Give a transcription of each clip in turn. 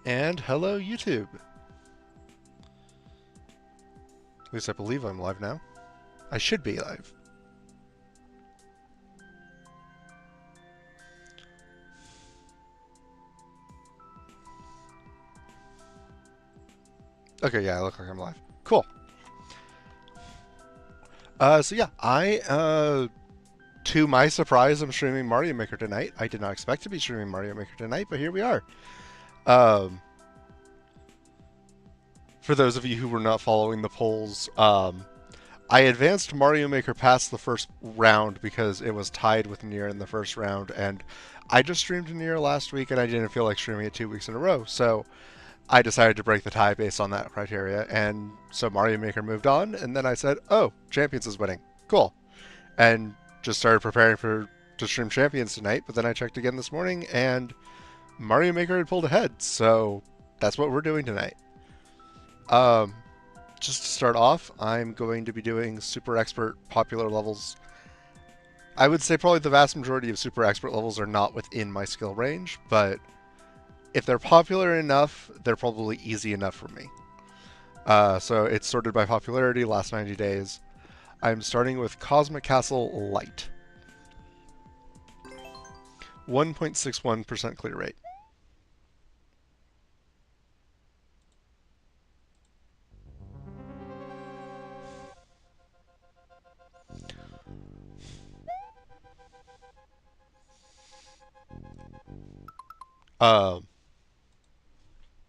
And hello, YouTube. At least I believe I'm live now. I should be live. Okay, yeah, I look like I'm live. Cool. So yeah, to my surprise, I'm streaming Mario Maker tonight. I did not expect to be streaming Mario Maker tonight, but here we are. For those of you who were not following the polls, I advanced Mario Maker past the first round because it was tied with Nier in the first round, and I just streamed Nier last week, and I didn't feel like streaming it 2 weeks in a row, so I decided to break the tie based on that criteria, and so Mario Maker moved on, and then I said, oh, Champions is winning. Cool. And just started preparing to stream Champions tonight, but then I checked again this morning, and Mario Maker had pulled ahead, so that's what we're doing tonight. Just to start off, I'm going to be doing super expert popular levels. I would say probably the vast majority of super expert levels are not within my skill range, but if they're popular enough, they're probably easy enough for me. So it's sorted by popularity, last 90 days. I'm starting with Cosmic Castle Light. 1.61% clear rate.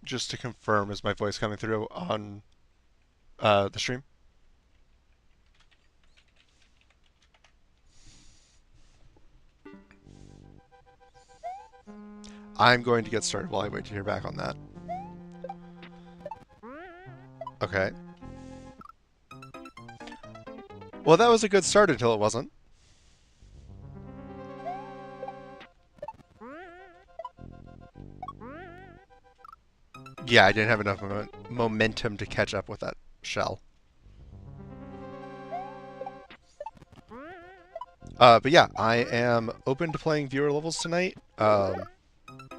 Just to confirm, is my voice coming through on the stream? I'm going to get started while I wait to hear back on that. Okay. Well, that was a good start until it wasn't. Yeah, I didn't have enough momentum to catch up with that shell. But yeah, I am open to playing viewer levels tonight.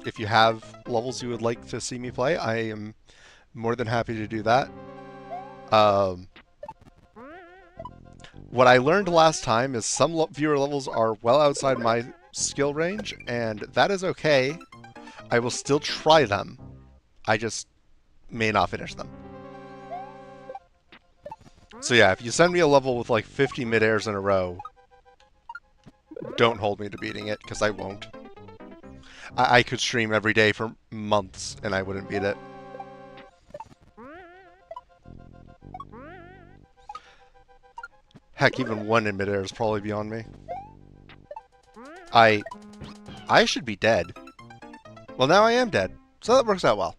If you have levels you would like to see me play, I am more than happy to do that. What I learned last time is some viewer levels are well outside my skill range, and that is okay. I will still try them. I just may not finish them. So yeah, if you send me a level with like 50 mid-airs in a row, don't hold me to beating it, because I won't. I could stream every day for months, and I wouldn't beat it. Heck, even one in mid-air is probably beyond me. I should be dead. Well, now I am dead, so that works out well.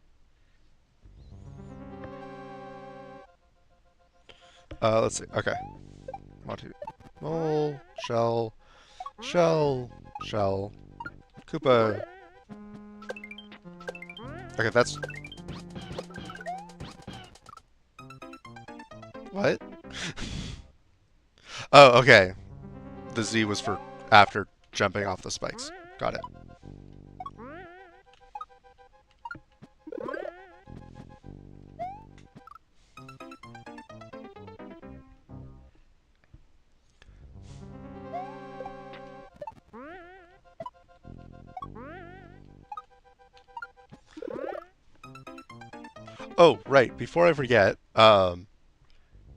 Let's see. Okay. Mole, shell, shell, shell, Koopa. Okay, that's... What? Oh, okay. The Z was for after jumping off the spikes. Got it. Oh, right. Before I forget,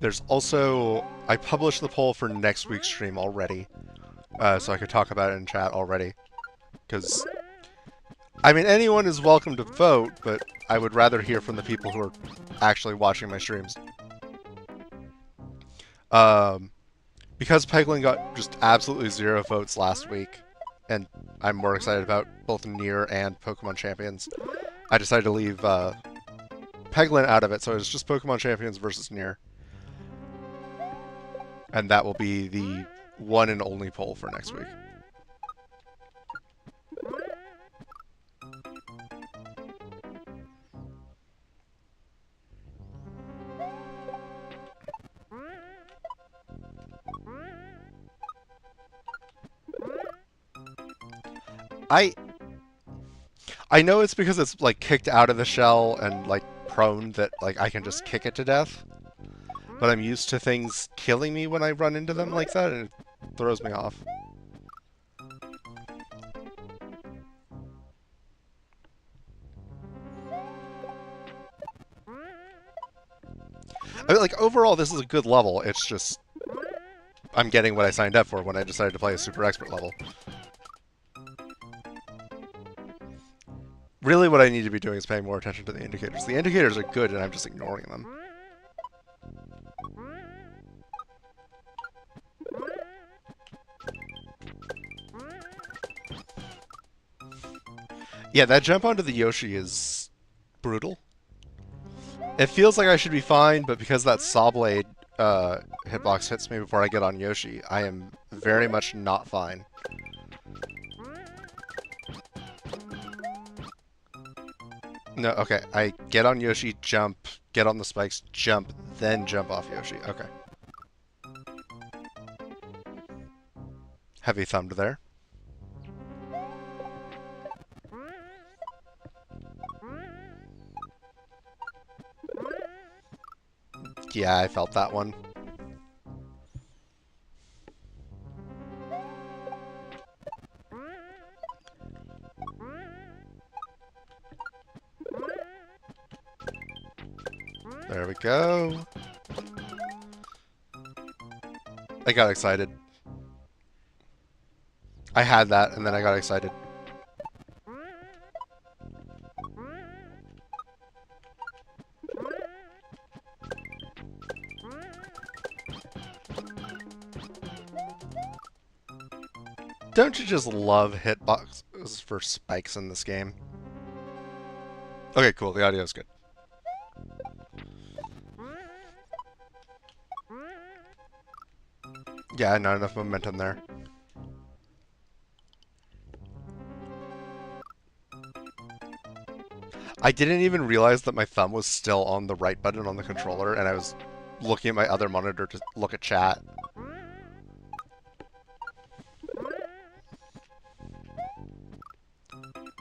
there's also... I published the poll for next week's stream already, so I could talk about it in chat already. Because, I mean, anyone is welcome to vote, but I would rather hear from the people who are actually watching my streams. Because Peglin got just absolutely 0 votes last week, and I'm more excited about both Nier and Pokemon Champions, I decided to leave Peglin out of it, so it's just Pokemon Champions versus Nier. And that will be the one and only poll for next week. I know it's because it's like kicked out of the shell and like prone that like I can just kick it to death, but I'm used to things killing me when I run into them like that, and it throws me off. I mean, like overall, this is a good level. It's just I'm getting what I signed up for when I decided to play a super expert level. Really, what I need to be doing is paying more attention to the indicators. The indicators are good, and I'm just ignoring them. Yeah, that jump onto the Yoshi is brutal. It feels like I should be fine, but because that Saw Blade hitbox hits me before I get on Yoshi, I am very much not fine. No, okay. I get on Yoshi, jump, get on the spikes, jump, then jump off Yoshi. Okay. Heavy thumbed there. Yeah, I felt that one. There we go. I got excited. I had that, and then I got excited. Don't you just love hitboxes for spikes in this game? Okay, cool. The audio's good. Yeah, not enough momentum there. I didn't even realize that my thumb was still on the right button on the controller, and I was looking at my other monitor to look at chat.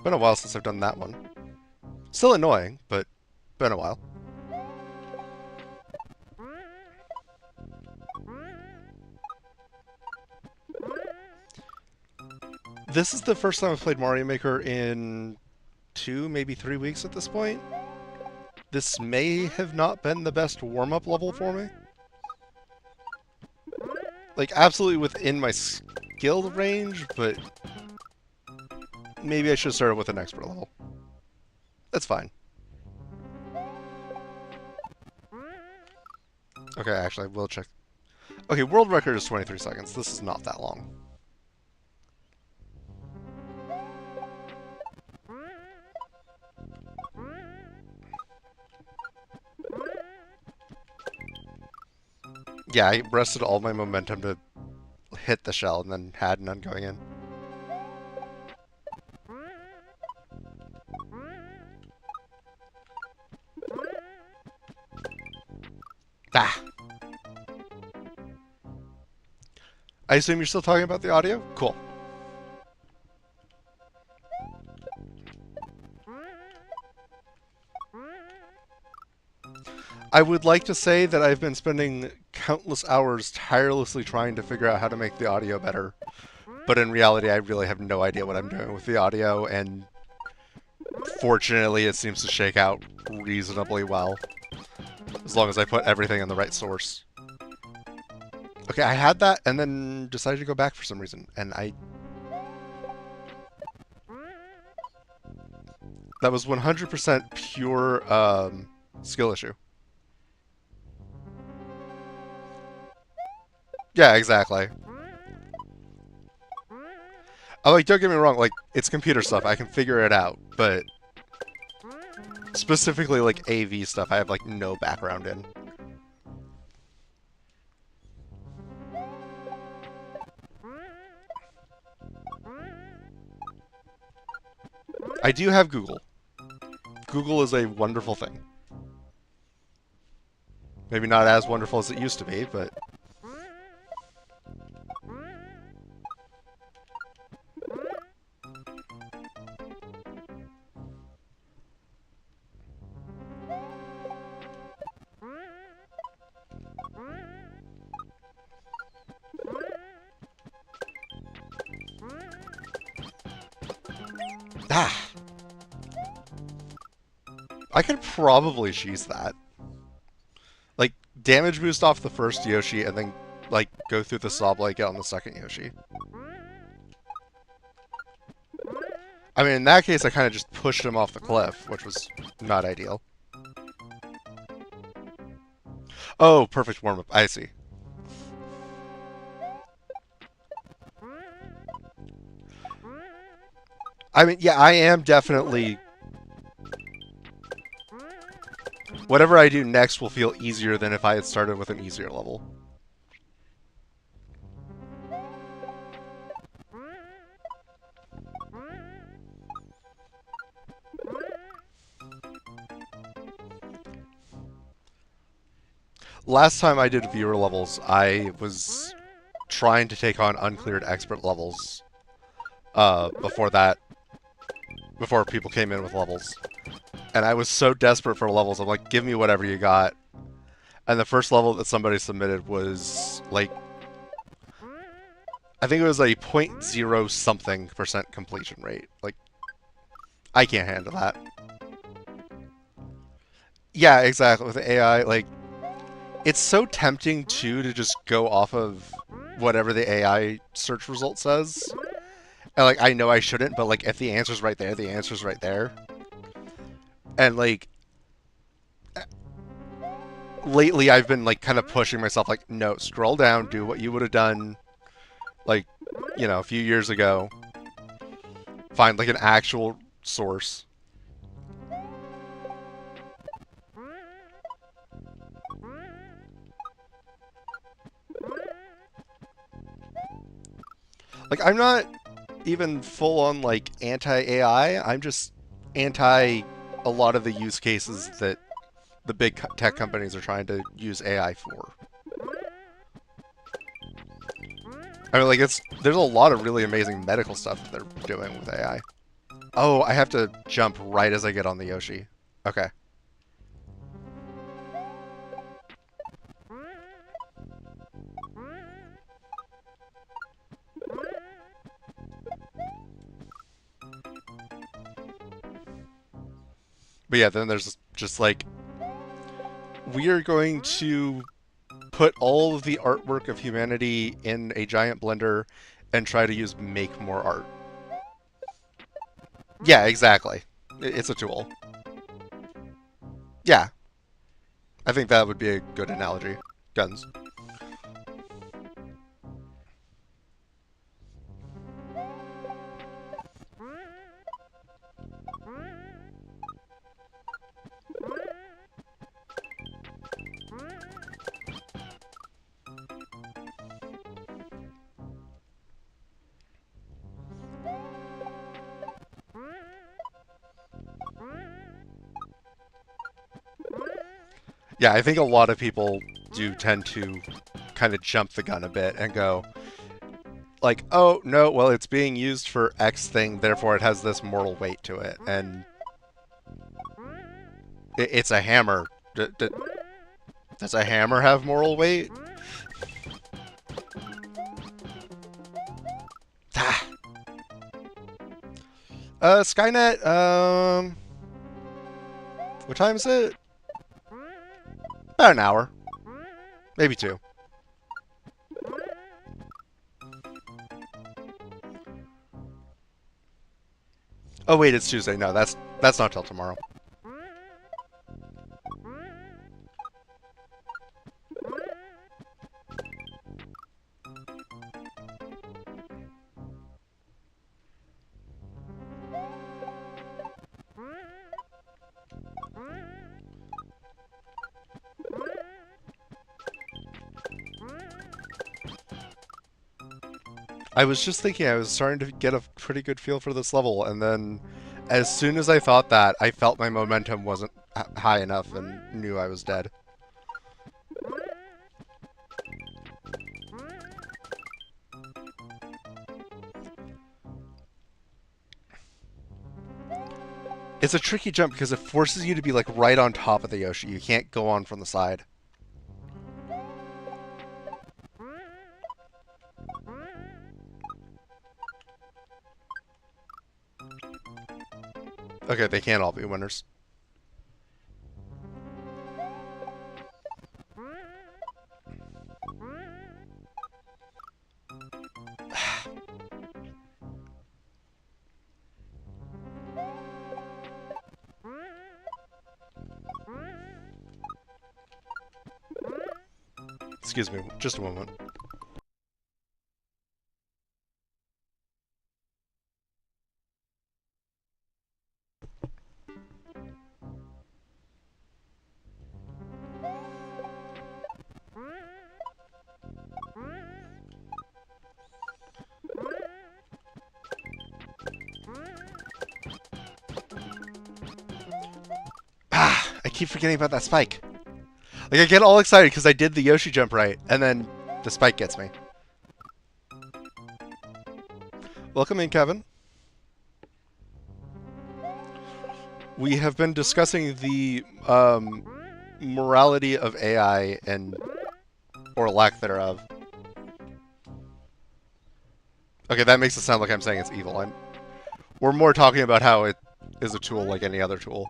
Been a while since I've done that one. Still annoying, but been a while. This is the first time I've played Mario Maker in 2, maybe 3 weeks at this point. This may have not been the best warm-up level for me. Like, absolutely within my skill range, but maybe I should have started with an expert level. That's fine. Okay, actually, I will check. Okay, world record is 23 seconds. This is not that long. Yeah, I rested all my momentum to hit the shell and then had none going in. Ah! I assume you're still talking about the audio? Cool. I would like to say that I've been spending countless hours tirelessly trying to figure out how to make the audio better, but in reality I really have no idea what I'm doing with the audio, and fortunately it seems to shake out reasonably well, as long as I put everything in the right source. Okay, I had that and then decided to go back for some reason, and that was 100% pure skill issue. Yeah, exactly. Oh, like, don't get me wrong, like, it's computer stuff, I can figure it out, but specifically, like, AV stuff, I have, like, no background in. I do have Google. Google is a wonderful thing. Maybe not as wonderful as it used to be, but... Ah, I could probably cheese that. Like, damage boost off the first Yoshi and then, like, go through the saw blade on the second Yoshi. I mean, in that case, I kind of just pushed him off the cliff, which was not ideal. Oh, perfect warm-up. I see. I mean, yeah, I am definitely... Whatever I do next will feel easier than if I had started with an easier level. Last time I did viewer levels, I was trying to take on uncleared expert levels before that, before people came in with levels. And I was so desperate for levels, I'm like, give me whatever you got. And the first level that somebody submitted was, like, I think it was a 0.0 something % completion rate. Like, I can't handle that. Yeah, exactly. With AI, like, it's so tempting, too, to just go off of whatever the AI search result says. And, like, I know I shouldn't, but, like, if the answer's right there, the answer's right there. And, like, lately I've been, like, kind of pushing myself, like, no, scroll down, do what you would have done, like, you know, a few years ago. Find, like, an actual source. Like, I'm not even full on, like, anti-AI. I'm just anti a lot of the use cases that the big tech companies are trying to use AI for. I mean, like, there's a lot of really amazing medical stuff that they're doing with AI. Oh, I have to jump right as I get on the Yoshi. Okay. But yeah, then there's just like, we are going to put all of the artwork of humanity in a giant blender and try to use make more art. Yeah, exactly. It's a tool. Yeah, I think that would be a good analogy. Guns. Yeah, I think a lot of people do tend to kind of jump the gun a bit and go, like, oh, no, well, it's being used for X thing, therefore it has this moral weight to it. And it's a hammer. Does a hammer have moral weight? Ah. Skynet, what time is it? About an hour. Maybe two. Oh wait, it's Tuesday. No, that's not till tomorrow. I was just thinking I was starting to get a pretty good feel for this level, and then as soon as I thought that, I felt my momentum wasn't high enough and knew I was dead. It's a tricky jump because it forces you to be like right on top of the Yoshi. You can't go on from the side. Okay, they can't all be winners. Excuse me, just a moment. I keep forgetting about that spike. Like, I get all excited because I did the Yoshi jump right, and then the spike gets me. Welcome in, Kevin. We have been discussing the morality of AI and or lack thereof. Okay, that makes it sound like I'm saying it's evil. We're more talking about how it is a tool like any other tool.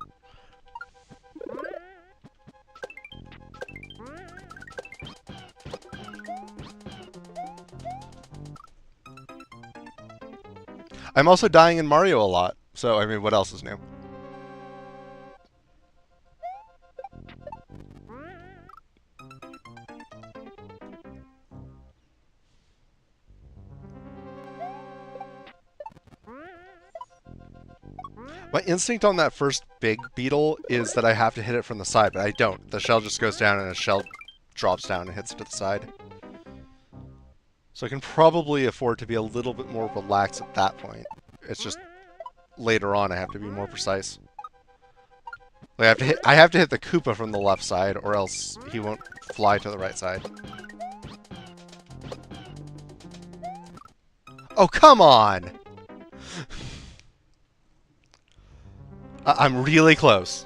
I'm also dying in Mario a lot, so I mean, what else is new? My instinct on that first big beetle is that I have to hit it from the side, but I don't. The shell just goes down and the shell drops down and hits it to the side. So I can probably afford to be a little bit more relaxed at that point. It's just later on I have to be more precise. Like I have to hit the Koopa from the left side, or else he won't fly to the right side. Oh, come on! I'm really close.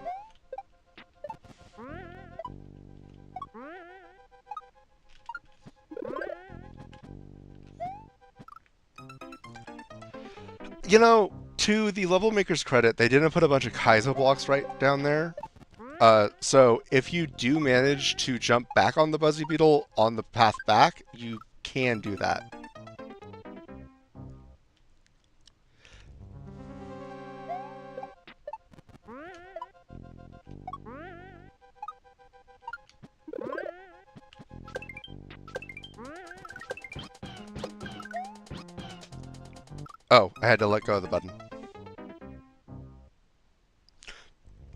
You know, to the level maker's credit, they didn't put a bunch of Kaizo blocks right down there. So if you do manage to jump back on the Buzzy Beetle on the path back, you can do that. Oh, I had to let go of the button.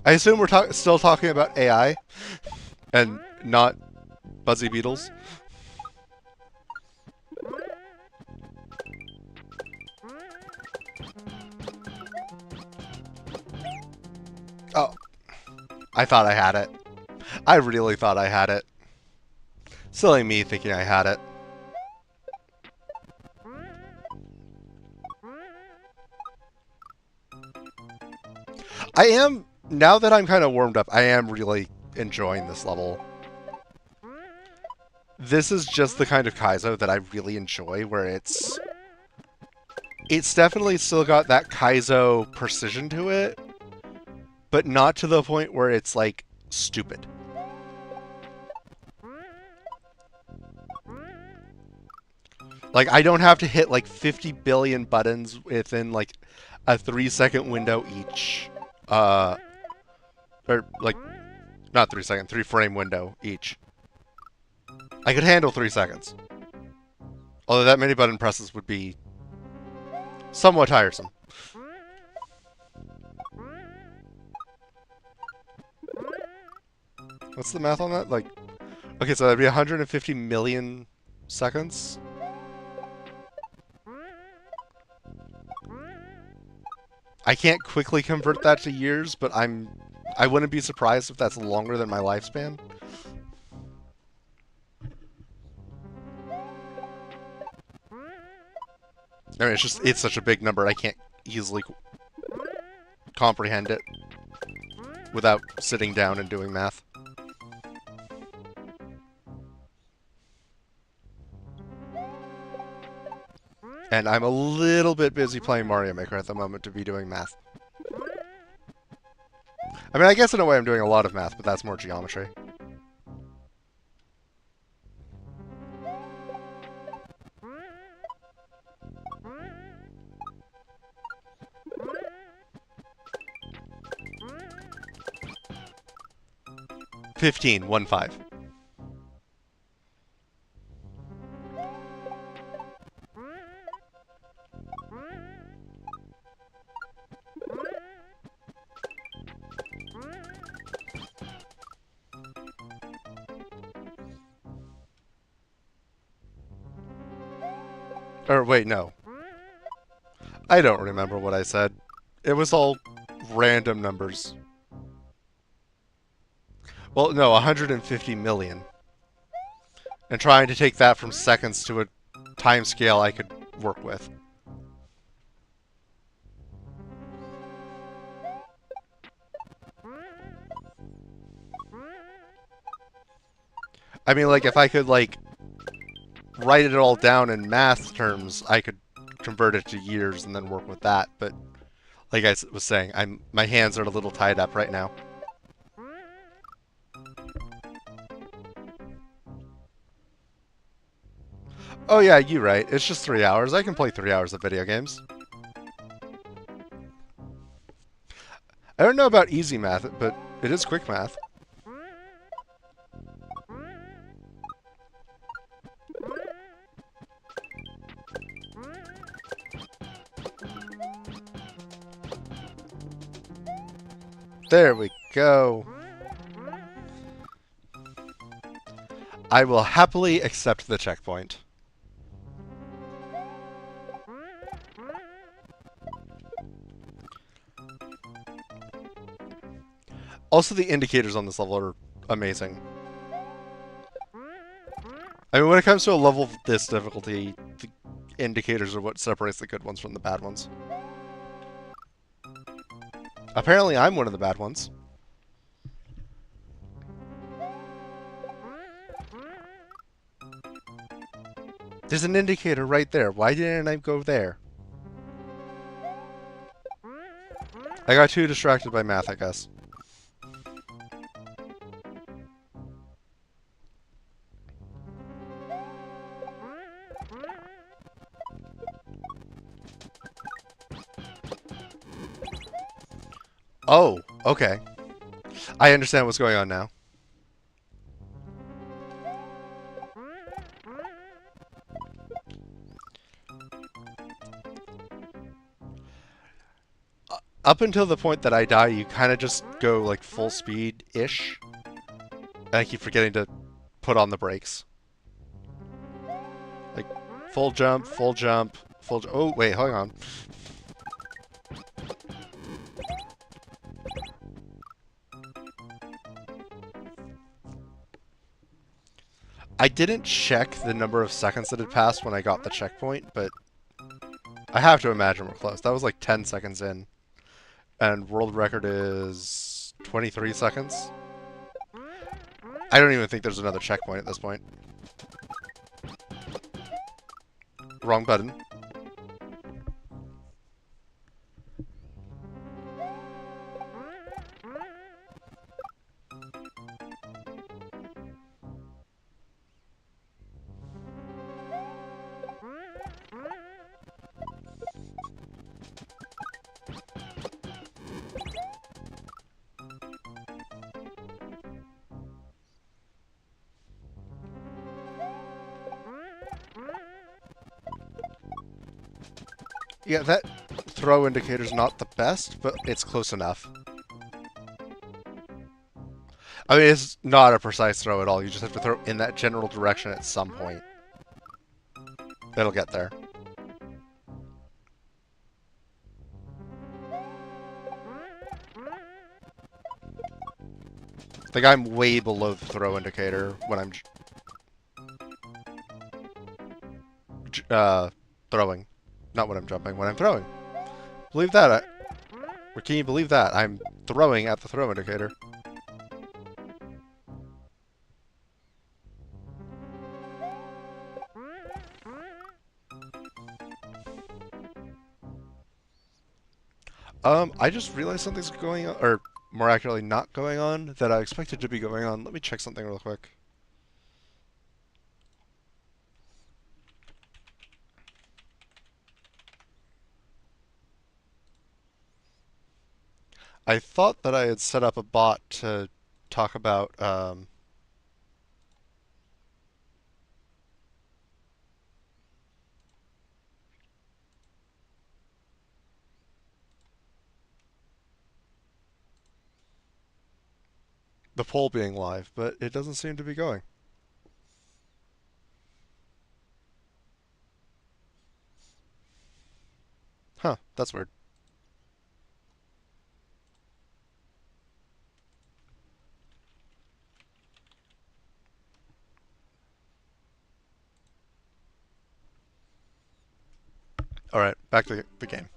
I assume we're still talking about AI and not Buzzy Beetles. Oh, I thought I had it. I really thought I had it. Silly me thinking I had it. I am, now that I'm kind of warmed up, I am really enjoying this level. This is just the kind of Kaizo that I really enjoy, where it's definitely still got that Kaizo precision to it, but not to the point where it's, like, stupid. Like, I don't have to hit, like, 50 billion buttons within, like, a 3-second window each. Or, like, not 3-second, 3-frame window each. I could handle 3 seconds. Although that many button presses would be somewhat tiresome. What's the math on that? Like, okay, so that'd be 150 million seconds. I can't quickly convert that to years, but I wouldn't be surprised if that's longer than my lifespan. I mean, it's such a big number, I can't easily comprehend it without sitting down and doing math. And I'm a little bit busy playing Mario Maker at the moment to be doing math. I mean, I guess in a way I'm doing a lot of math, but that's more geometry. $15, 1-5. Or wait, no. I don't remember what I said. It was all random numbers. Well, no, 150 million. And trying to take that from seconds to a time scale I could work with. I mean, like, if I could, like, write it all down in math terms, I could convert it to years and then work with that. But, like I was saying, my hands are a little tied up right now. Oh yeah, you're right. It's just 3 hours. I can play 3 hours of video games. I don't know about easy math, but it is quick math. There we go. I will happily accept the checkpoint. Also, the indicators on this level are amazing. I mean, when it comes to a level of this difficulty, the indicators are what separates the good ones from the bad ones. Apparently, I'm one of the bad ones. There's an indicator right there. Why didn't I go there? I got too distracted by math, I guess. Oh, okay. I understand what's going on now. Up until the point that I die, you kind of just go like full speed-ish. And I keep forgetting to put on the brakes. Like, full jump, full jump, full jump. Oh, wait, hang on. I didn't check the number of seconds that had passed when I got the checkpoint, but I have to imagine we're close. That was like 10 seconds in. And world record is 23 seconds. I don't even think there's another checkpoint at this point. Wrong button. Yeah, that throw indicator's not the best, but it's close enough. I mean, it's not a precise throw at all. You just have to throw in that general direction at some point. It'll get there. I think I'm way below the throw indicator when I'm throwing. Not when I'm jumping, when I'm throwing. Believe that. Or can you believe that? I'm throwing at the throw indicator. I just realized something's going on, or more accurately not going on that I expected to be going on. Let me check something real quick. I thought that I had set up a bot to talk about the poll being live, but it doesn't seem to be going. Huh, that's weird. Alright, back to the game.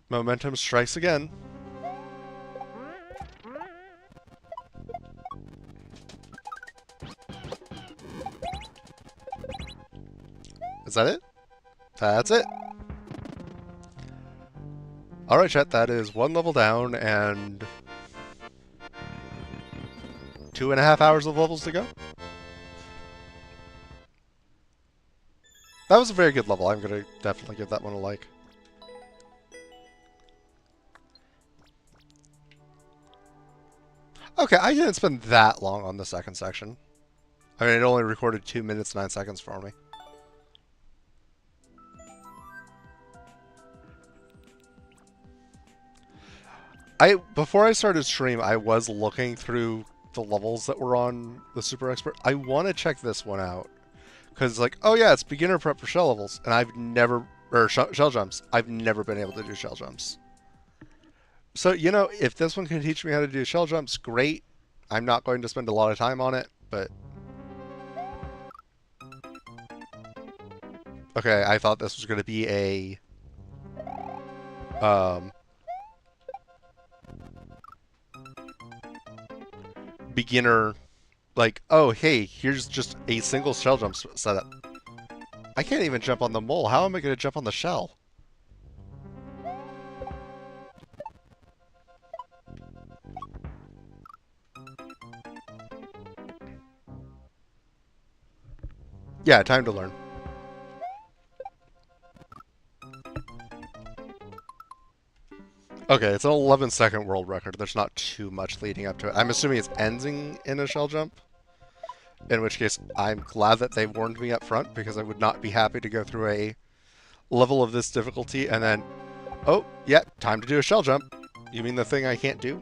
Momentum strikes again. Is that it? That's it. Alright, chat, that is one level down and 2.5 hours of levels to go. That was a very good level. I'm going to definitely give that one a like. Okay, I didn't spend that long on the second section. I mean, it only recorded 2 minutes, 9 seconds for me. Before I started stream, I was looking through the levels that were on the Super Expert. I want to check this one out. Because, like, oh yeah, it's beginner prep for shell levels. And I've never, or shell jumps. I've never been able to do shell jumps. So, you know, if this one can teach me how to do shell jumps, great. I'm not going to spend a lot of time on it, but... Okay, I thought this was going to be a... beginner, like, oh, hey, here's just a single shell jump setup. I can't even jump on the mole. How am I going to jump on the shell? Yeah, time to learn. Okay, it's an 11-second world record. There's not too much leading up to it. I'm assuming it's ending in a shell jump. In which case, I'm glad that they warned me up front, because I would not be happy to go through a level of this difficulty and then, oh, yeah, time to do a shell jump. You mean the thing I can't do?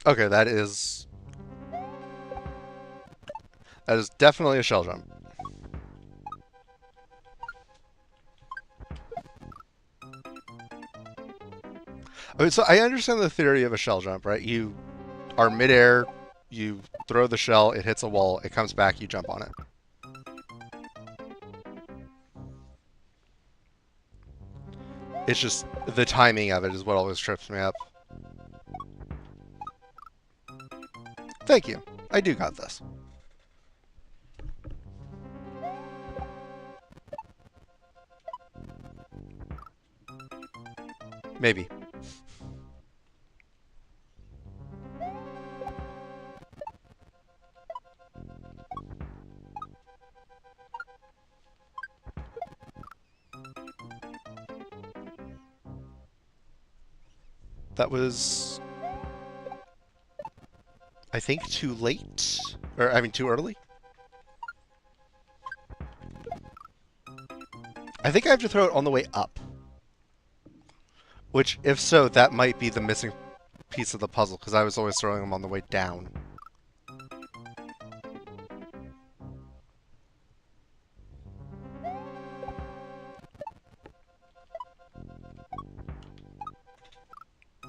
Okay, that is definitely a shell jump. I mean, so I understand the theory of a shell jump, right? You are midair, you throw the shell, it hits a wall, it comes back, you jump on it. It's just the timing of it is what always trips me up. Thank you. I do got this. Maybe. That was, I think, too late. Or, I mean, too early. I think I have to throw it on the way up. Which, if so, that might be the missing piece of the puzzle, because I was always throwing them on the way down.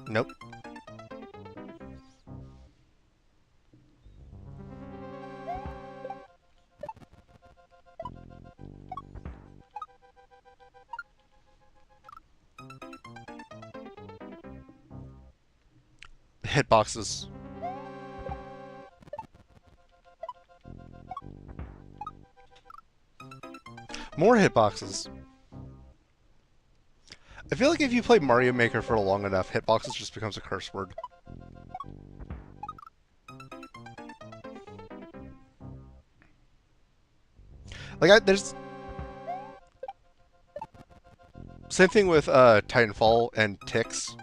Nope. hitboxes. More hitboxes. I feel like if you play Mario Maker for long enough, hitboxes just becomes a curse word. Like, there's... Same thing with Titanfall and ticks.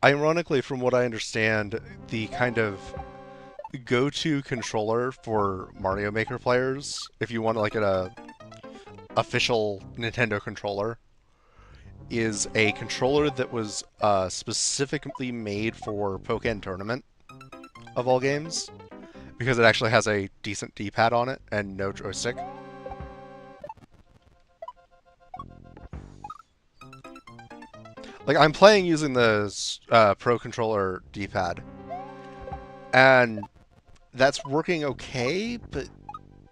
Ironically, from what I understand, the kind of go-to controller for Mario Maker players, if you want like an official Nintendo controller, is a controller that was specifically made for Pokken Tournament, of all games, because it actually has a decent D-pad on it and no joystick. Like, I'm playing using the Pro Controller D-pad, and that's working okay, but,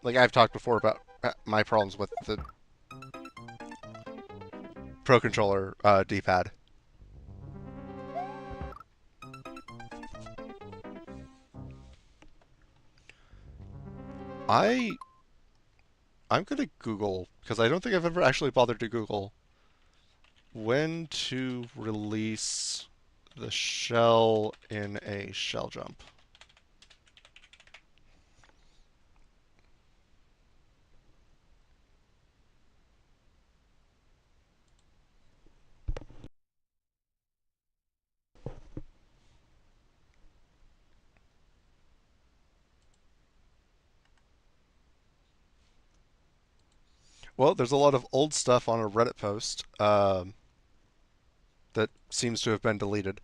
like, I've talked before about my problems with the Pro Controller D-pad. I'm gonna Google, because I don't think I've ever actually bothered to Google when to release the shell in a shell jump. Well, there's a lot of old stuff on a Reddit post that seems to have been deleted.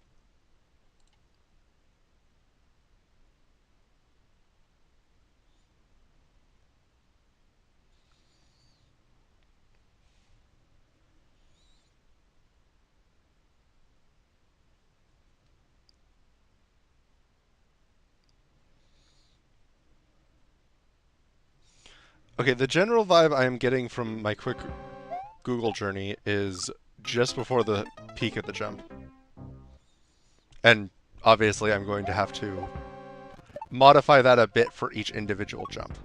Okay, the general vibe I am getting from my quick Google journey is just before the peak of the jump. And obviously I'm going to have to modify that a bit for each individual jump.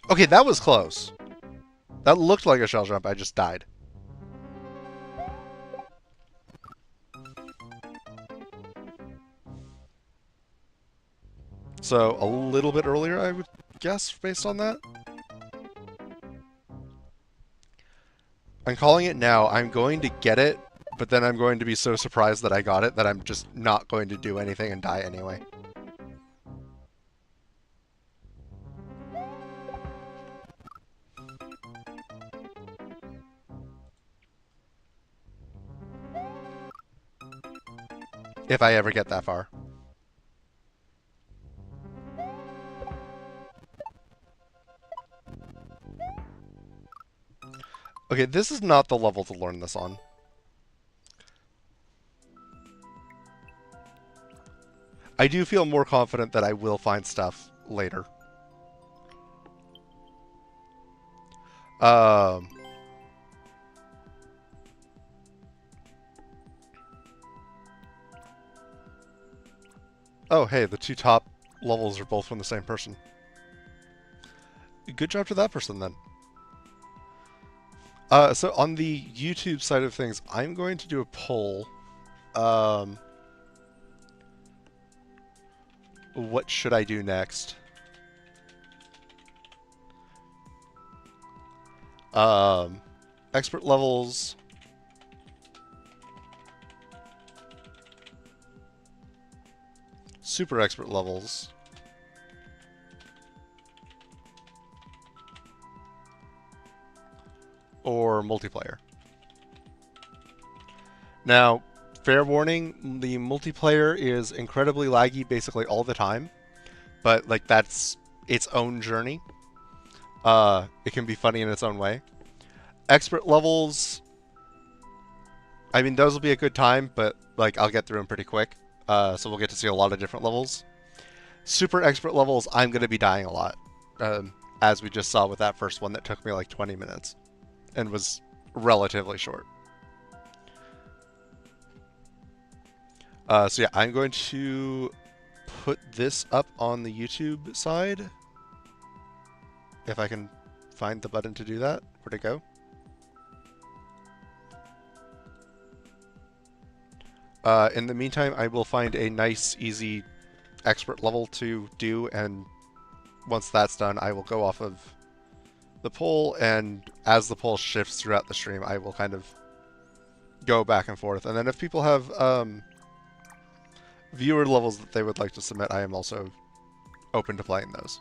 Okay, that was close. That looked like a shell jump, I just died. So, a little bit earlier, I would guess, based on that. I'm calling it now. I'm going to get it, but then I'm going to be so surprised that I got it that I'm just not going to do anything and die anyway. If I ever get that far. Okay, this is not the level to learn this on. I do feel more confident that I will find stuff later. Um... Oh, hey, the two top levels are both from the same person. Good job to that person, then. So on the YouTube side of things, I'm going to do a poll. What should I do next? Expert levels. Super expert levels. Or multiplayer. Now, fair warning, the multiplayer is incredibly laggy basically all the time, but like that's its own journey. It can be funny in its own way. Expert levels, I mean, those will be a good time, but like I'll get through them pretty quick. So we'll get to see a lot of different levels. Super expert levels, I'm going to be dying a lot, as we just saw with that first one that took me like 20 minutes and was relatively short. So yeah, I'm going to put this up on the YouTube side. If I can find the button to do that. Where'd it go? In the meantime, I will find a nice, easy expert level to do, and once that's done, I will go off of the poll, and as the poll shifts throughout the stream, I will kind of go back and forth. And then if people have viewer levels that they would like to submit, I am also open to playing those.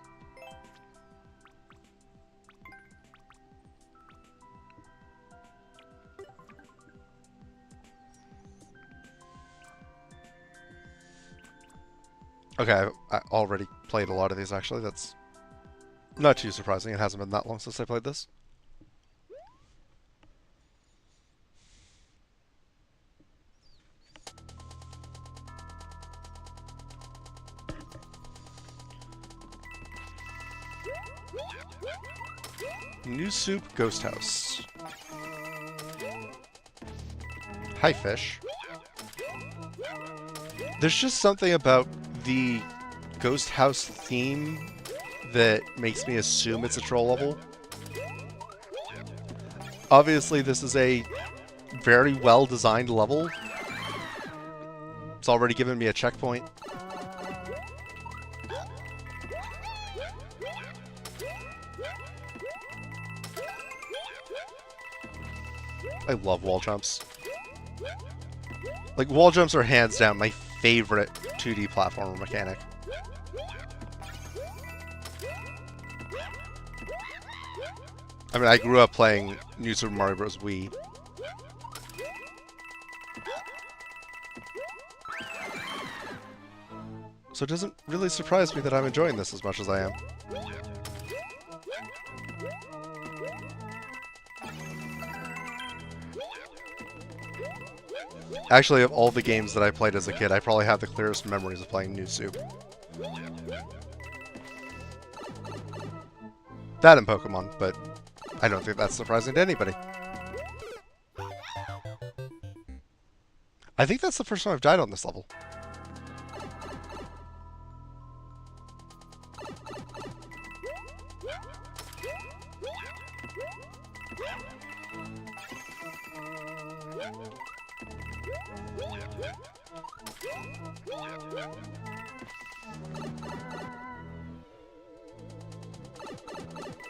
Okay, I already played a lot of these, actually. That's not too surprising. It hasn't been that long since I played this. New Soup Ghost House. Hi, fish. There's just something about the Ghost House theme that makes me assume it's a troll level. Obviously, this is a very well-designed level. It's already given me a checkpoint. I love wall jumps. Like, wall jumps are hands down my favorite 2D platformer mechanic. I mean, I grew up playing New Super Mario Bros. Wii. So it doesn't really surprise me that I'm enjoying this as much as I am. Actually, of all the games that I played as a kid, I probably have the clearest memories of playing New Soup. That and Pokemon, but I don't think that's surprising to anybody. I think that's the first time I've died on this level.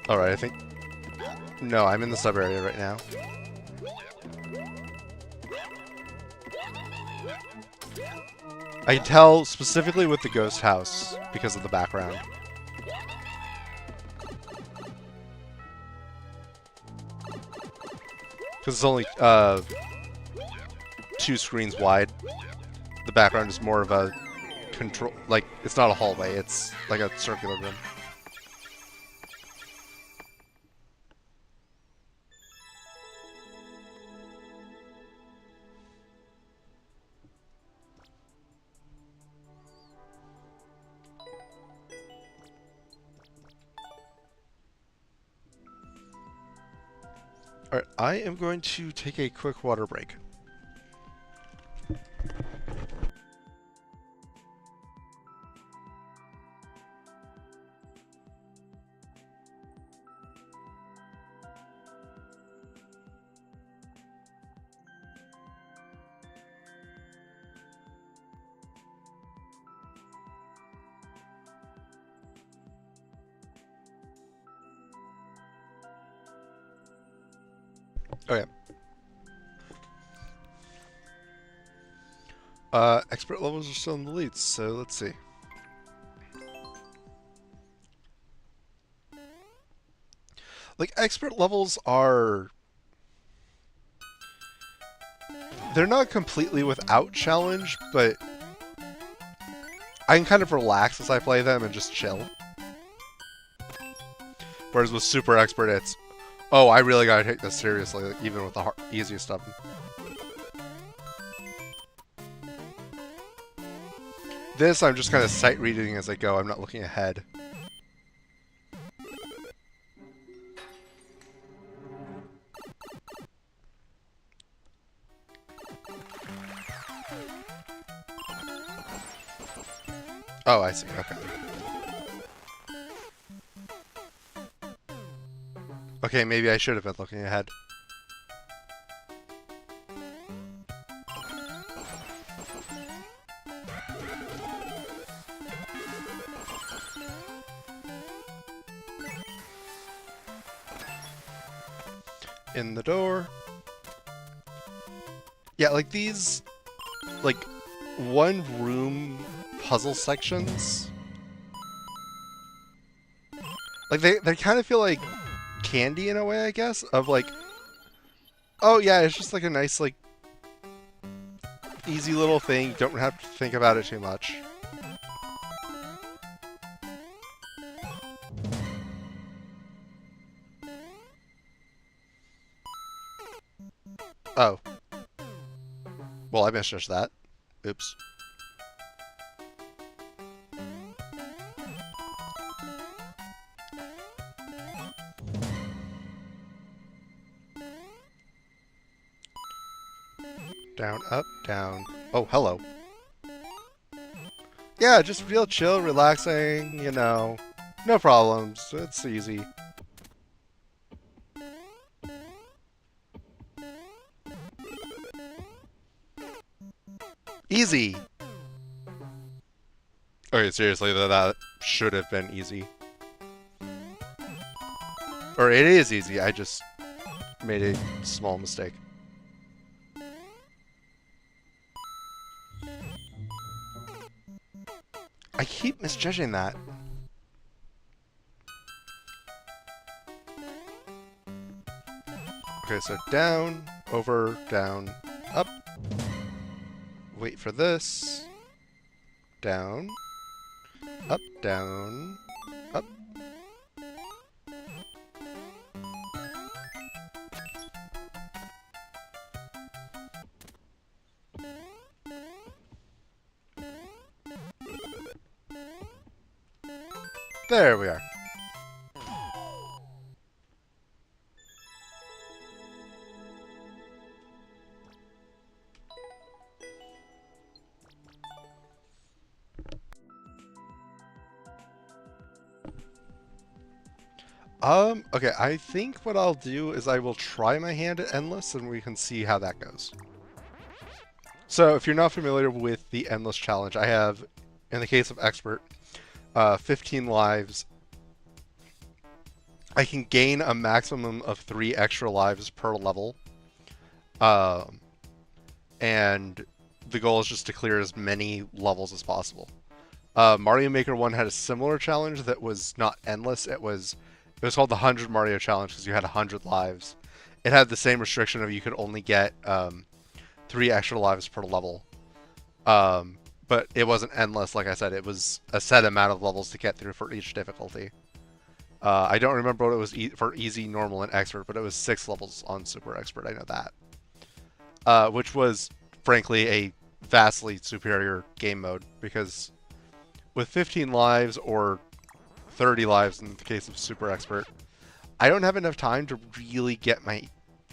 Alright, I think... No, I'm in the sub-area right now. I can tell specifically with the ghost house because of the background. Because it's only 2 screens wide. The background is more of a control... Like, it's not a hallway, it's like a circular room. Alright, I am going to take a quick water break. Okay. Expert levels are still in the lead, so let's see. Like, expert levels are... They're not completely without challenge, but I can kind of relax as I play them and just chill. Whereas with Super Expert, it's, oh, I really gotta take this seriously, even with the easiest of them. This, I'm just kind of sight reading as I go. I'm not looking ahead. Oh, I see. Okay. Okay, maybe I should have been looking ahead. In the door. Yeah, like these, like, one room puzzle sections. Like, they kind of feel like candy in a way, I guess, of like, oh yeah, it's just like a nice, like, easy little thing. You don't have to think about it too much. Oh. Well, I misjudged that. Oops. Down, up, down. Oh, hello. Yeah, just real chill, relaxing, you know. No problems. It's easy. Easy! Okay, seriously, that should have been easy. Or it is easy, I just made a small mistake. I keep misjudging that. Okay, so down, over, down, up. Wait for this. Down, up, down, up. There we are. Okay, I think what I'll do is I will try my hand at Endless and we can see how that goes. So, if you're not familiar with the Endless Challenge, I have, in the case of Expert, 15 lives. I can gain a maximum of 3 extra lives per level. And the goal is just to clear as many levels as possible. Mario Maker 1 had a similar challenge that was not endless. It was called the 100 Mario Challenge because you had 100 lives. It had the same restriction of you could only get 3 extra lives per level. But it wasn't endless, like I said. It was a set amount of levels to get through for each difficulty. I don't remember what it was for easy, normal, and expert, but it was 6 levels on super expert. I know that. Which was, frankly, a vastly superior game mode because with 15 lives or 30 lives in the case of super expert, I don't have enough time to really get my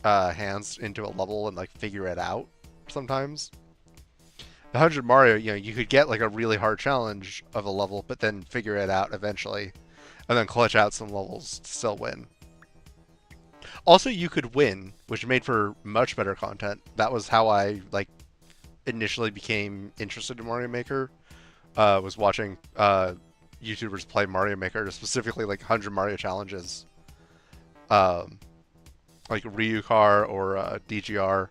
hands into a level and like figure it out sometimes. The 100 Mario, you know, you could get like a really hard challenge of a level, but then figure it out eventually, and then clutch out some levels to still win. Also, you could win, which made for much better content. That was how I like initially became interested in Mario Maker. Was watching YouTubers play Mario Maker, specifically like 100 Mario challenges, like Ryukar or DGR.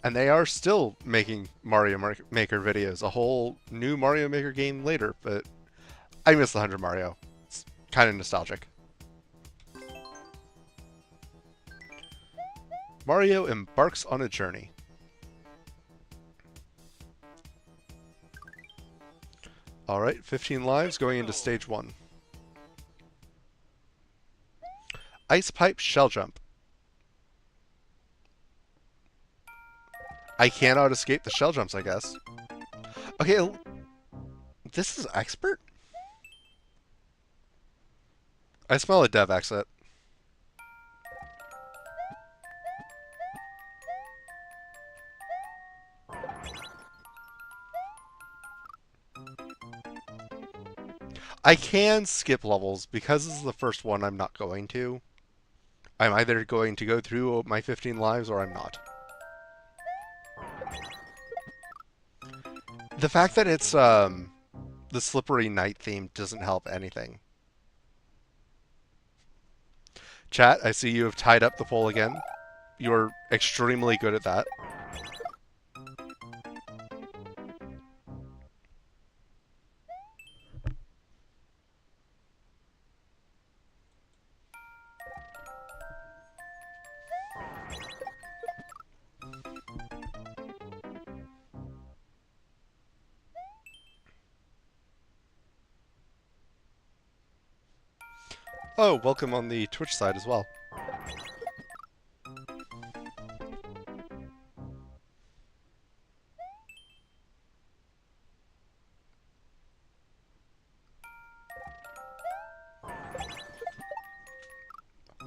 And they are still making Mario Maker videos. A whole new Mario Maker game later, but I miss the 100 Mario. It's kind of nostalgic. Mario embarks on a journey. Alright, 15 lives going into stage 1. Ice Pipe Shell Jump. I cannot escape the shell jumps, I guess. Okay, this is expert? I smell a dev exit. I can skip levels. Because this is the first one, I'm not going to. I'm either going to go through my 15 lives or I'm not. The fact that it's the slippery night theme doesn't help anything. Chat, I see you have tied up the pole again. You're extremely good at that. Oh, welcome on the Twitch side as well.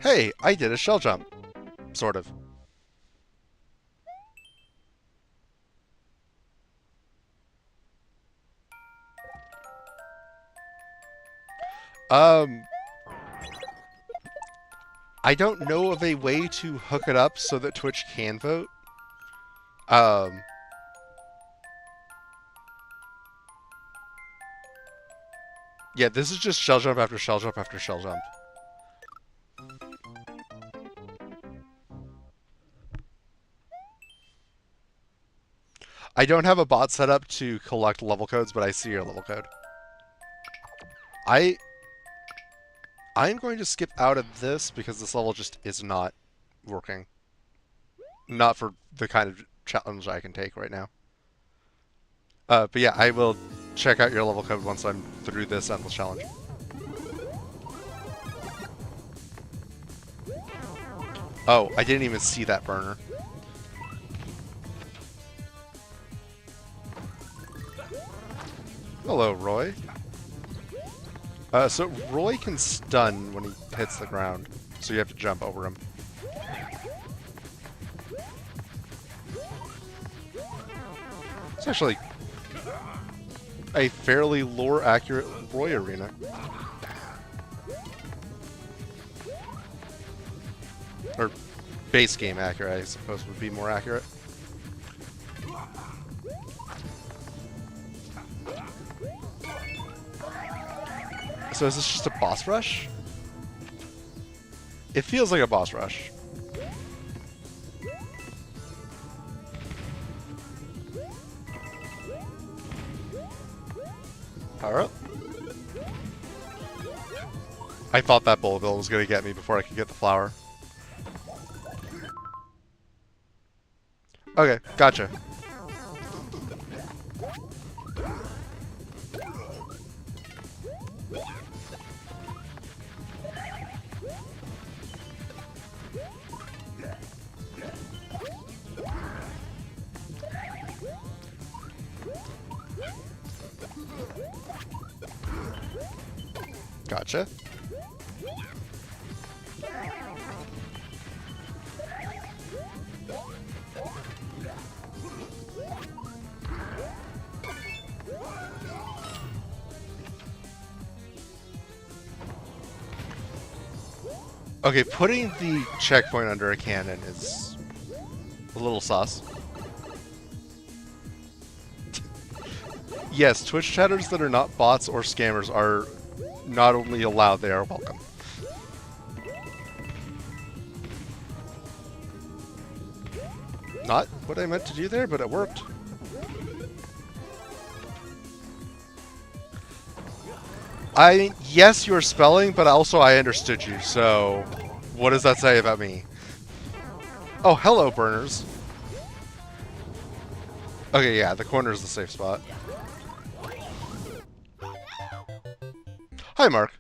Hey, I did a shell jump. Sort of. I don't know of a way to hook it up so that Twitch can vote. Yeah, this is just shell jump after shell jump after shell jump. I don't have a bot set up to collect level codes, but I see your level code. I'm going to skip out of this because this level just is not working. Not for the kind of challenge I can take right now. But yeah, I will check out your level code once I'm through this endless challenge. Oh, I didn't even see that burner. Hello, Roy. So Roy can stun when he hits the ground, so you have to jump over him. It's actually a fairly lore-accurate Roy arena. Or base game accurate, I suppose would be more accurate. So is this just a boss rush? It feels like a boss rush. Power up. I thought that bullet bill was going to get me before I could get the flower. Okay, gotcha. Gotcha. Okay, putting the checkpoint under a cannon is a little sus. Yes, Twitch chatters that are not bots or scammers are not only allowed, they are welcome. Not what I meant to do there, but it worked. Yes, you were spelling, but also I understood you, so what does that say about me? Oh, hello, burners. Okay, yeah, the corner is the safe spot. Hi, Mark.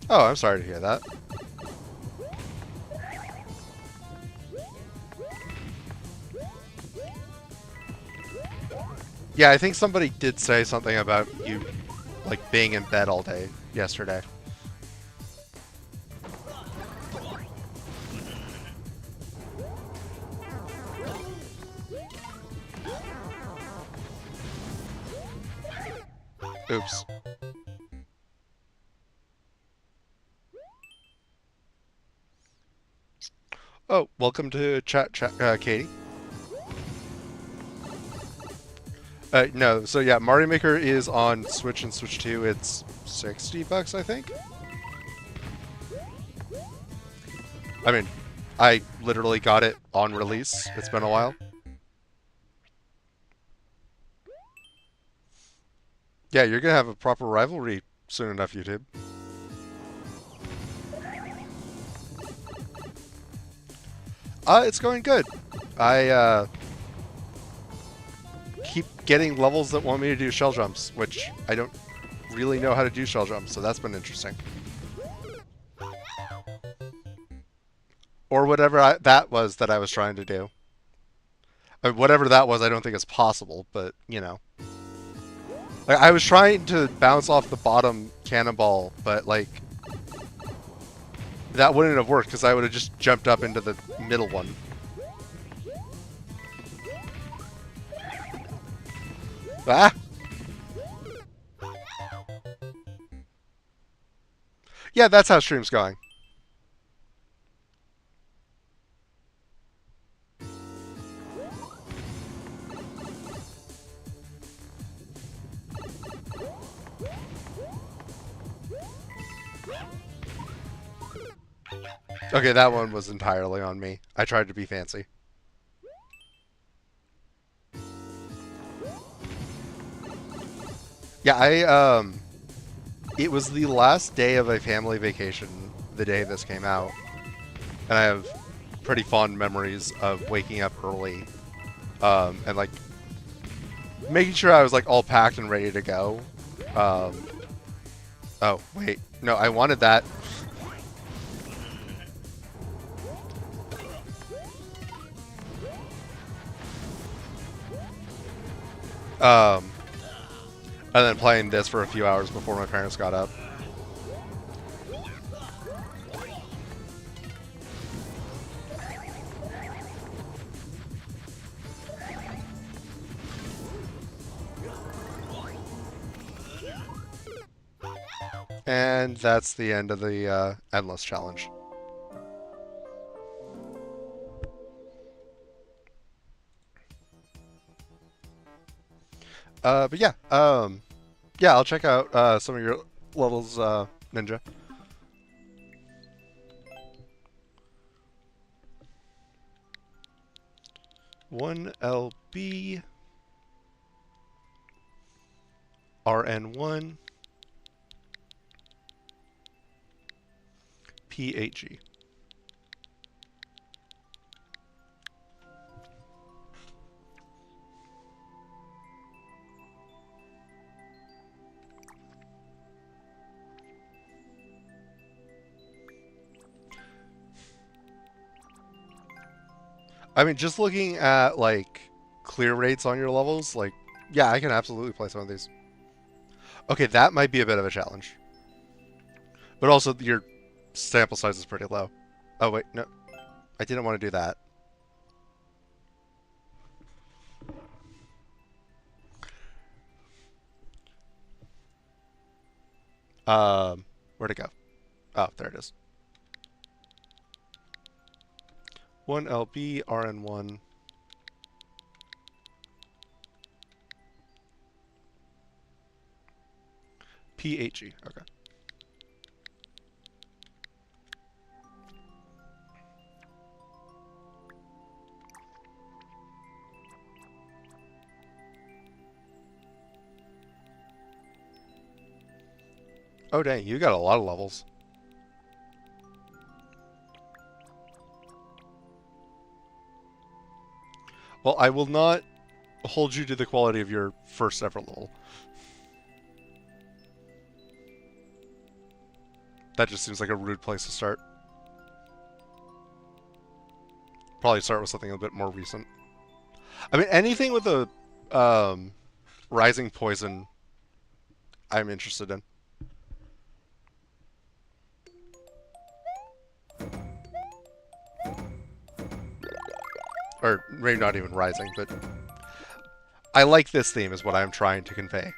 Oh, I'm sorry to hear that. Yeah, I think somebody did say something about you, like, being in bed all day yesterday. Oops. Oh, welcome to chat, Katie. No, so yeah, Mario Maker is on Switch and Switch 2. It's $60, I think. I mean, I literally got it on release. It's been a while. Yeah, you're gonna have a proper rivalry soon enough, YouTube. It's going good. I keep getting levels that want me to do shell jumps, which I don't really know how to do shell jumps, so that's been interesting. Or whatever that was that I was trying to do. Whatever that was, I don't think is possible, but, you know. Like, I was trying to bounce off the bottom cannonball, but, like, that wouldn't have worked because I would have just jumped up into the middle one. Ah! Yeah, that's how stream's going. Okay, that one was entirely on me. I tried to be fancy. Yeah, it was the last day of a family vacation the day this came out. And I have pretty fond memories of waking up early, and like making sure I was like all packed and ready to go. Oh, wait. No, I wanted that. Um, and then playing this for a few hours before my parents got up. And that's the end of the Endless Challenge. But yeah, yeah, I'll check out some of your levels, Ninja. 1LB, RN1, PHG. I mean, just looking at like clear rates on your levels, like, yeah, I can absolutely play some of these. Okay, that might be a bit of a challenge, but also your sample size is pretty low. Oh wait, no, I didn't want to do that. Where'd it go? Oh, there it is. 1LB, RN1. PHG. Okay. Oh dang, you got a lot of levels. Well, I will not hold you to the quality of your first ever level. That just seems like a rude place to start. Probably start with something a bit more recent. I mean, anything with a um, rising poison, I'm interested in. Or maybe not even rising, but I like this theme, is what I'm trying to convey.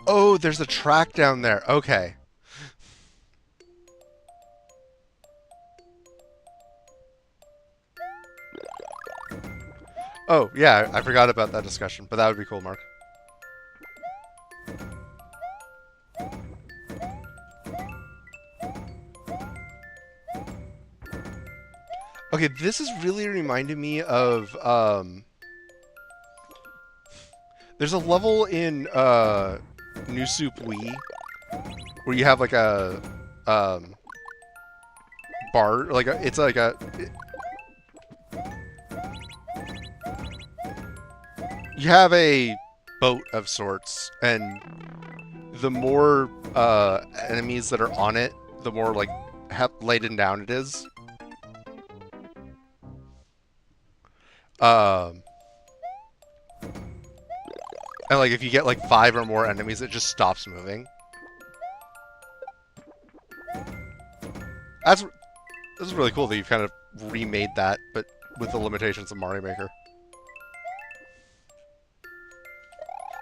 Oh, there's a track down there. Okay. Oh, yeah, I forgot about that discussion, but that would be cool, Mark. Okay, this is really reminding me of there's a level in New Soup Wii where you have like a um bar, like it's like a you have a boat of sorts, and the more enemies that are on it, the more like laden down it is. Um, and like if you get like 5 or more enemies, it just stops moving. That's This is really cool that you've kind of remade that, but with the limitations of Mario Maker.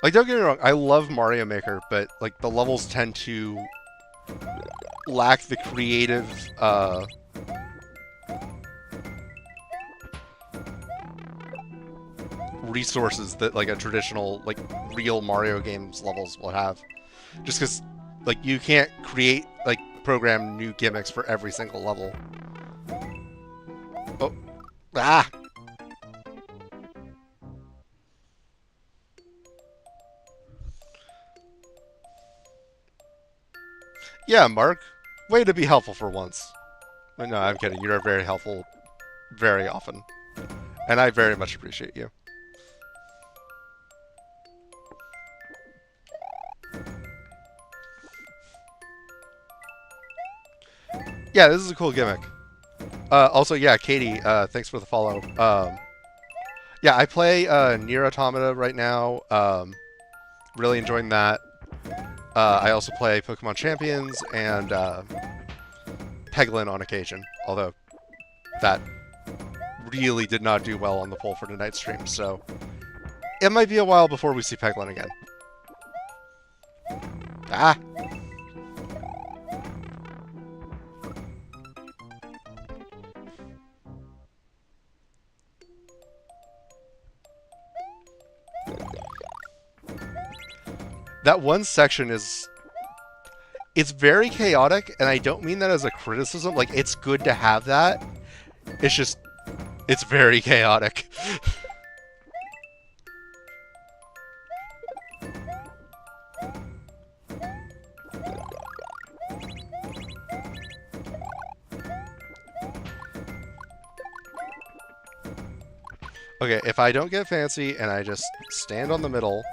Like, don't get me wrong, I love Mario Maker, but like the levels tend to lack the creative resources that like a traditional like real Mario games levels will have. Just because like you can't create like program new gimmicks for every single level. Oh, ah. Yeah, Mark. Way to be helpful for once. No, I'm kidding. You are very helpful very often. And I very much appreciate you. Yeah, this is a cool gimmick. Also, yeah, Katie, thanks for the follow. Yeah, I play Nier Automata right now. Really enjoying that. I also play Pokemon Champions and Peglin on occasion, although that really did not do well on the poll for tonight's stream, so it might be a while before we see Peglin again. Ah! That one section is... It's very chaotic, and I don't mean that as a criticism. Like, it's good to have that. It's just... It's very chaotic. Okay, if I don't get fancy and I just stand on the middle...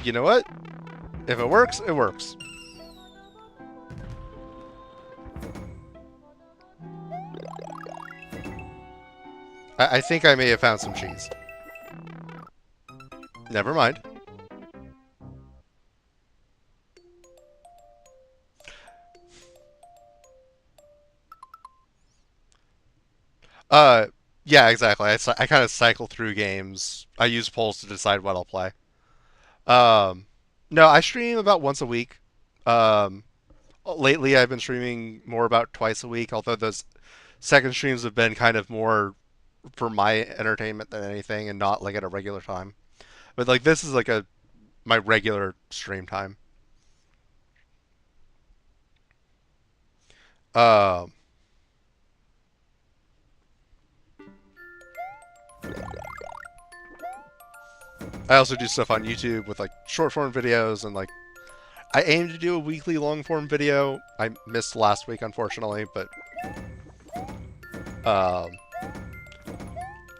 You know what? If it works, it works. I think I may have found some cheese. Never mind. Uh, yeah, exactly. I kind of cycle through games. I use polls to decide what I'll play. Um, no, I stream about once a week. Um, Lately I've been streaming more about twice a week, although those second streams have been kind of more for my entertainment than anything and not like at a regular time. But like this is like my regular stream time. Um, I also do stuff on YouTube with like short form videos and like I aim to do a weekly long form video. I missed last week unfortunately, but um,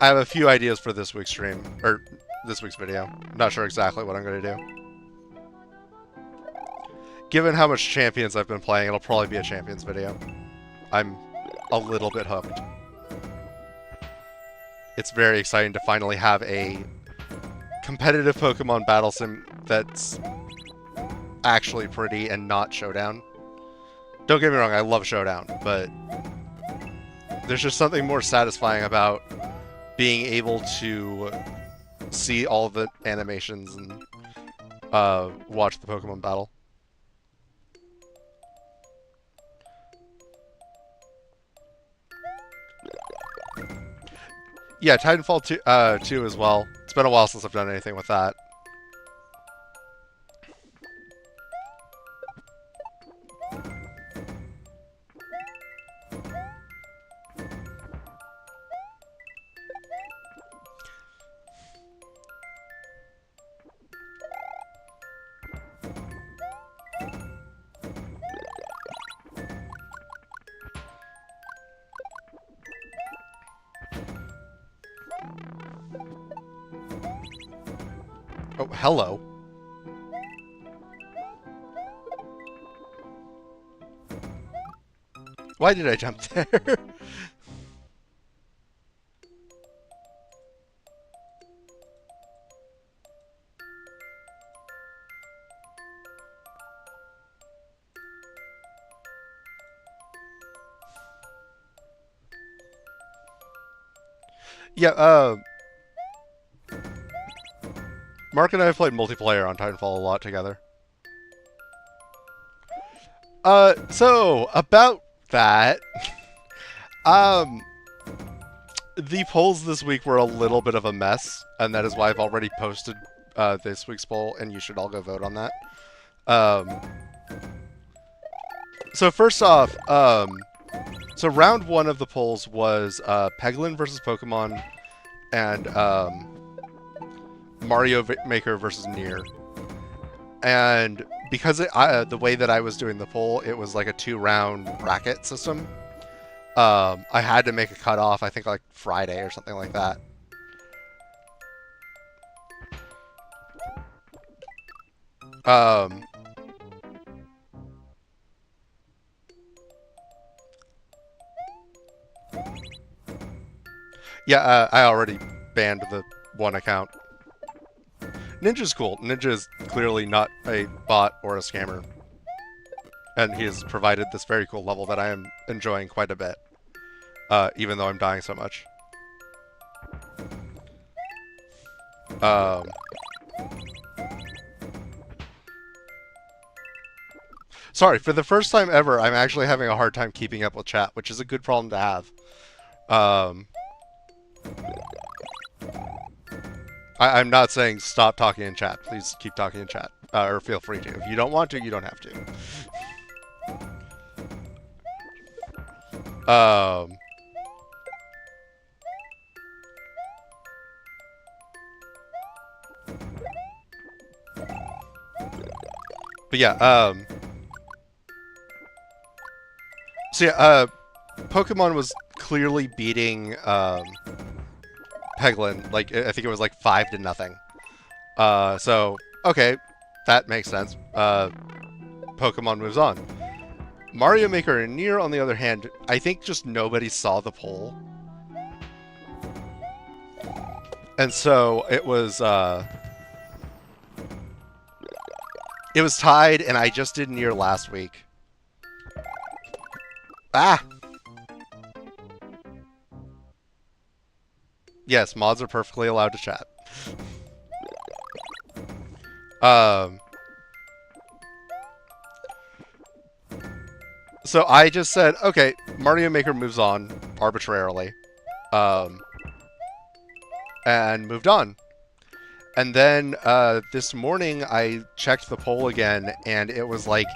I have a few ideas for this week's stream or this week's video. I'm not sure exactly what I'm going to do. Given how much Champions I've been playing, it'll probably be a Champions video. I'm a little bit hooked. It's very exciting to finally have a competitive Pokemon battle sim that's actually pretty and not Showdown. Don't get me wrong, I love Showdown, but there's just something more satisfying about being able to see all of the animations and watch the Pokemon battle. Yeah, Titanfall 2 as well. It's been a while since I've done anything with that. Oh, hello. Why did I jump there? Yeah, Mark and I have played multiplayer on Titanfall a lot together. So, about that, the polls this week were a little bit of a mess, and that is why I've already posted, this week's poll, and you should all go vote on that. So first off, so round 1 of the polls was, Peglin versus Pokemon, and, Mario Maker versus Nier. And because the way that I was doing the poll, it was like a 2-round bracket system. I had to make a cutoff, I think like Friday or something like that. Yeah, I already banned the one account. Ninja's cool. Ninja is clearly not a bot or a scammer. And he has provided this very cool level that I am enjoying quite a bit. Even though I'm dying so much. Sorry, for the first time ever, I'm actually having a hard time keeping up with chat, which is a good problem to have. I'm not saying stop talking in chat. Please keep talking in chat. Or feel free to. If you don't want to, you don't have to. But yeah, so yeah, Pokemon was clearly beating, Peglin. Like, I think it was like 5-0. So, okay, that makes sense. Pokemon moves on. Mario Maker and Nier, on the other hand, I think just nobody saw the poll. And so it was tied, and I just did Nier last week. Ah! Yes, mods are perfectly allowed to chat. So I just said, okay, Mario Maker moves on arbitrarily. And moved on. And then this morning I checked the poll again, and it was like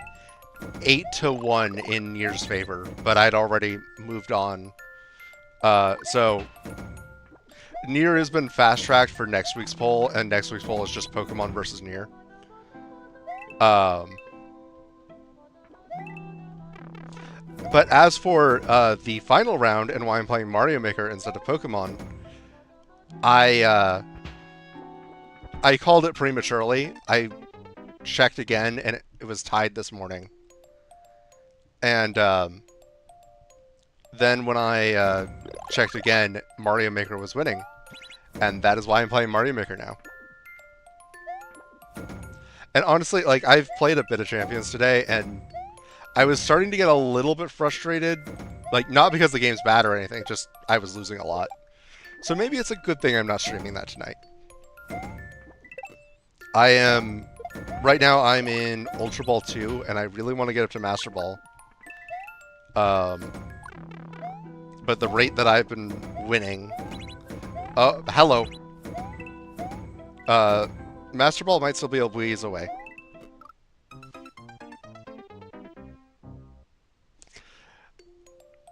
8-1 in Nier's favor, but I'd already moved on. So Nier has been fast-tracked for next week's poll, and next week's poll is just Pokemon versus Nier. But as for the final round and why I'm playing Mario Maker instead of Pokemon, I called it prematurely. I checked again, and it was tied this morning. And then when I checked again, Mario Maker was winning. And that is why I'm playing Mario Maker now. And honestly, like, I've played a bit of Champions today, and I was starting to get a little bit frustrated. Like, not because the game's bad or anything, just I was losing a lot. So maybe it's a good thing I'm not streaming that tonight. Right now I'm in Ultra Ball 2, and I really want to get up to Master Ball. But the rate that I've been winning... hello. Master Ball might still be a ways away.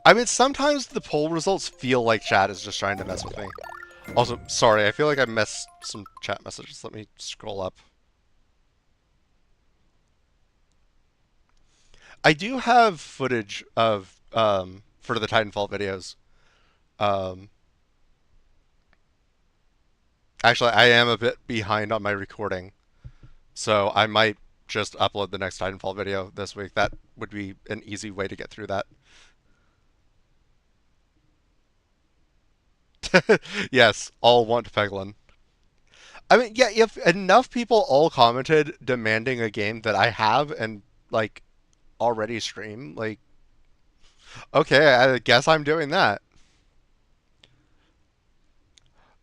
I mean, sometimes the poll results feel like chat is just trying to mess with me. Also, sorry, I feel like I missed some chat messages. Let me scroll up. I do have footage of, for the Titanfall videos. Actually, I am a bit behind on my recording, so I might just upload the next Titanfall video this week. That would be an easy way to get through that. Yes, all want Peglin. I mean, yeah, if enough people all commented demanding a game that I have and, like, already stream, like, okay, I guess I'm doing that.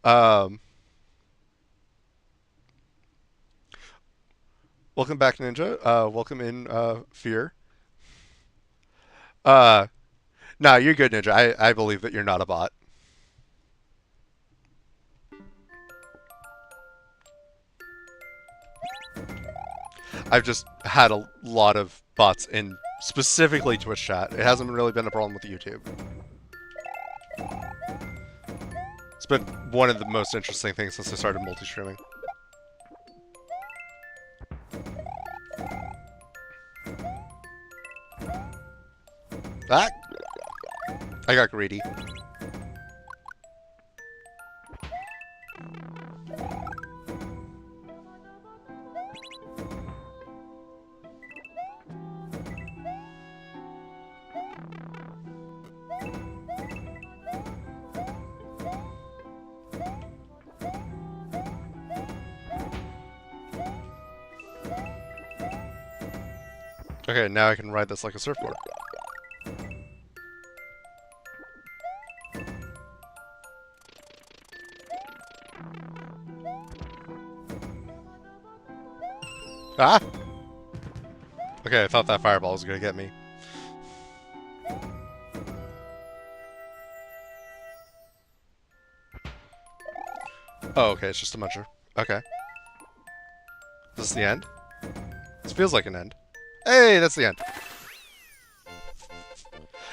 Um, Welcome back, Ninja. Welcome in, Fear. Uh, no, you're good, Ninja. I believe that you're not a bot. I've just had a lot of bots in specifically Twitch chat. It hasn't really been a problem with YouTube. It's been one of the most interesting things since I started multi-streaming. Ah! I got greedy. Okay, now I can ride this like a surfboard. Ah! Okay, I thought that fireball was gonna get me. Oh, okay, it's just a muncher. Okay. Is this the end? This feels like an end. Hey, that's the end.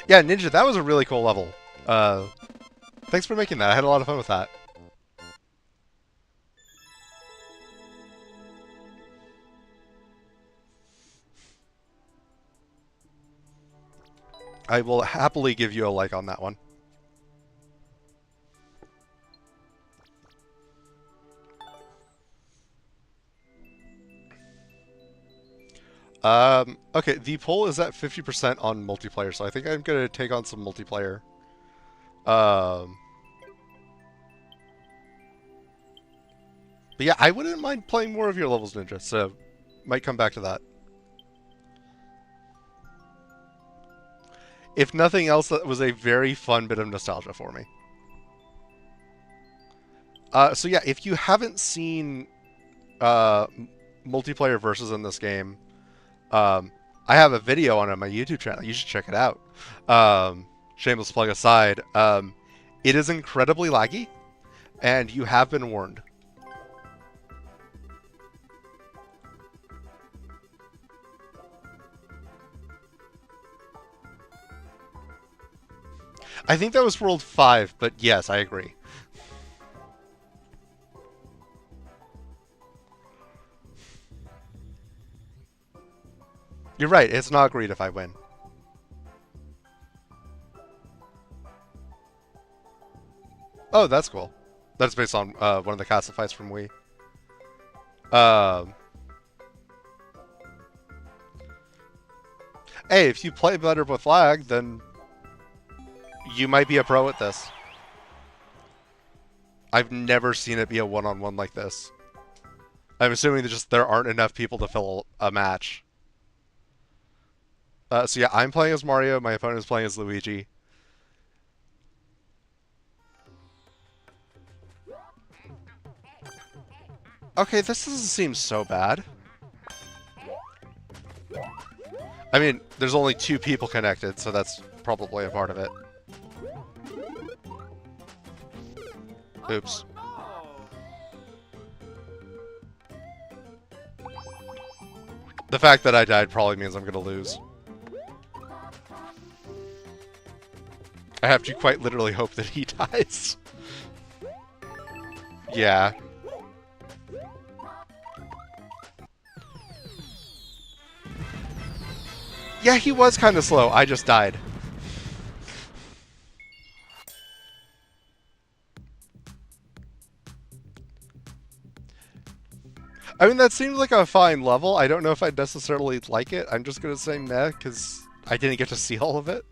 Yeah, Ninja, that was a really cool level. Thanks for making that. I had a lot of fun with that. I will happily give you a like on that one. Okay, the poll is at 50% on multiplayer, so I think I'm gonna take on some multiplayer. But yeah, I wouldn't mind playing more of your levels, Ninja, so might come back to that. If nothing else, that was a very fun bit of nostalgia for me. So yeah, if you haven't seen multiplayer versus in this game, I have a video on it on my YouTube channel. You should check it out. Shameless plug aside, it is incredibly laggy, and you have been warned. I think that was World 5, but yes, I agree. You're right, it's not great if I win. Oh, that's cool. That's based on one of the castle fights from Wii. Um, hey, if you play better with lag, then you might be a pro at this. I've never seen it be a one-on-one like this. I'm assuming that just there aren't enough people to fill a match. So yeah, I'm playing as Mario. My opponent is playing as Luigi. Okay, this doesn't seem so bad. I mean, there's only 2 people connected, so that's probably a part of it. Oops. The fact that I died probably means I'm gonna lose. I have to quite literally hope that he dies. Yeah. Yeah, he was kind of slow. I just died. I mean, that seems like a fine level. I don't know if I'd necessarily like it. I'm just going to say meh, because I didn't get to see all of it.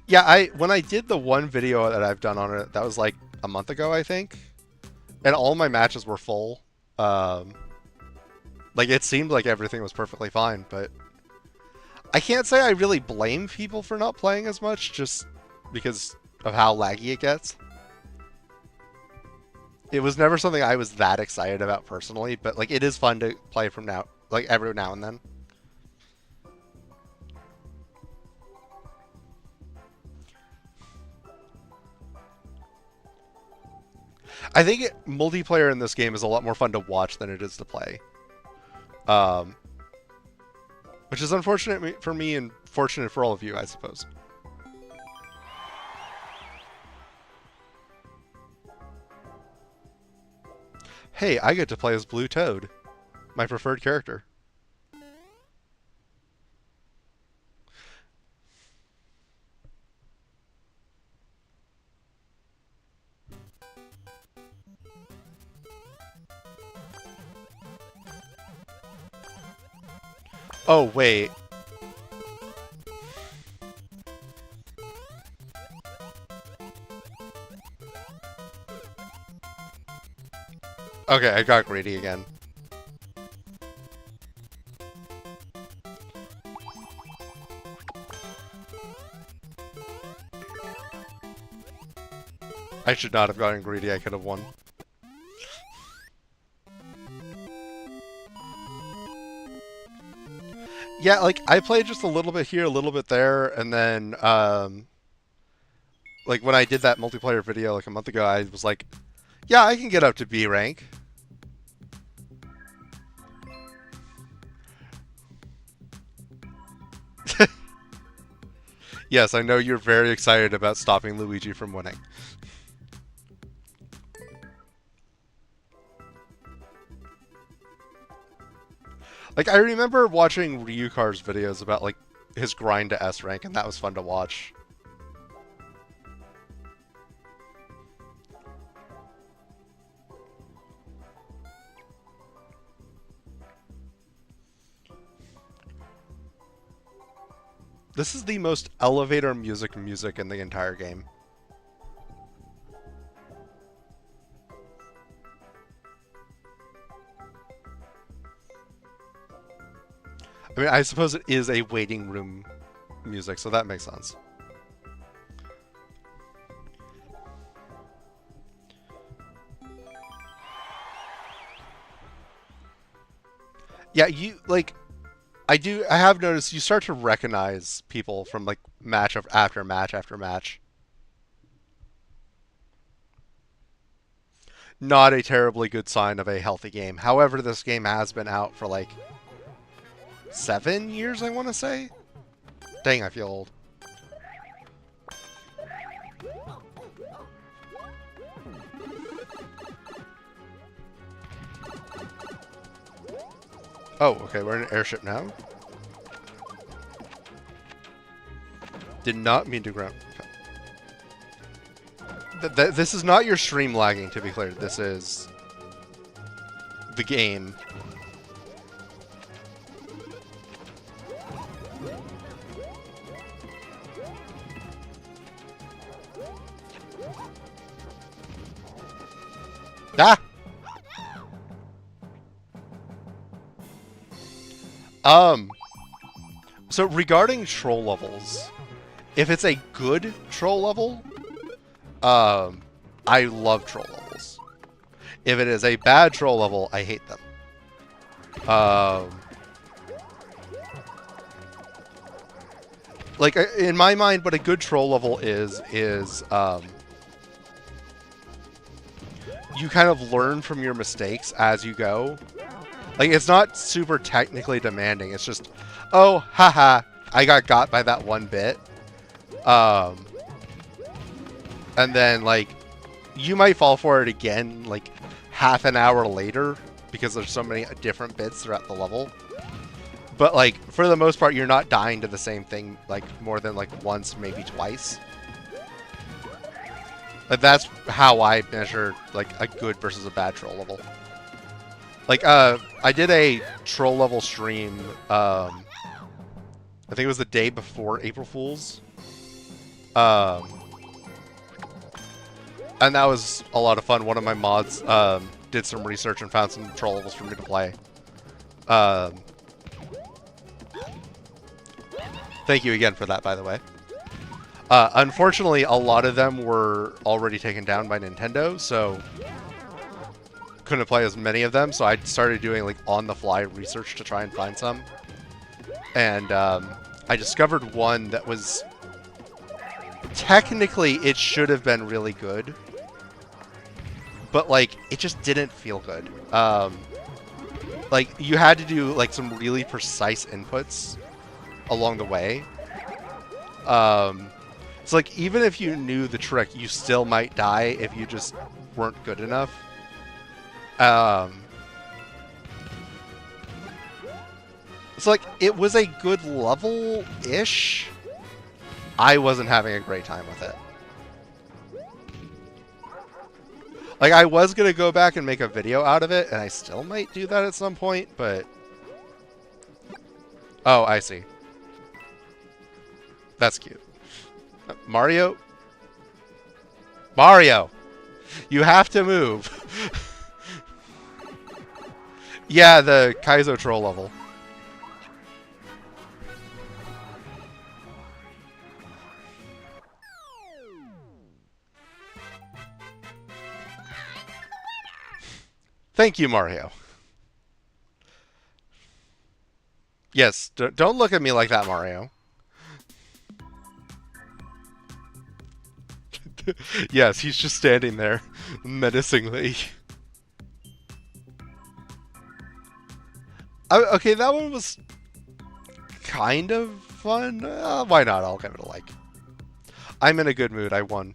Yeah, when I did the one video that I've done on it, that was like a month ago, I think. And all my matches were full. Like, it seemed like everything was perfectly fine, but I can't say I really blame people for not playing as much, just because of how laggy it gets. It was never something I was that excited about personally, but like it is fun to play from now, like every now and then. I think multiplayer in this game is a lot more fun to watch than it is to play. Um, which is unfortunate for me and fortunate for all of you, I suppose. Hey, I get to play as Blue Toad, my preferred character. Oh, wait. Okay, I got greedy again. I should not have gotten greedy, I could have won. Yeah, like, I played just a little bit here, a little bit there, and then, like, when I did that multiplayer video, like, a month ago, I was like, yeah, I can get up to B rank. Yes, I know you're very excited about stopping Luigi from winning. Like, I remember watching Ryukar's videos about, like, his grind to S rank, and that was fun to watch. This is the most elevator music in the entire game. I mean, I suppose it is a waiting room music, so that makes sense. Yeah, you, like, I have noticed you start to recognize people from, like, match after match after match. Not a terribly good sign of a healthy game. However, this game has been out for, like, 7 years, I want to say. Dang, I feel old. Oh, okay, we're in an airship now. Did not mean to ground. This is not your stream lagging, to be clear. This is the game. Ah! So regarding troll levels, if it's a good troll level, I love troll levels. If it is a bad troll level, I hate them. Like, in my mind, what a good troll level is you kind of learn from your mistakes as you go. Like, it's not super technically demanding. It's just, oh, haha, I got by that one bit. And then, like, you might fall for it again, like, half an hour later, because there's so many different bits throughout the level. But, like, for the most part, you're not dying to the same thing, like, more than, like, once, maybe twice. But that's how I measure, like, a good versus a bad troll level. Like, I did a troll level stream, I think it was the day before April Fool's. And that was a lot of fun. One of my mods, did some research and found some troll levels for me to play. Thank you again for that, by the way. Unfortunately, a lot of them were already taken down by Nintendo, so couldn't play as many of them, so I started doing like on-the-fly research to try and find some. And I discovered one that was... Technically, it should have been really good, but like, it just didn't feel good. Like, you had to do like some really precise inputs along the way. So like, even if you knew the trick, you still might die if you just weren't good enough. So like, it was a good level-ish. I wasn't having a great time with it. Like, I was gonna go back and make a video out of it, and I still might do that at some point, but... Oh, I see. That's cute. Mario? Mario! You have to move! Yeah, the Kaizo troll level. Thank you, Mario. Yes, don't look at me like that, Mario. Yes, he's just standing there, menacingly. Okay, that one was kind of fun. Why not? I'll give it a like. I'm in a good mood. I won.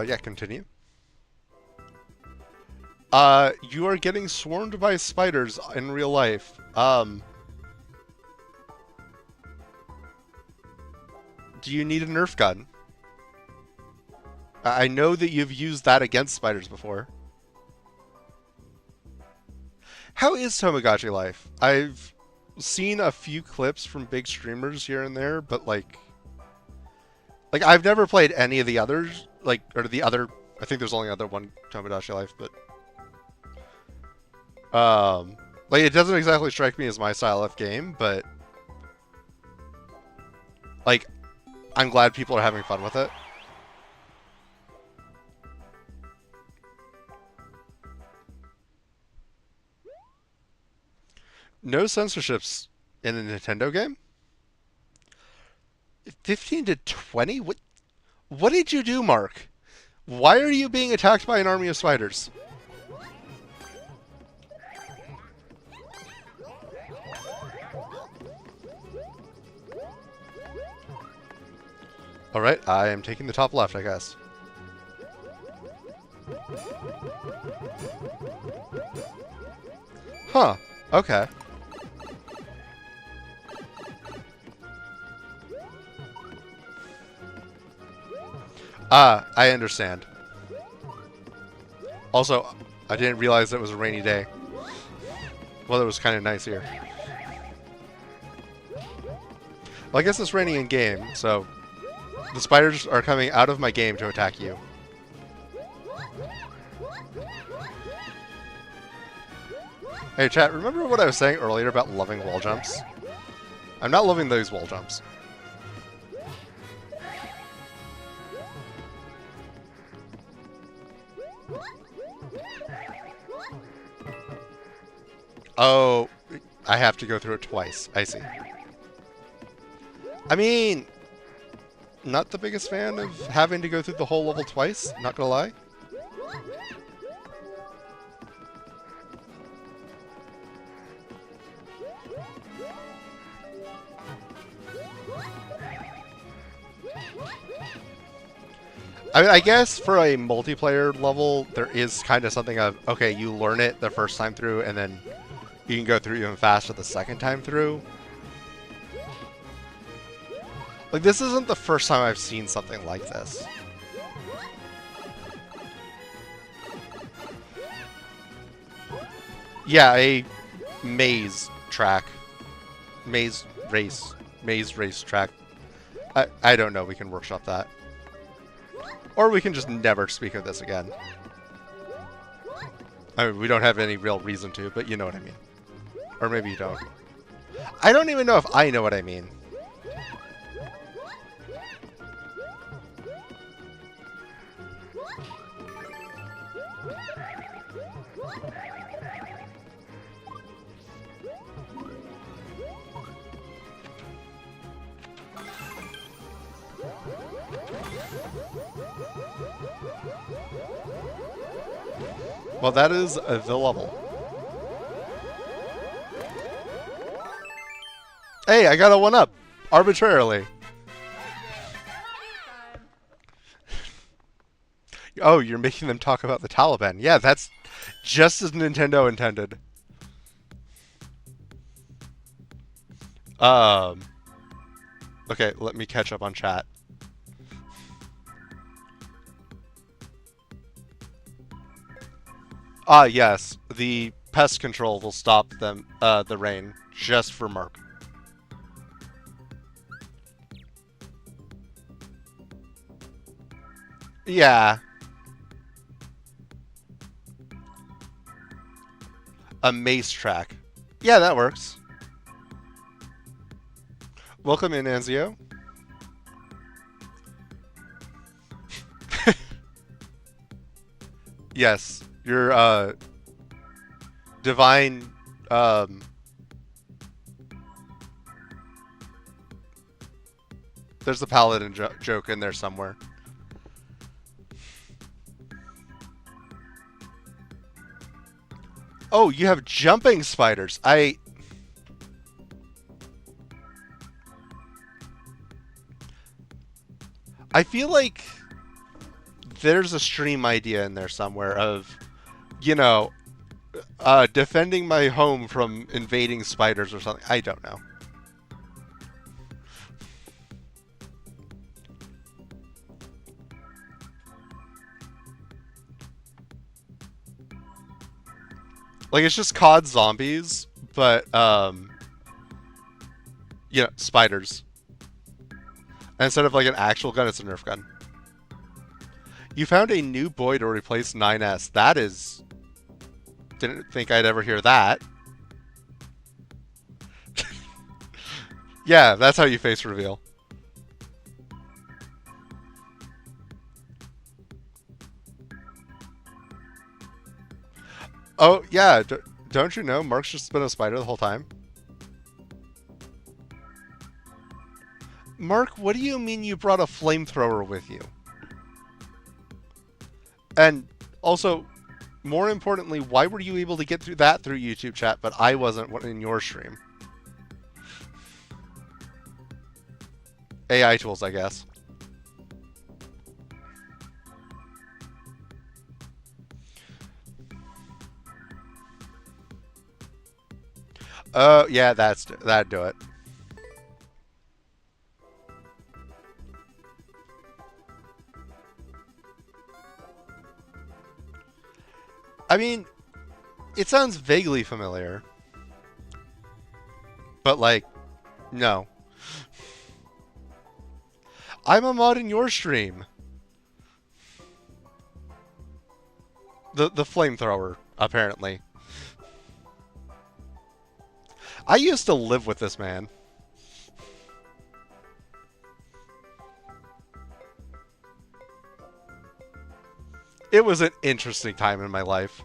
Yeah, continue. You are getting swarmed by spiders in real life. Do you need a Nerf gun? I know that you've used that against spiders before. How is Tamagotchi life? I've seen a few clips from big streamers here and there, but like I've never played any of the others, like, or the other, I think there's only other one Tamagotchi life, but like, it doesn't exactly strike me as my style of game, but like, I'm glad people are having fun with it. No censorships in a Nintendo game? 15 to 20? What did you do, Mark? Why are you being attacked by an army of spiders? Alright, I am taking the top left, I guess. Huh. Okay. I understand. Also, I didn't realize it was a rainy day. Well, it was kind of nice here. Well, I guess it's raining in game, so the spiders are coming out of my game to attack you. Hey, chat, remember what I was saying earlier about loving wall jumps? I'm not loving those wall jumps. Oh, I have to go through it twice. I see. I mean, not the biggest fan of having to go through the whole level twice, not gonna lie. I mean, I guess for a multiplayer level, there is kind of something of, okay, you learn it the first time through, and then you can go through even faster the second time through. Like, this isn't the first time I've seen something like this. Yeah, a maze track. Maze race track. I don't know, we can workshop that. Or we can just never speak of this again. I mean, we don't have any real reason to, but you know what I mean. Or maybe you don't. I don't even know if I know what I mean. Well, that is the level. Hey, I got a 1-up. Arbitrarily. Oh, you're making them talk about the Taliban. Yeah, that's just as Nintendo intended. Okay, let me catch up on chat. Ah, yes. The pest control will stop them, the rain, just for Mark. Yeah. A maze track. Yeah, that works. Welcome in, Anzio. Yes, your divine there's a paladin joke in there somewhere. Oh, you have jumping spiders. I feel like there's a stream idea in there somewhere of, you know, defending my home from invading spiders or something. I don't know. Like, it's just COD zombies, but, you know, spiders. And instead of, like, an actual gun, it's a Nerf gun. You found a new boy to replace 9S. That is... Didn't think I'd ever hear that. Yeah, that's how you face reveal. Oh, yeah, Don't you know Mark's just been a spider the whole time? Mark, what do you mean you brought a flamethrower with you? And also, more importantly, why were you able to get through that through YouTube chat, but I wasn't in your stream? AI tools, I guess. Oh, yeah, that'd do it. I mean, it sounds vaguely familiar. But, like, no. I'm a mod in your stream. The flamethrower, apparently. I used to live with this man. It was an interesting time in my life.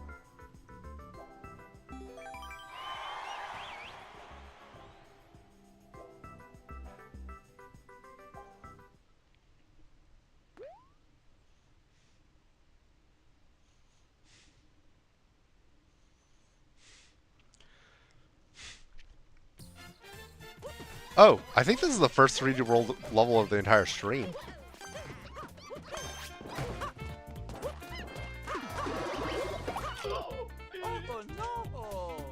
Oh, I think this is the first 3D world level of the entire stream. Oh, no.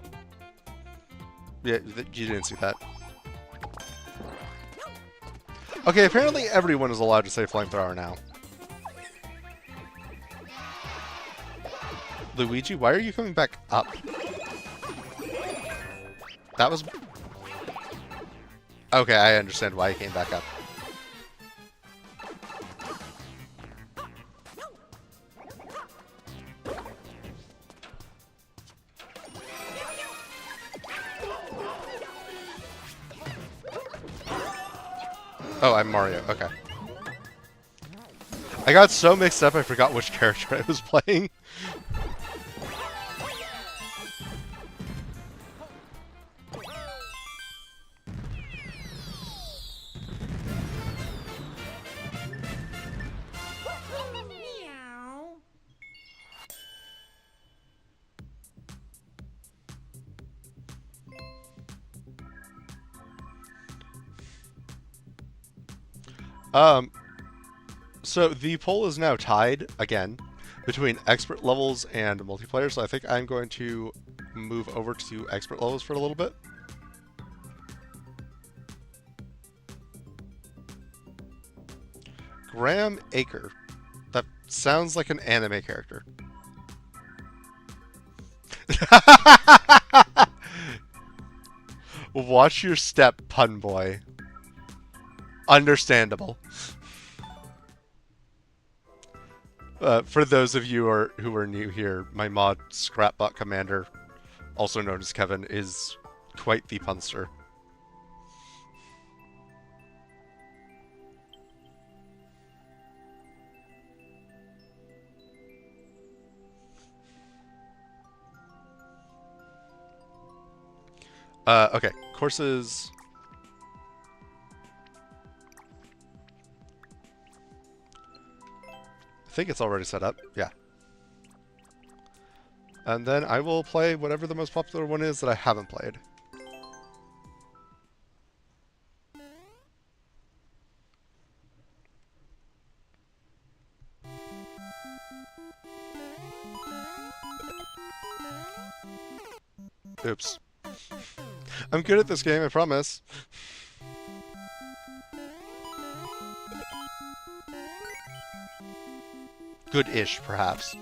Yeah, you didn't see that. Okay, apparently everyone is allowed to say flamethrower now. Luigi, why are you coming back up? That was... Okay, I understand why he came back up. Oh, I'm Mario. Okay. I got so mixed up I forgot which character I was playing. So the poll is now tied again between expert levels and multiplayer, so I think I'm going to move over to expert levels for a little bit. Graham Aker. That sounds like an anime character. Watch your step, pun boy. Understandable. For those of you who are new here, my mod Scrapbot Commander, also known as Kevin, is quite the punster. Okay, courses. I think it's already set up. Yeah. And then I will play whatever the most popular one is that I haven't played. Oops. I'm good at this game, I promise. Good-ish, perhaps.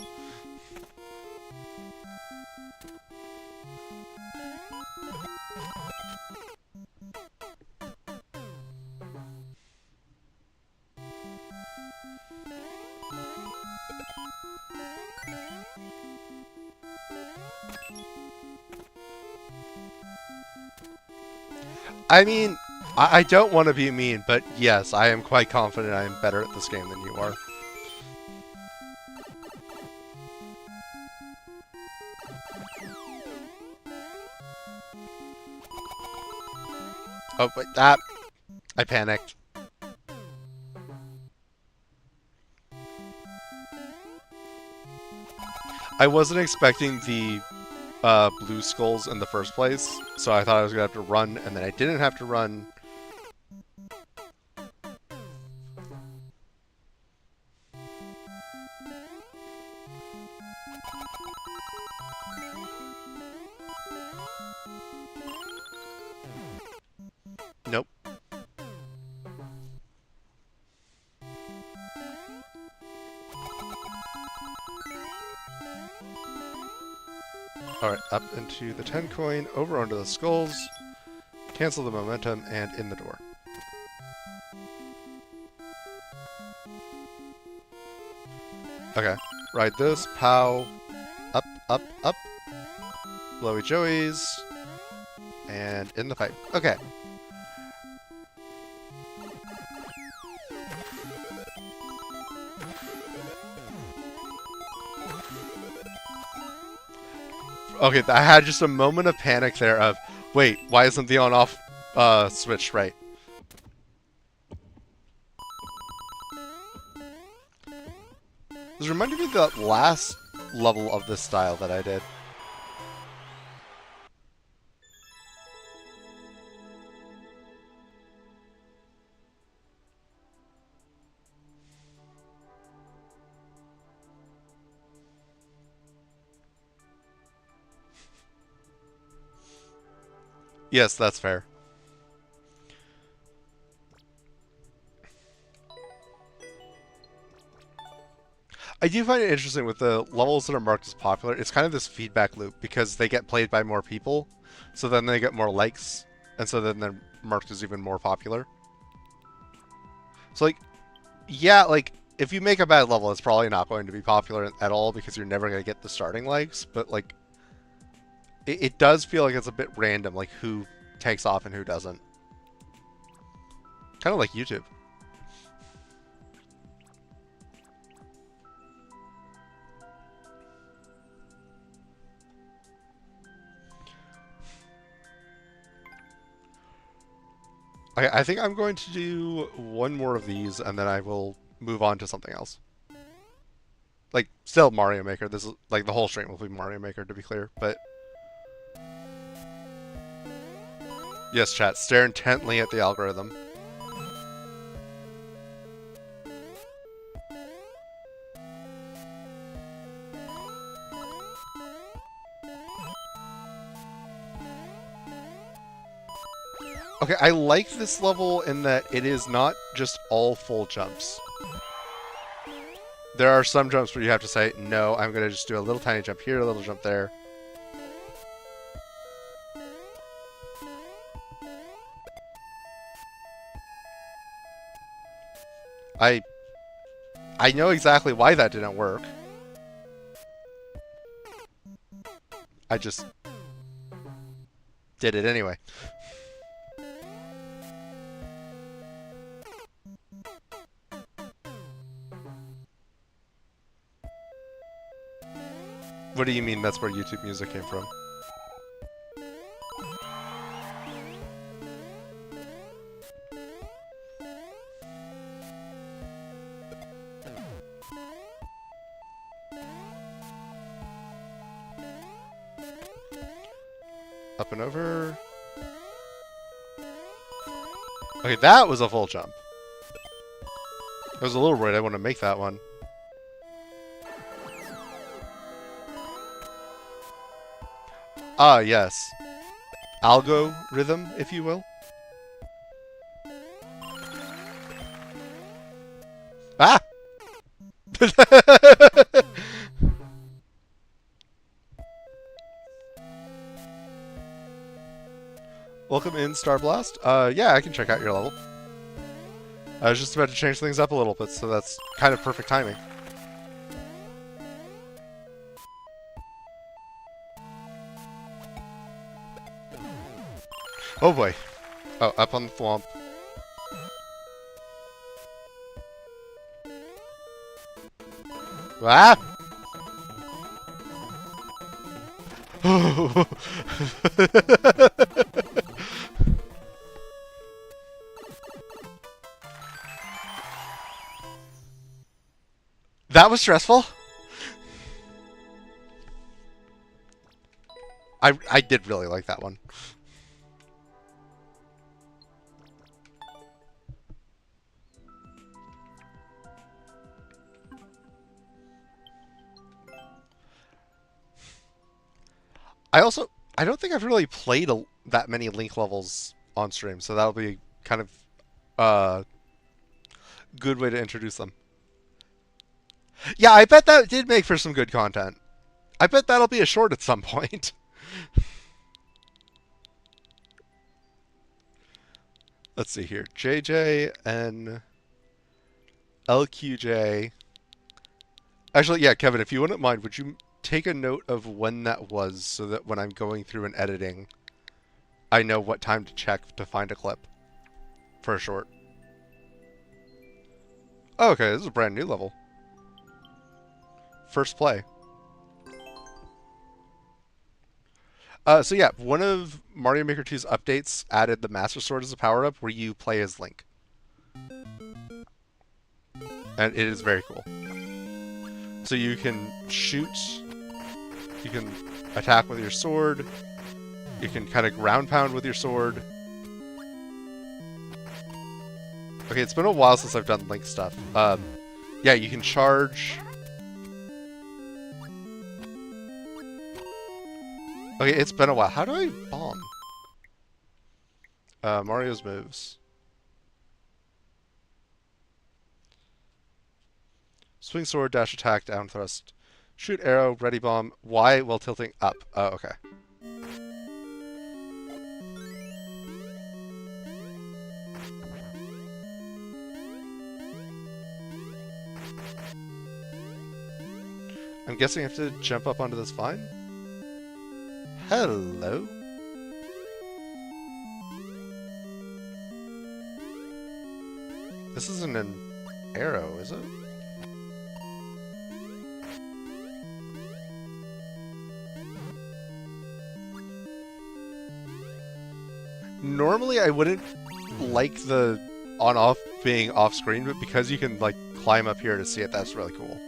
I mean, I don't want to be mean, but yes, I am quite confident I am better at this game than you are. Oh, wait, that... I panicked. I wasn't expecting the blue skulls in the first place, so I thought I was going to have to run, and then I didn't have to run. Nope. Alright, up into the 10 coin, over onto the skulls, cancel the momentum, and in the door. Okay, ride this, pow, up, up, up, blowy joeys, and in the pipe. Okay. Okay, I had just a moment of panic there of, wait, why isn't the on-off switch right? This reminded me of the last level of this style that I did. Yes, that's fair. I do find it interesting with the levels that are marked as popular. It's kind of this feedback loop because they get played by more people, so then they get more likes, and so then they're marked as even more popular. So, like, yeah, like, if you make a bad level, it's probably not going to be popular at all because you're never going to get the starting likes, but, like, it does feel like it's a bit random, like, who takes off and who doesn't. Kind of like YouTube. I think I'm going to do one more of these, and then I will move on to something else. Like, still Mario Maker. This is, like, the whole stream will be Mario Maker, to be clear, but... Yes, chat, stare intently at the algorithm. Okay, I like this level in that it is not just all full jumps. There are some jumps where you have to say, no, I'm going to just do a little tiny jump here, a little jump there. I know exactly why that didn't work. I just did it anyway. What do you mean that's where YouTube music came from? Up and over. Okay, that was a full jump. I was a little worried I want to make that one. Ah, yes. Algorithm, if you will. Ah! Welcome in, Star Blast. Yeah, I can check out your level. I was just about to change things up a little bit, so that's kind of perfect timing. Oh boy. Oh, up on the thwomp. Ah! That was stressful. I did really like that one. I don't think I've really played that many Link levels on stream, so that'll be kind of a good way to introduce them. Yeah, I bet that did make for some good content. I bet that'll be a short at some point. Let's see here. JJ and LQJ. Actually, yeah, Kevin, if you wouldn't mind, would you take a note of when that was so that when I'm going through and editing, I know what time to check to find a clip for a short? Oh, okay, this is a brand new level. First play. So yeah, one of Mario Maker 2's updates added the Master Sword as a power-up where you play as Link. And it is very cool. So you can shoot, you can attack with your sword, you can kind of ground pound with your sword. Okay, it's been a while since I've done Link stuff. Yeah, you can charge. Okay, it's been a while. How do I bomb? Mario's moves. Swing sword, dash attack, down thrust. Shoot arrow, ready bomb, Y while tilting up. Oh, okay. I'm guessing I have to jump up onto this vine? Hello? This isn't an arrow, is it? Normally I wouldn't like the on-off being off-screen, but because you can, like, climb up here to see it, that's really cool.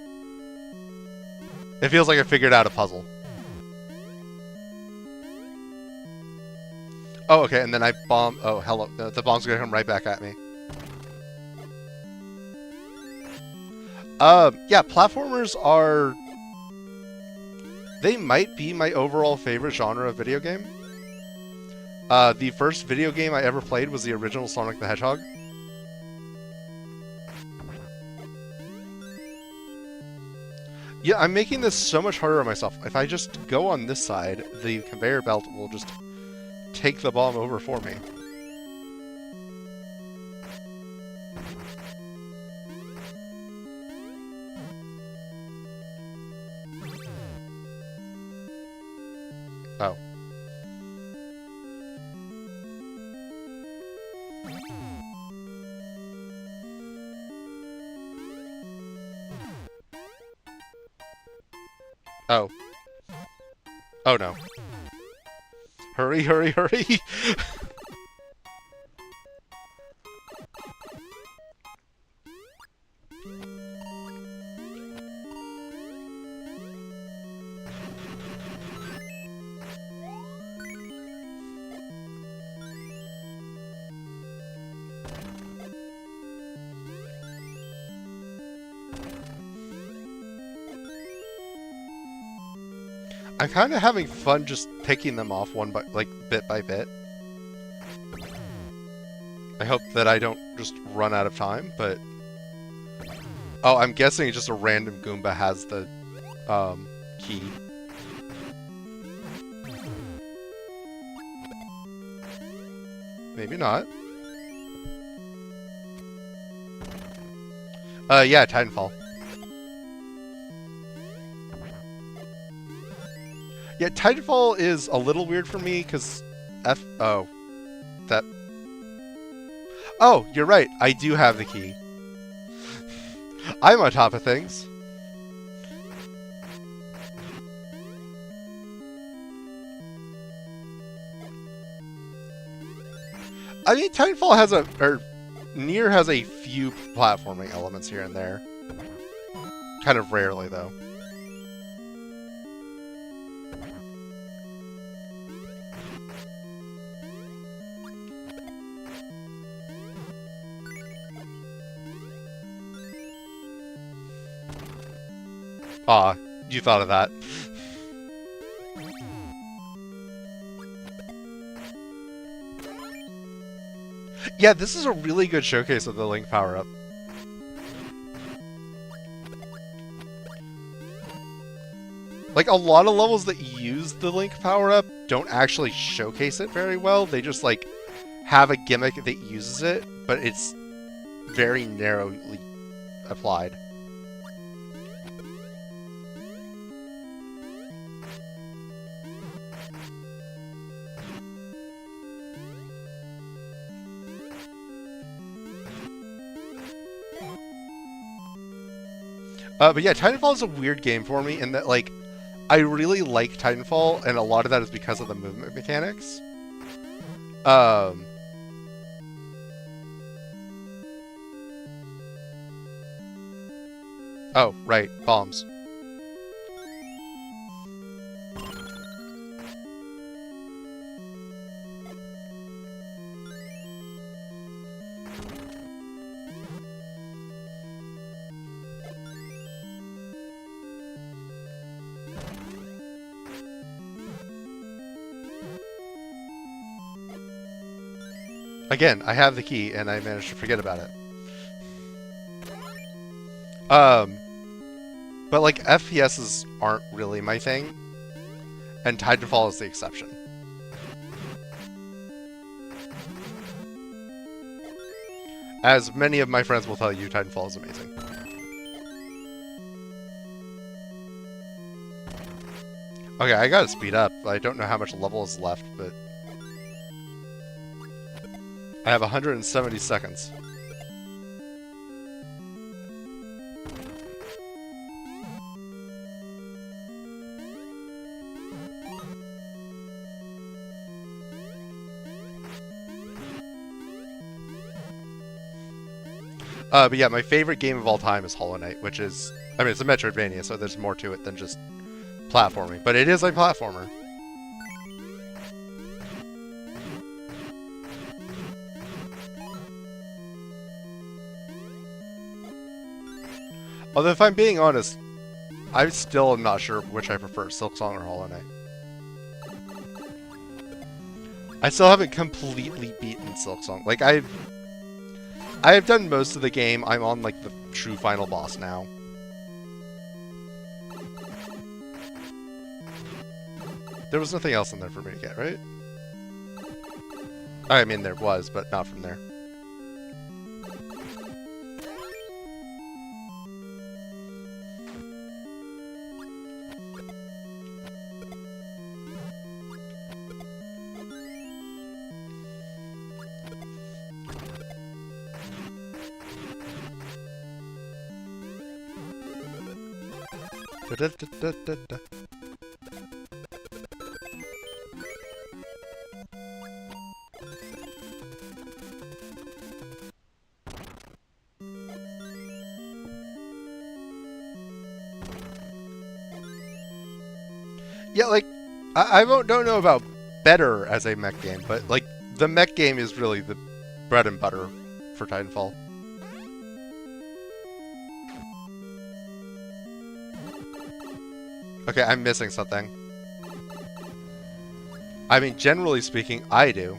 It feels like I figured out a puzzle. Oh, okay, and then I bomb... Oh, hello. The bomb's gonna come right back at me. Yeah, platformers are... They might be my overall favorite genre of video game. The first video game I ever played was the original Sonic the Hedgehog. Yeah, I'm making this so much harder on myself. If I just go on this side, the conveyor belt will just take the bomb over for me. Oh. Oh. Oh no. Hurry, hurry, hurry! I'm kind of having fun just picking them off bit by bit. I hope that I don't just run out of time, but... Oh, I'm guessing just a random Goomba has the, key. Maybe not. Yeah, Titanfall. Yeah, Titanfall is a little weird for me, because Oh. That... Oh, you're right. I do have the key. I'm on top of things. I mean, Titanfall has Nier has a few platforming elements here and there. Kind of rarely, though. Ah, you thought of that. Yeah, this is a really good showcase of the Link power-up. Like, a lot of levels that use the Link power-up don't actually showcase it very well. They just, like, have a gimmick that uses it, but it's very narrowly applied. But yeah, Titanfall is a weird game for me in that, like, I really like Titanfall, and a lot of that is because of the movement mechanics. Oh, right, bombs. Again, I have the key, and I managed to forget about it. But like, FPSs aren't really my thing, and Titanfall is the exception. As many of my friends will tell you, Titanfall is amazing. Okay, I gotta speed up. I don't know how much level is left, but I have 170 seconds. But yeah, my favorite game of all time is Hollow Knight, which is, I mean, it's a Metroidvania, so there's more to it than just platforming, but it is a platformer. Although, if I'm being honest, I still am not sure which I prefer, Silksong or Hollow Knight. I still haven't completely beaten Silksong. Like, I've done most of the game. I'm on, like, the true final boss now. There was nothing else in there for me to get, right? I mean, there was, but not from there. Da, da, da, da, da. Yeah, like, I don't know about better as a mech game, but, like, the mech game is really the bread and butter for Titanfall. Okay, I'm missing something. I mean, generally speaking, I do.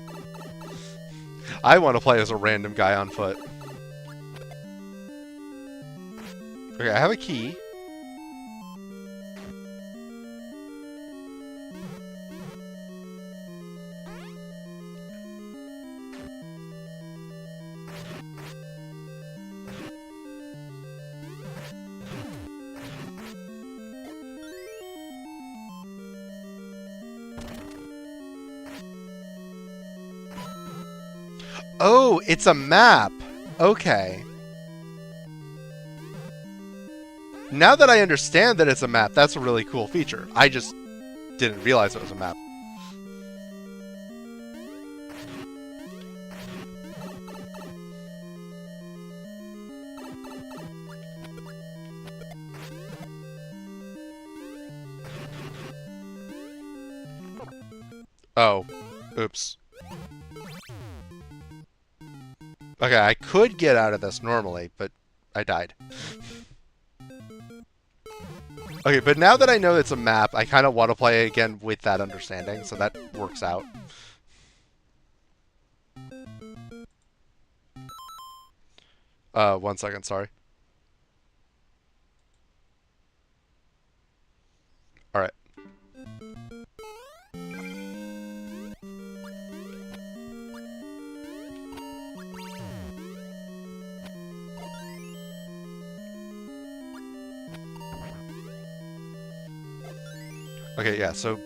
I want to play as a random guy on foot. Okay, I have a key. Oh, it's a map. Okay. Now that I understand that it's a map, that's a really cool feature. I just didn't realize it was a map. Oh. Oops. Okay, I could get out of this normally, but I died. Okay, but now that I know it's a map, I kind of want to play again with that understanding, so that works out. 1 second, sorry. Alright. Okay, yeah, so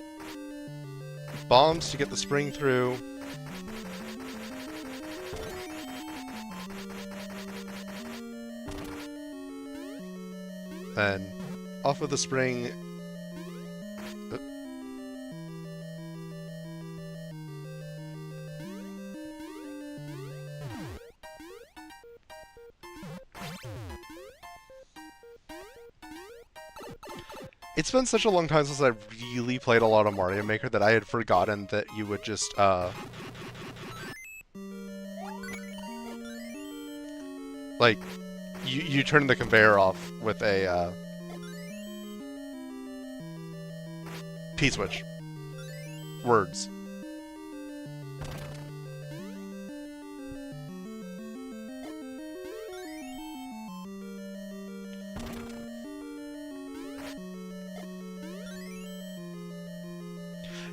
bombs to get the spring through. Then off of the spring. It's been such a long time since I really played a lot of Mario Maker that I had forgotten that you would just, like, you turn the conveyor off with a, P-switch. Words.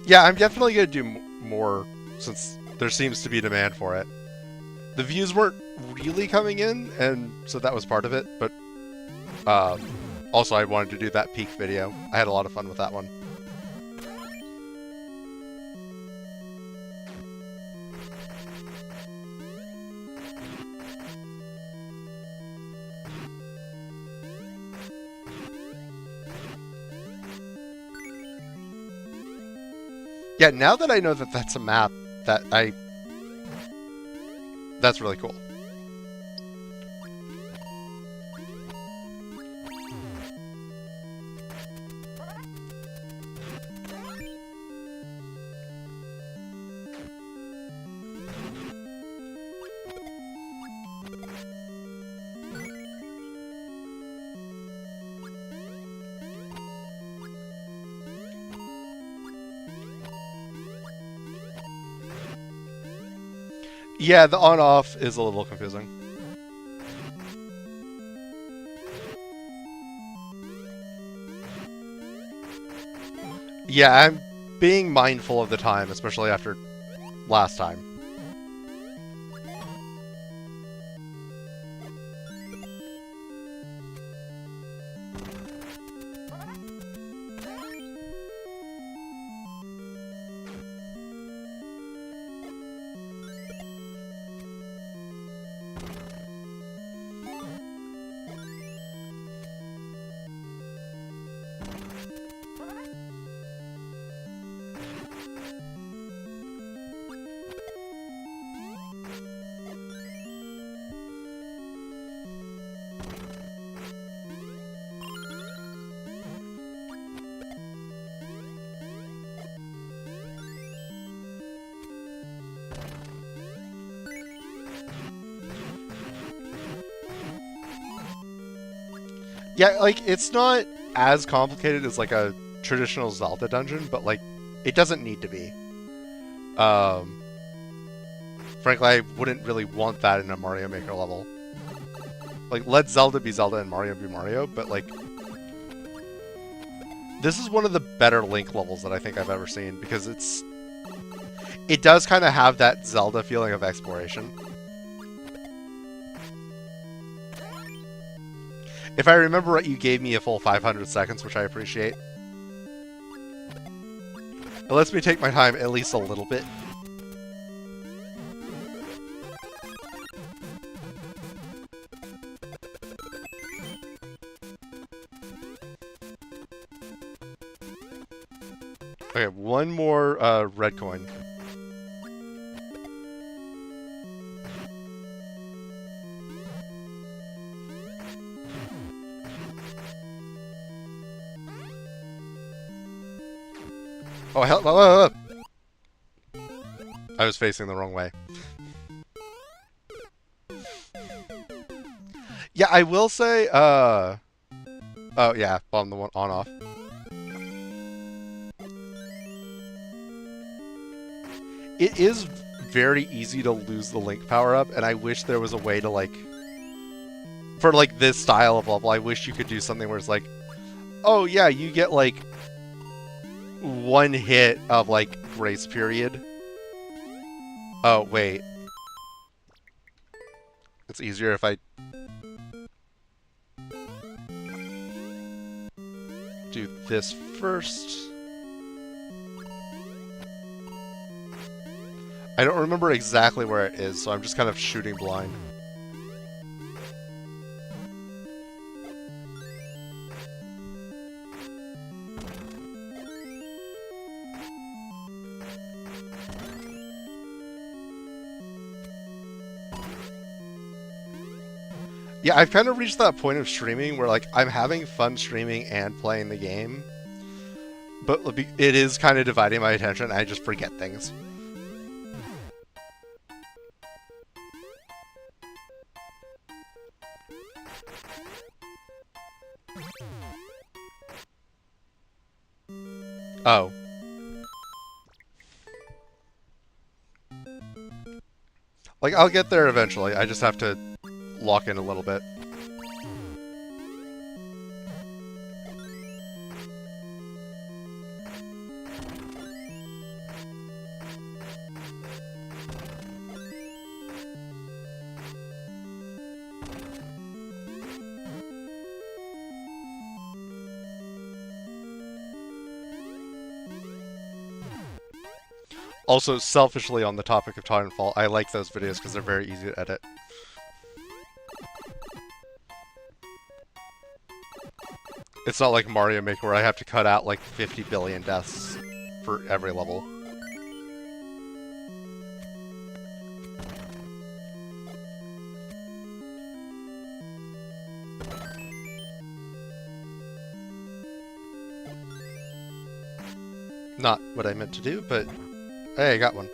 Yeah, I'm definitely going to do more since there seems to be demand for it. The views weren't really coming in, and so that was part of it, but also I wanted to do that peak video. I had a lot of fun with that one. Yeah, now that I know that that's a map, that's really cool. Yeah, the on-off is a little confusing. Yeah, I'm being mindful of the time, especially after last time. Yeah, like, it's not as complicated as, like, a traditional Zelda dungeon, but, like, it doesn't need to be. Frankly, I wouldn't really want that in a Mario Maker level. Like, let Zelda be Zelda and Mario be Mario, but, like, this is one of the better Link levels that I think I've ever seen, because it does kind of have that Zelda feeling of exploration. If I remember right, you gave me a full 500 seconds, which I appreciate. It lets me take my time at least a little bit. Okay, one more red coin. Oh, hell. I was facing the wrong way. Yeah, I will say, oh yeah, bomb the one on off. It is very easy to lose the link power up, and I wish there was a way to like, for like this style of level, I wish you could do something where it's like, oh yeah, you get like one hit of like grace period. Oh wait, it's easier if I do this first. I don't remember exactly where it is, so I'm just kind of shooting blind. Yeah, I've kind of reached that point of streaming where like I'm having fun streaming and playing the game, but it is kind of dividing my attention and I just forget things. Oh. Like, I'll get there eventually, I just have to lock in a little bit. Also, selfishly on the topic of Titanfall, I like those videos because they're very easy to edit. It's not like Mario Maker where I have to cut out like 50 billion deaths for every level. Not what I meant to do, but hey, I got one.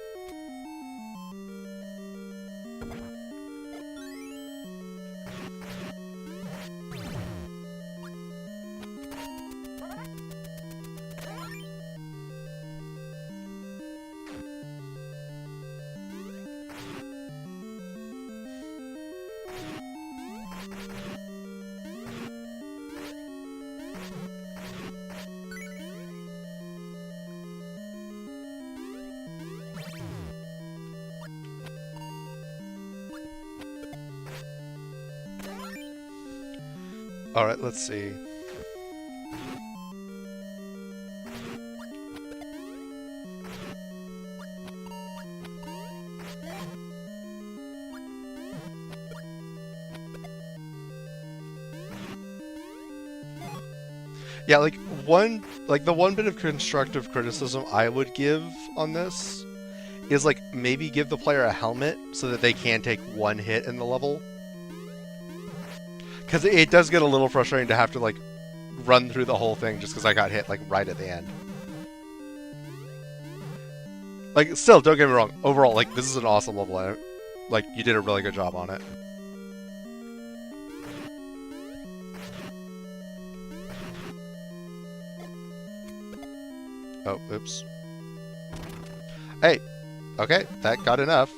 Alright, let's see. Yeah, the one bit of constructive criticism I would give on this is like maybe give the player a helmet so that they can take one hit in the level. Because it does get a little frustrating to have to like run through the whole thing just because I got hit like right at the end. Like, still, don't get me wrong. Overall, like, this is an awesome level. Like, you did a really good job on it. Oh, oops. Hey, okay, that got enough.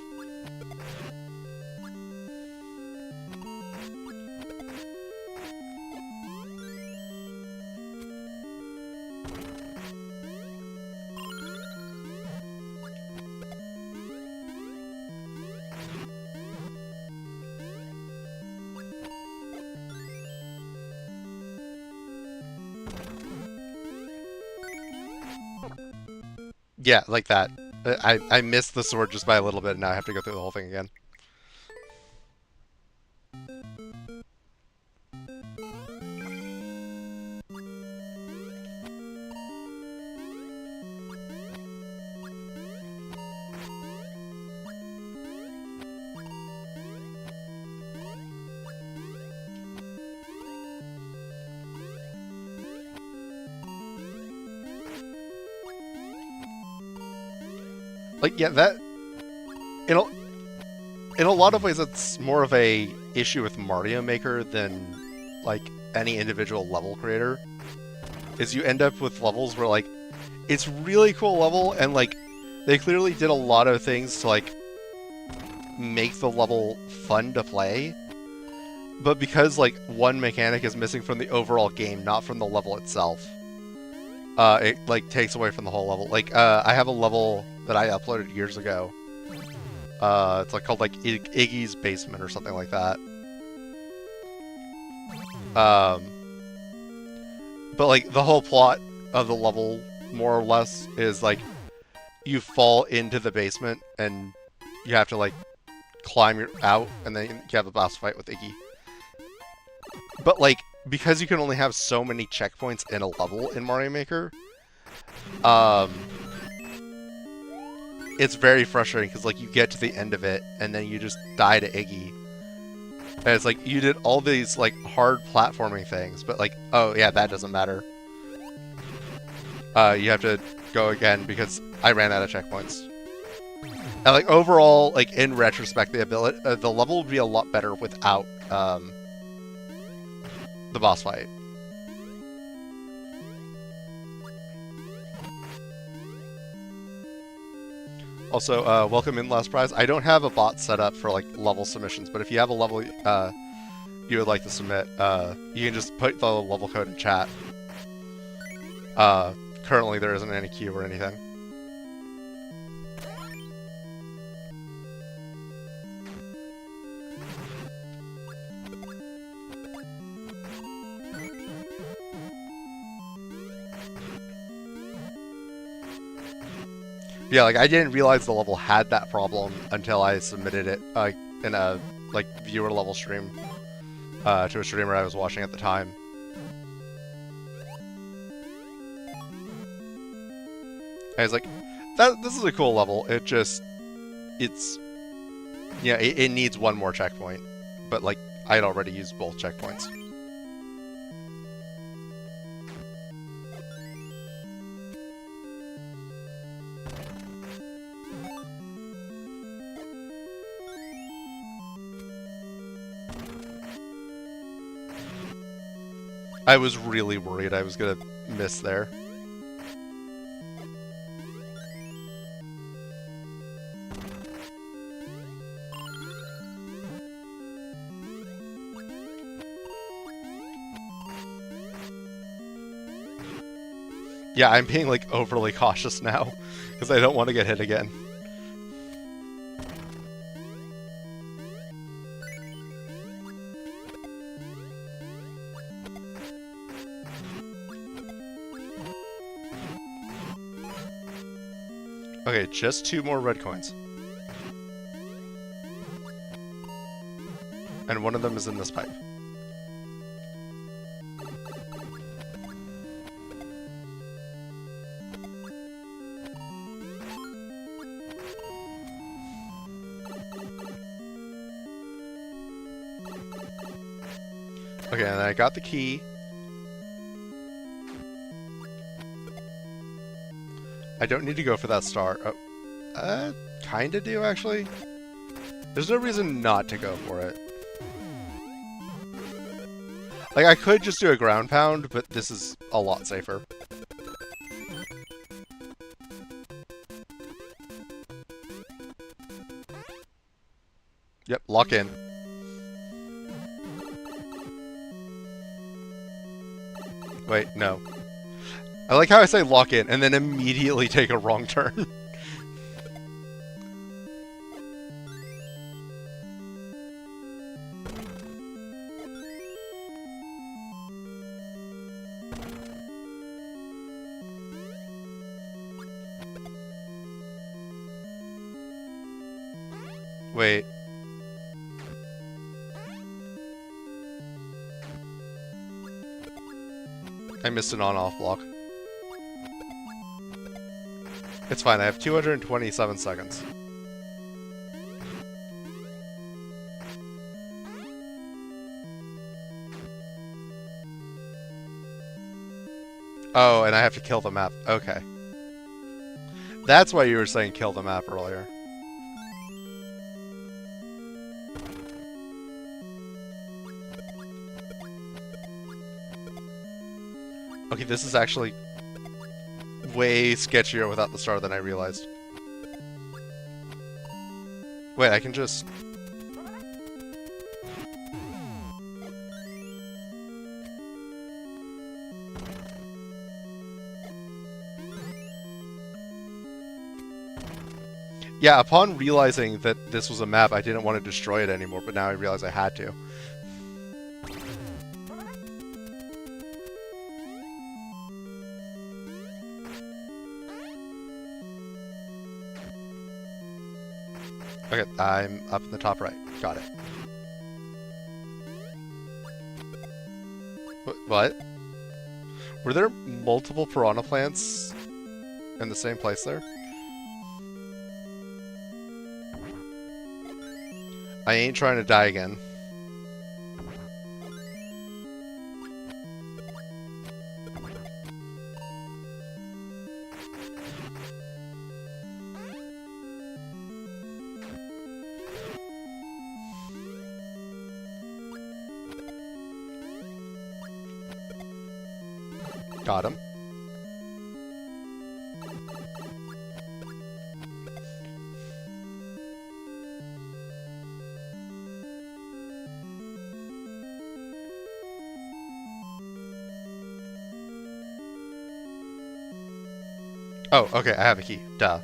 Yeah, like that. I missed the sword just by a little bit, and now I have to go through the whole thing again. Like, yeah, in a, in a lot of ways, it's more of a issue with Mario Maker than like any individual level creator. Is you end up with levels where like it's really cool level and like they clearly did a lot of things to like make the level fun to play, but because like one mechanic is missing from the overall game, not from the level itself, it like takes away from the whole level. Like I have a level that I uploaded years ago. It's like called like Iggy's Basement or something like that. But like the whole plot of the level, more or less, is like you fall into the basement and you have to like climb out, and then you have a boss fight with Iggy. But like because you can only have so many checkpoints in a level in Mario Maker, it's very frustrating because like you get to the end of it and then you just die to Iggy. And it's like you did all these like hard platforming things, but like, oh yeah, that doesn't matter. You have to go again because I ran out of checkpoints. And like overall, like in retrospect, the level would be a lot better without the boss fight. Also, welcome in, Last Prize. I don't have a bot set up for like level submissions, but if you have a level you would like to submit, you can just put the level code in chat. Currently, there isn't any queue or anything. Yeah, like I didn't realize the level had that problem until I submitted it in a like viewer level stream to a streamer I was watching at the time. I was like, this is a cool level. It's yeah, it needs one more checkpoint, but like I had already used both checkpoints. I was really worried I was gonna miss there. Yeah, I'm being like overly cautious now because I don't want to get hit again. Okay, just 2 more red coins. And one of them is in this pipe. Okay, and I got the key. I don't need to go for that star. Oh, kinda do, actually. There's no reason not to go for it. Like, I could just do a ground pound, but this is a lot safer. Yep, lock in. Wait, no. I like how I say lock in and then immediately take a wrong turn. Wait. I missed an on-off block. It's fine, I have 227 seconds. Oh, and I have to kill the map. Okay. That's why you were saying kill the map earlier. Okay, this is actually way sketchier without the star than I realized. Wait, I can just... Yeah, upon realizing that this was a map, I didn't want to destroy it anymore, but now I realize I had to. Okay, I'm up in the top right. Got it. What? Were there multiple piranha plants in the same place there? I ain't trying to die again. Got him. Oh, okay, I have a key. Duh.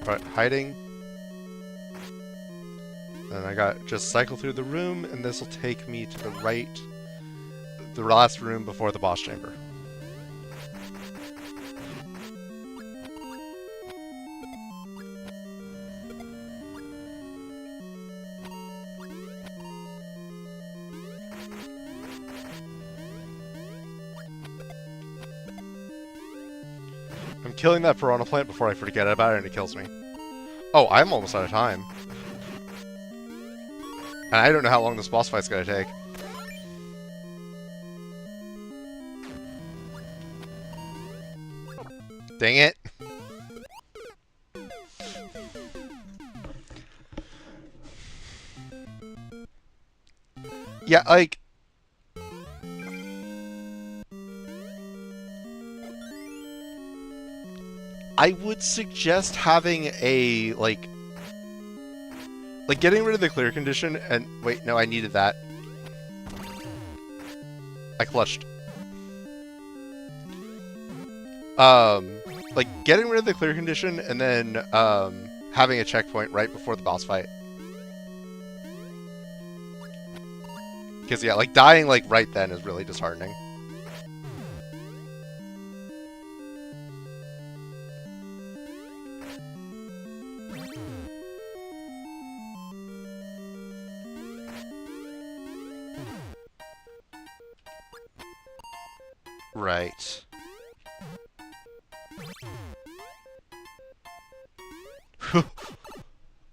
Alright, hiding. And I got just cycle through the room, and this will take me to the right, the last room before the boss chamber. I'm killing that piranha plant before I forget about it and it kills me. Oh, I'm almost out of time. And I don't know how long this boss fight's gonna take. Dang it. Yeah, like... I would suggest having a, like, getting rid of the clear condition and... Wait, no, I needed that. I clutched. Like, getting rid of the clear condition and then, having a checkpoint right before the boss fight. Because, yeah, like, dying, like, right then is really disheartening. Right.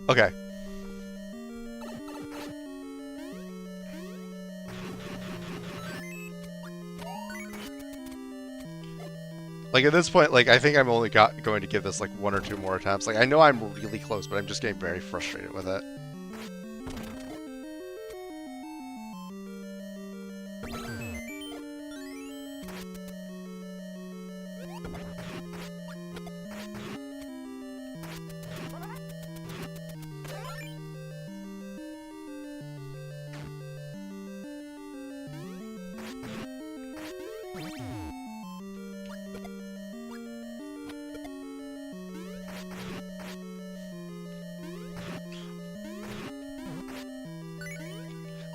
Okay. Like, at this point, like, I think I'm only going to give this, like, 1 or 2 more attempts. Like, I know I'm really close, but I'm just getting very frustrated with it.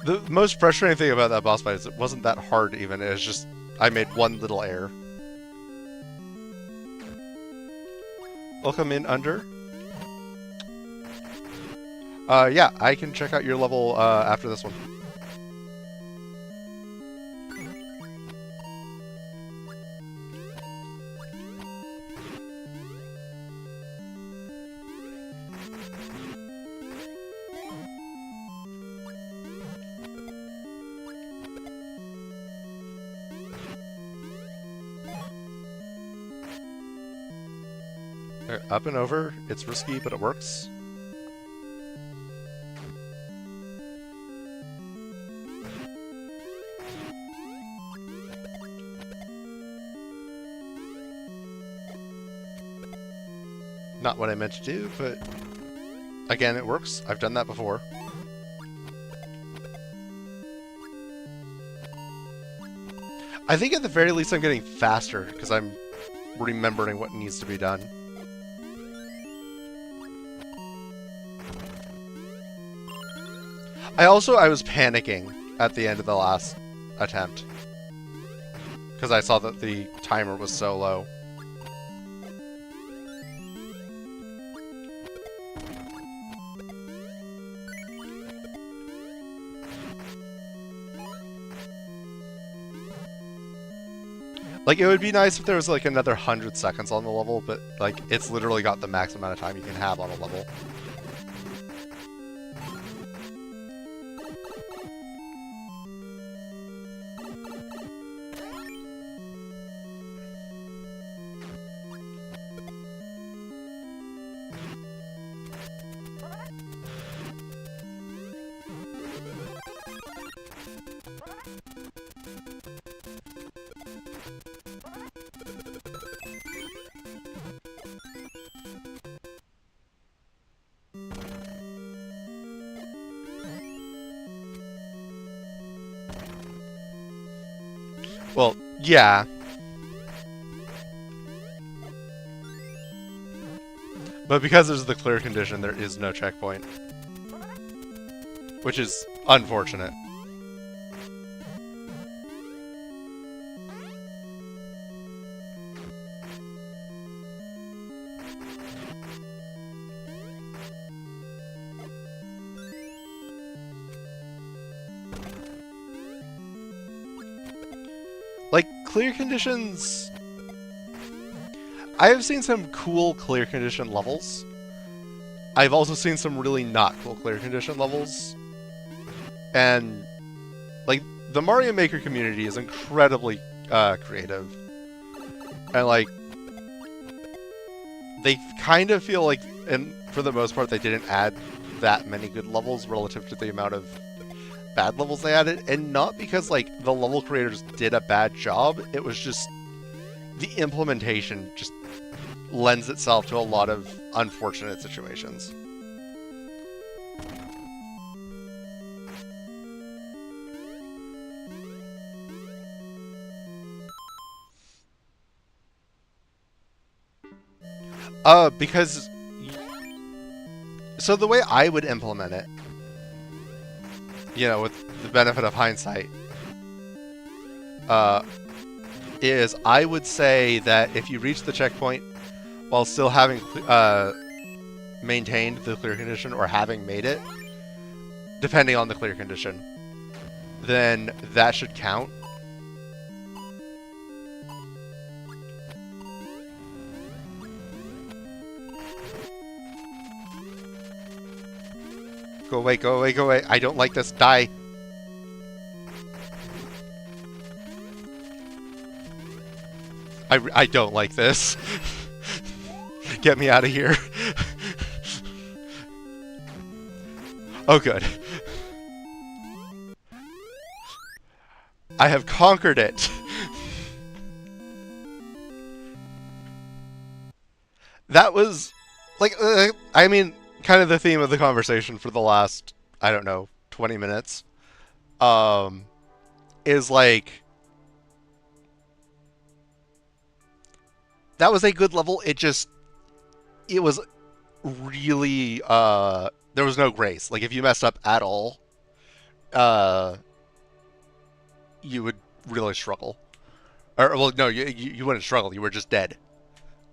The most frustrating thing about that boss fight is it wasn't that hard even, it was just, I made one little error. Welcome in under. Yeah, I can check out your level, after this one. Up and over. It's risky, but it works. Not what I meant to do, but again, it works. I've done that before. I think at the very least I'm getting faster, because I'm remembering what needs to be done. I was panicking at the end of the last attempt, because I saw that the timer was so low. Like, it would be nice if there was, like, another 100 seconds on the level, but, like, it's literally got the max amount of time you can have on a level. Well, yeah. But because there's the clear condition, there is no checkpoint. Which is unfortunate. Like, clear conditions... I have seen some cool clear condition levels. I've also seen some really not cool clear condition levels. And, like, the Mario Maker community is incredibly creative. And, like, they kind of feel like, and for the most part, they didn't add that many good levels relative to the amount of bad levels they added, and not because, like, the level creators did a bad job, it was just the implementation just lends itself to a lot of unfortunate situations. Because... So the way I would implement it, you know, with the benefit of hindsight, is I would say that if you reach the checkpoint while still having maintained the clear condition or having made it, depending on the clear condition, then that should count. Go away, go away, go away. I don't like this. Die. I don't like this. Get me out of here. Oh, good. I have conquered it. That was, like, I mean, kind of the theme of the conversation for the last, I don't know, 20 minutes. Is like, that was a good level. It was really, there was no grace. Like, if you messed up at all, you would really struggle. Or, well, no, you wouldn't struggle. You were just dead.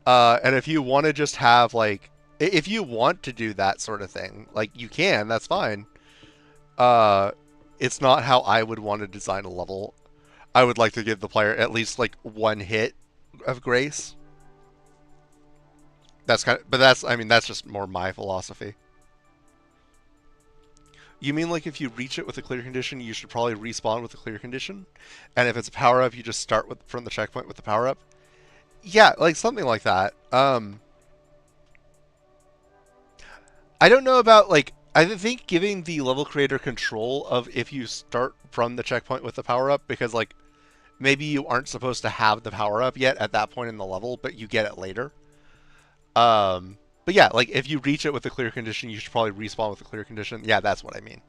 And if you want to just have, like, if you want to do that sort of thing, like, you can, that's fine. It's not how I would want to design a level. I would like to give the player at least, like, one hit of grace. That's kind of, but that's, I mean, that's just more my philosophy. You mean, like, if you reach it with a clear condition, you should probably respawn with a clear condition? And if it's a power-up, you just start from the checkpoint with the power-up? Yeah, like, something like that. I don't know about like I think giving the level creator control of if you start from the checkpoint with the power up because like maybe you aren't supposed to have the power up yet at that point in the level, but you get it later. But yeah, like if you reach it with a clear condition, you should probably respawn with a clear condition. Yeah, that's what I mean.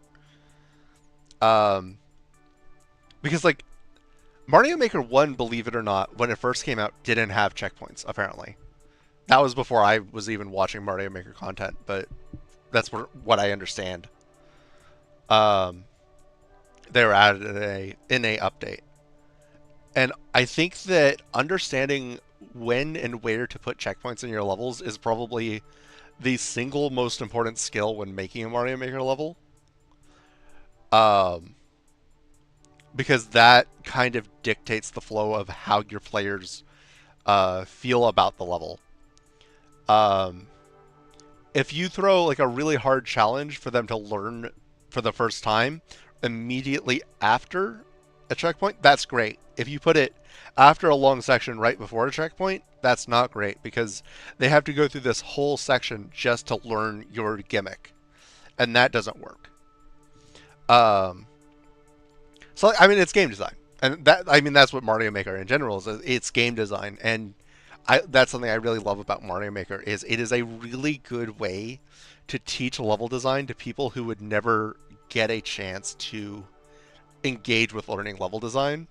Um, because like Mario Maker 1, believe it or not, when it first came out, didn't have checkpoints, apparently. That was before I was even watching Mario Maker content, but that's what I understand. Um, they were added in a update. And I think that understanding when and where to put checkpoints in your levels is probably the single most important skill when making a Mario Maker level. Um, because that kind of dictates the flow of how your players feel about the level. Um, if you throw like a really hard challenge for them to learn for the first time immediately after a checkpoint, that's great. If you put it after a long section right before a checkpoint, that's not great because they have to go through this whole section just to learn your gimmick, and that doesn't work. Um, so I mean, it's game design, and that I mean that's what Mario Maker in general is. It's game design, and that's something I really love about Mario Maker is it is a really good way to teach level design to people who would never get a chance to engage with learning level design.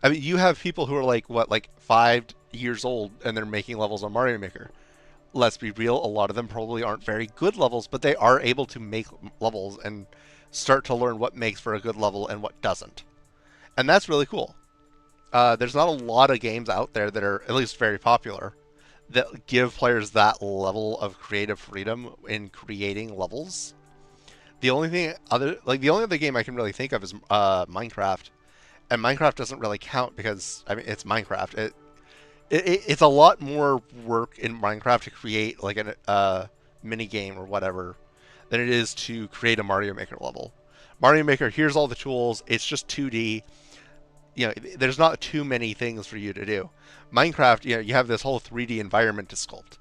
I mean, you have people who are like what, like 5 years old, and they're making levels on Mario Maker. Let's be real, a lot of them probably aren't very good levels, but they are able to make levels and start to learn what makes for a good level and what doesn't. And that's really cool. There's not a lot of games out there that are at least very popular that give players that level of creative freedom in creating levels. The only other game I can really think of is Minecraft, and Minecraft doesn't really count because I mean it's Minecraft. It's a lot more work in Minecraft to create like a mini game or whatever than it is to create a Mario Maker level. Mario Maker, here's all the tools. It's just 2D. There's not too many things for you to do. Minecraft, you have this whole 3D environment to sculpt.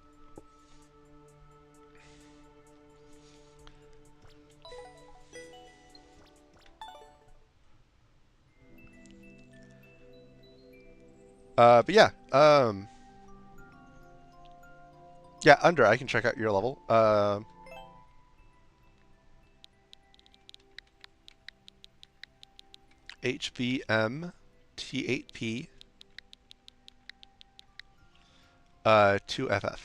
But yeah, yeah, Under, I can check out your level. HVM T8P 2FF.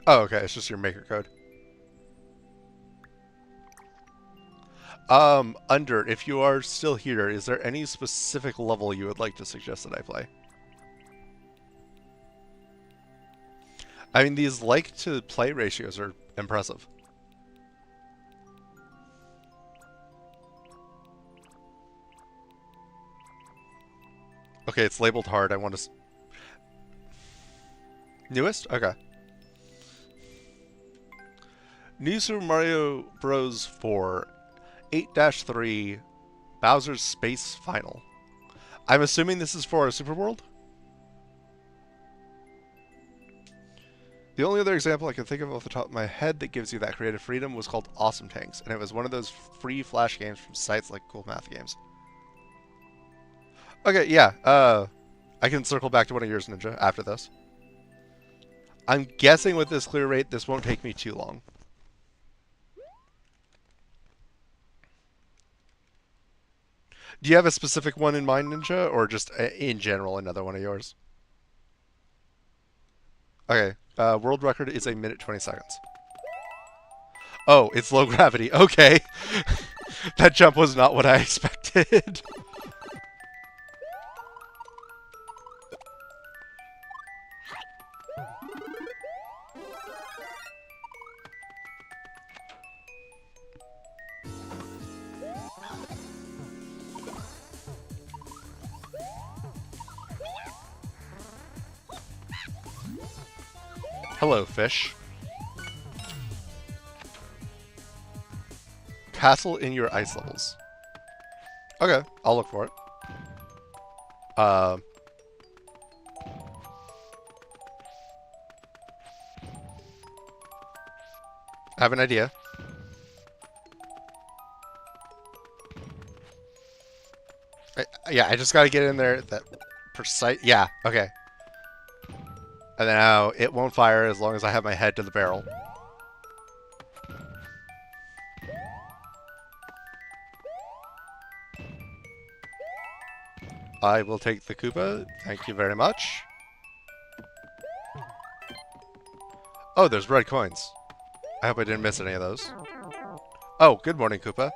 Oh, okay, it's just your maker code. Under, if you are still here, is there any specific level you would like to suggest that I play? I mean, these like to play ratios are impressive. Okay, it's labeled hard. I want to. Newest? Okay. New Super Mario Bros. 4 8-3 Bowser's Space Final. I'm assuming this is for a Super World? The only other example I can think of off the top of my head that gives you that creative freedom was called Awesome Tanks, and it was one of those free Flash games from sites like Cool Math Games. Okay, yeah, I can circle back to one of yours, Ninja, after this. I'm guessing with this clear rate, this won't take me too long. Do you have a specific one in mind, Ninja, or just in general another one of yours? Okay, world record is 1 minute 20 seconds. Oh, it's low gravity. Okay. That jump was not what I expected. Hello, fish. Castle in your ice levels. Okay, I'll look for it. I have an idea. Yeah, I just gotta get in there. That precise. Yeah, okay. And then now it won't fire as long as I have my head to the barrel. I will take the Koopa. Thank you very much. Oh, there's red coins. I hope I didn't miss any of those. Oh, good morning, Koopa.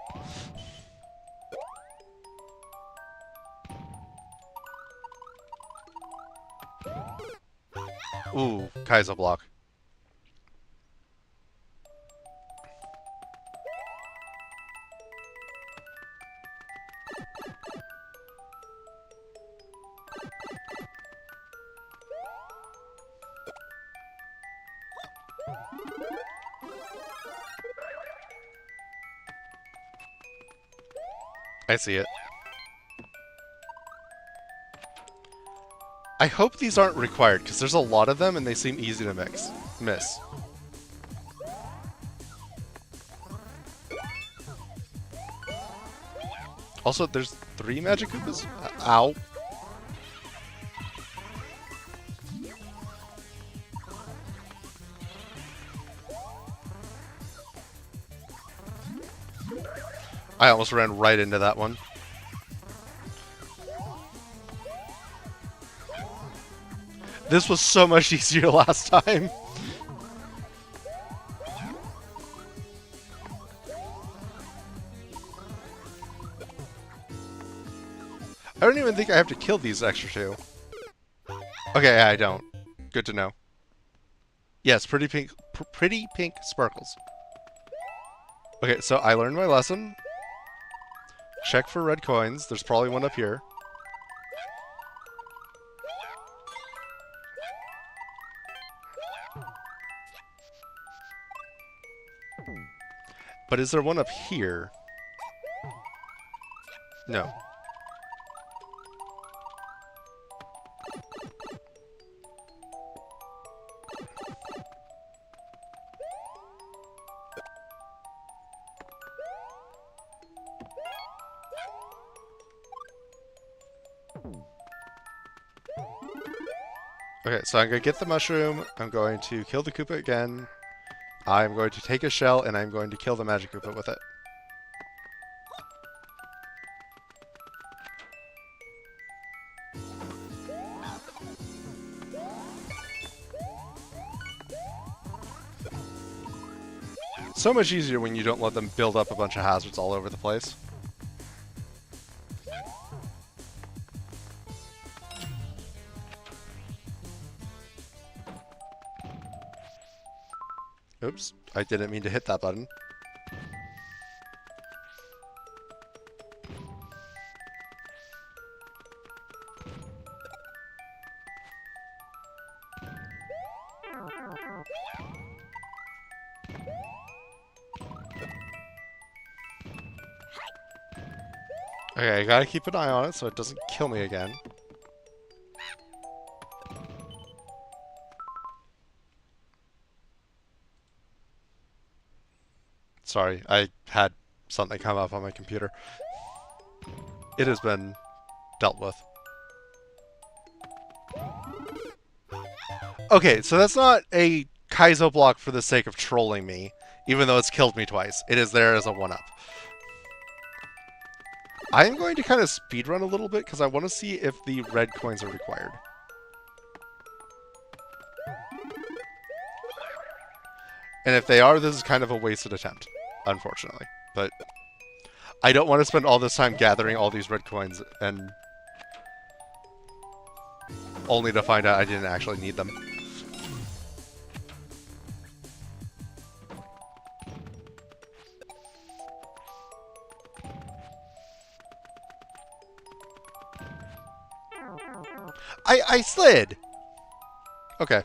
Ooh, Kaizo block. I see it. I hope these aren't required, because there's a lot of them and they seem easy to miss. Also, there's 3 Magic Koopas? Ow. I almost ran right into that one. This was so much easier last time. I don't even think I have to kill these extra 2. Okay, I don't. Good to know. Yes, pretty pink sparkles. Okay, so I learned my lesson. Check for red coins. There's probably one up here. But is there one up here? No. Okay, so I'm going to get the mushroom, I'm going to kill the Koopa again, I'm going to take a shell, and I'm going to kill the Magic Koopa with it. So much easier when you don't let them build up a bunch of hazards all over the place. Oops, I didn't mean to hit that button. Okay, I gotta keep an eye on it so it doesn't kill me again. Sorry, I had something come up on my computer. It has been dealt with. Okay, so that's not a Kaizo block for the sake of trolling me, even though it's killed me twice. It is there as a 1-up. I am going to kind of speedrun a little bit because I want to see if the red coins are required. And if they are, this is kind of a wasted attempt, unfortunately. But I don't want to spend all this time gathering all these red coins and only to find out I didn't actually need them. I slid! Okay.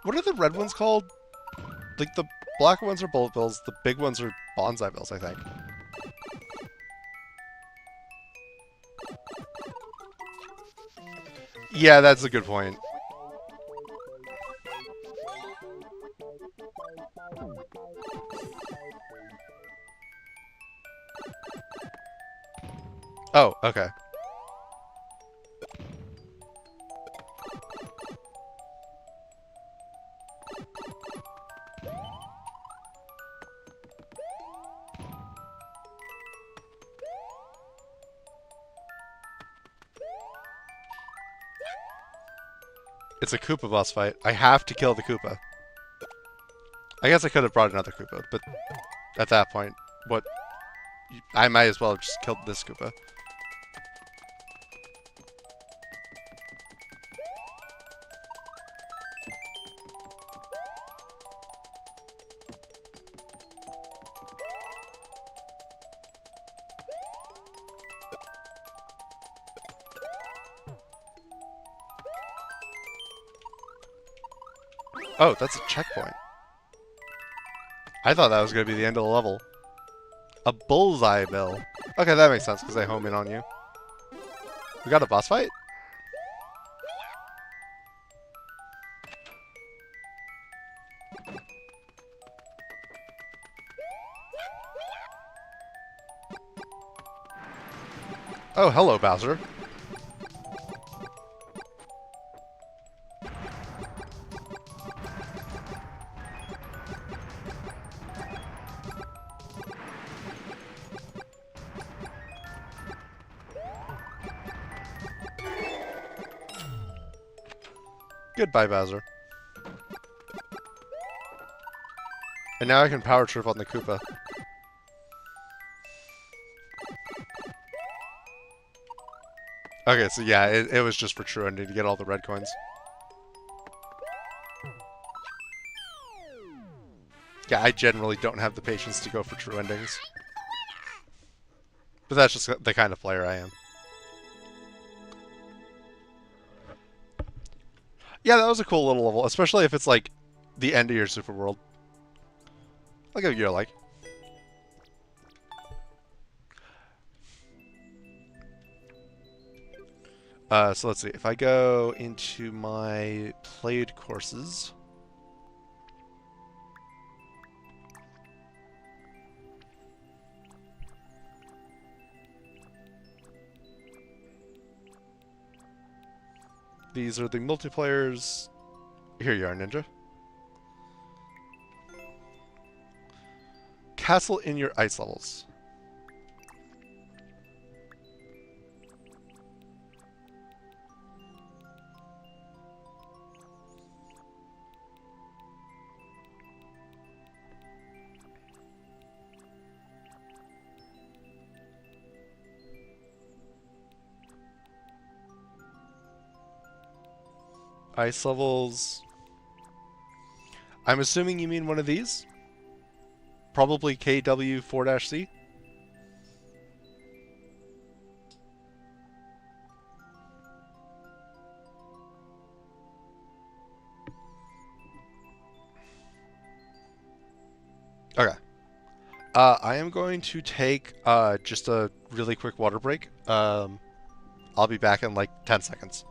What are the red ones called? Like, the black ones are bullet bills, the big ones are bonsai bills, I think. Yeah, that's a good point. Oh, okay. It's a Koopa boss fight. I have to kill the Koopa. I guess I could have brought another Koopa, but at that point, what? I might as well have just killed this Koopa. Oh, that's a checkpoint. I thought that was going to be the end of the level. A bullseye bill. Okay, that makes sense because I home in on you. We got a boss fight? Oh, hello, Bowser. Goodbye, Bowser. And now I can power trip on the Koopa. Okay, so yeah, it was just for true ending to get all the red coins. Yeah, I generally don't have the patience to go for true endings. But that's just the kind of player I am. Yeah, that was a cool little level, especially if it's like the end of your super world. Like a year like. So let's see. If I go into my played courses. These are the multiplayers. Here you are, Ninja. Castle in your ice levels. Ice levels. I'm assuming you mean one of these? Probably KW4-C? Okay. I am going to take just a really quick water break. I'll be back in like 10 seconds.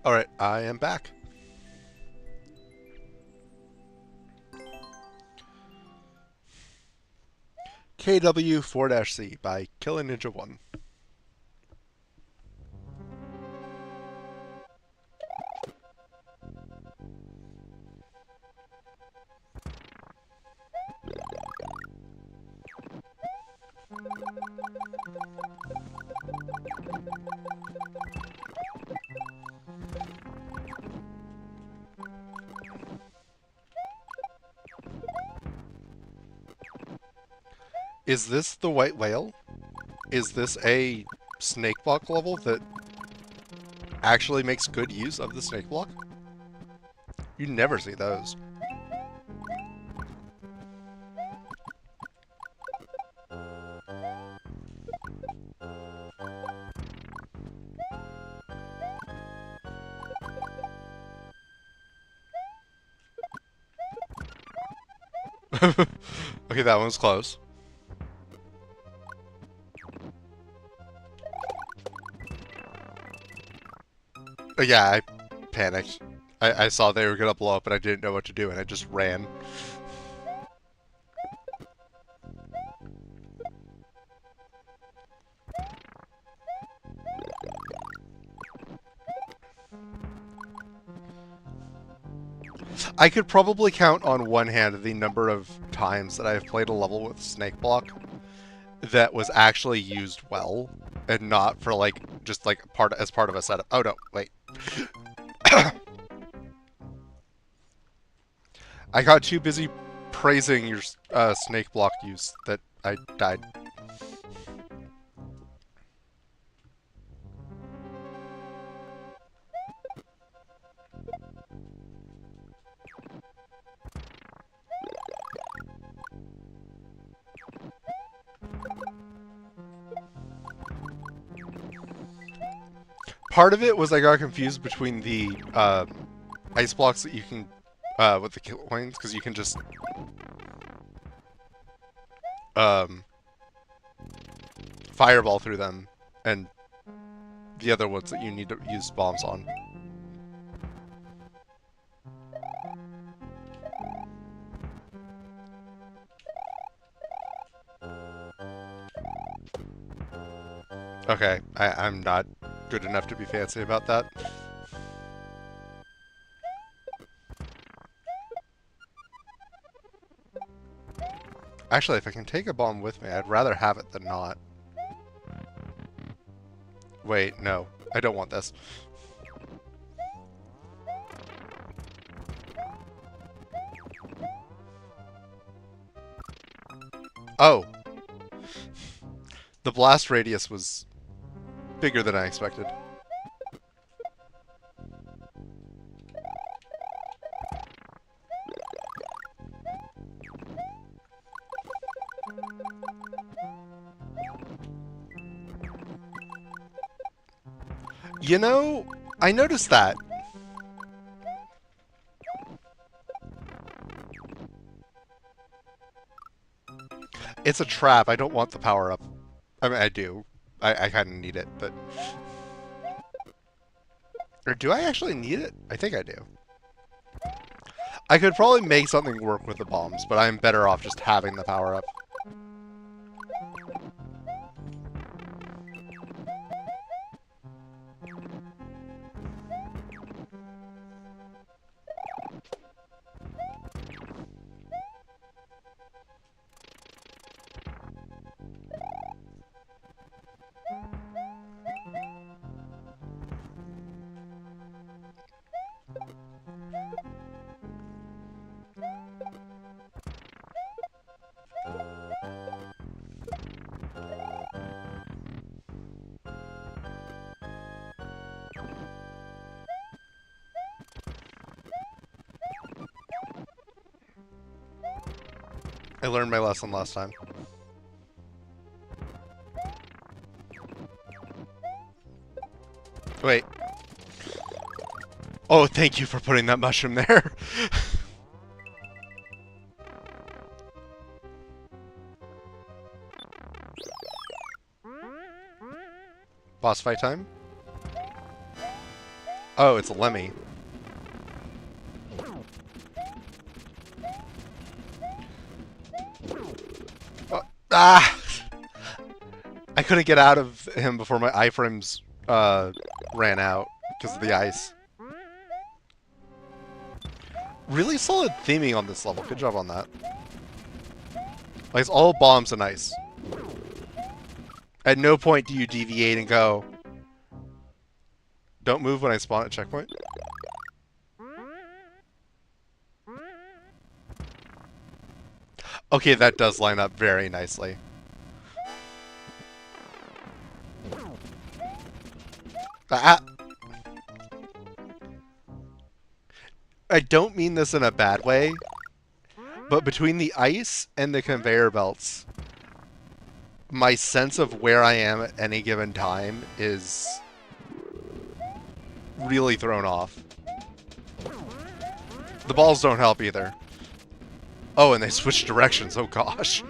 Alright, I am back. KW4-C by Killer Ninja 1. Is this the white whale? Is this a snake block level that actually makes good use of the snake block? You never see those. Okay, that one's close. Yeah, I panicked. I saw they were gonna blow up and I didn't know what to do and I just ran. I could probably count on one hand the number of times that I've played a level with Snake Block that was actually used well and not for like just like part of a setup. Oh no, wait. I got too busy praising your Snake Block use that I died. Part of it was I got confused between the ice blocks that you can with the coins because you can just um, fireball through them, and the other ones that you need to use bombs on. Okay, I'm not good enough to be fancy about that. Actually, if I can take a bomb with me, I'd rather have it than not. Wait, no. I don't want this. Oh! The blast radius was bigger than I expected. You know, I noticed that. It's a trap. I don't want the power-up. I mean, I do. I kind of need it, but... Or do I actually need it? I think I do. I could probably make something work with the bombs, but I'm better off just having the power-up. I learned my lesson last time. Wait. Oh, thank you for putting that mushroom there. Boss fight time? Oh, it's a Lemmy. Oh, ah! I couldn't get out of him before my iframes ran out because of the ice. Really solid theming on this level. Good job on that. Like, it's all bombs and ice. At no point do you deviate and go, don't move when I spawn at checkpoint. Okay, that does line up very nicely. Ah, I don't mean this in a bad way, but between the ice and the conveyor belts, my sense of where I am at any given time is really thrown off. The balls don't help either. Oh, and they switched directions. Oh gosh.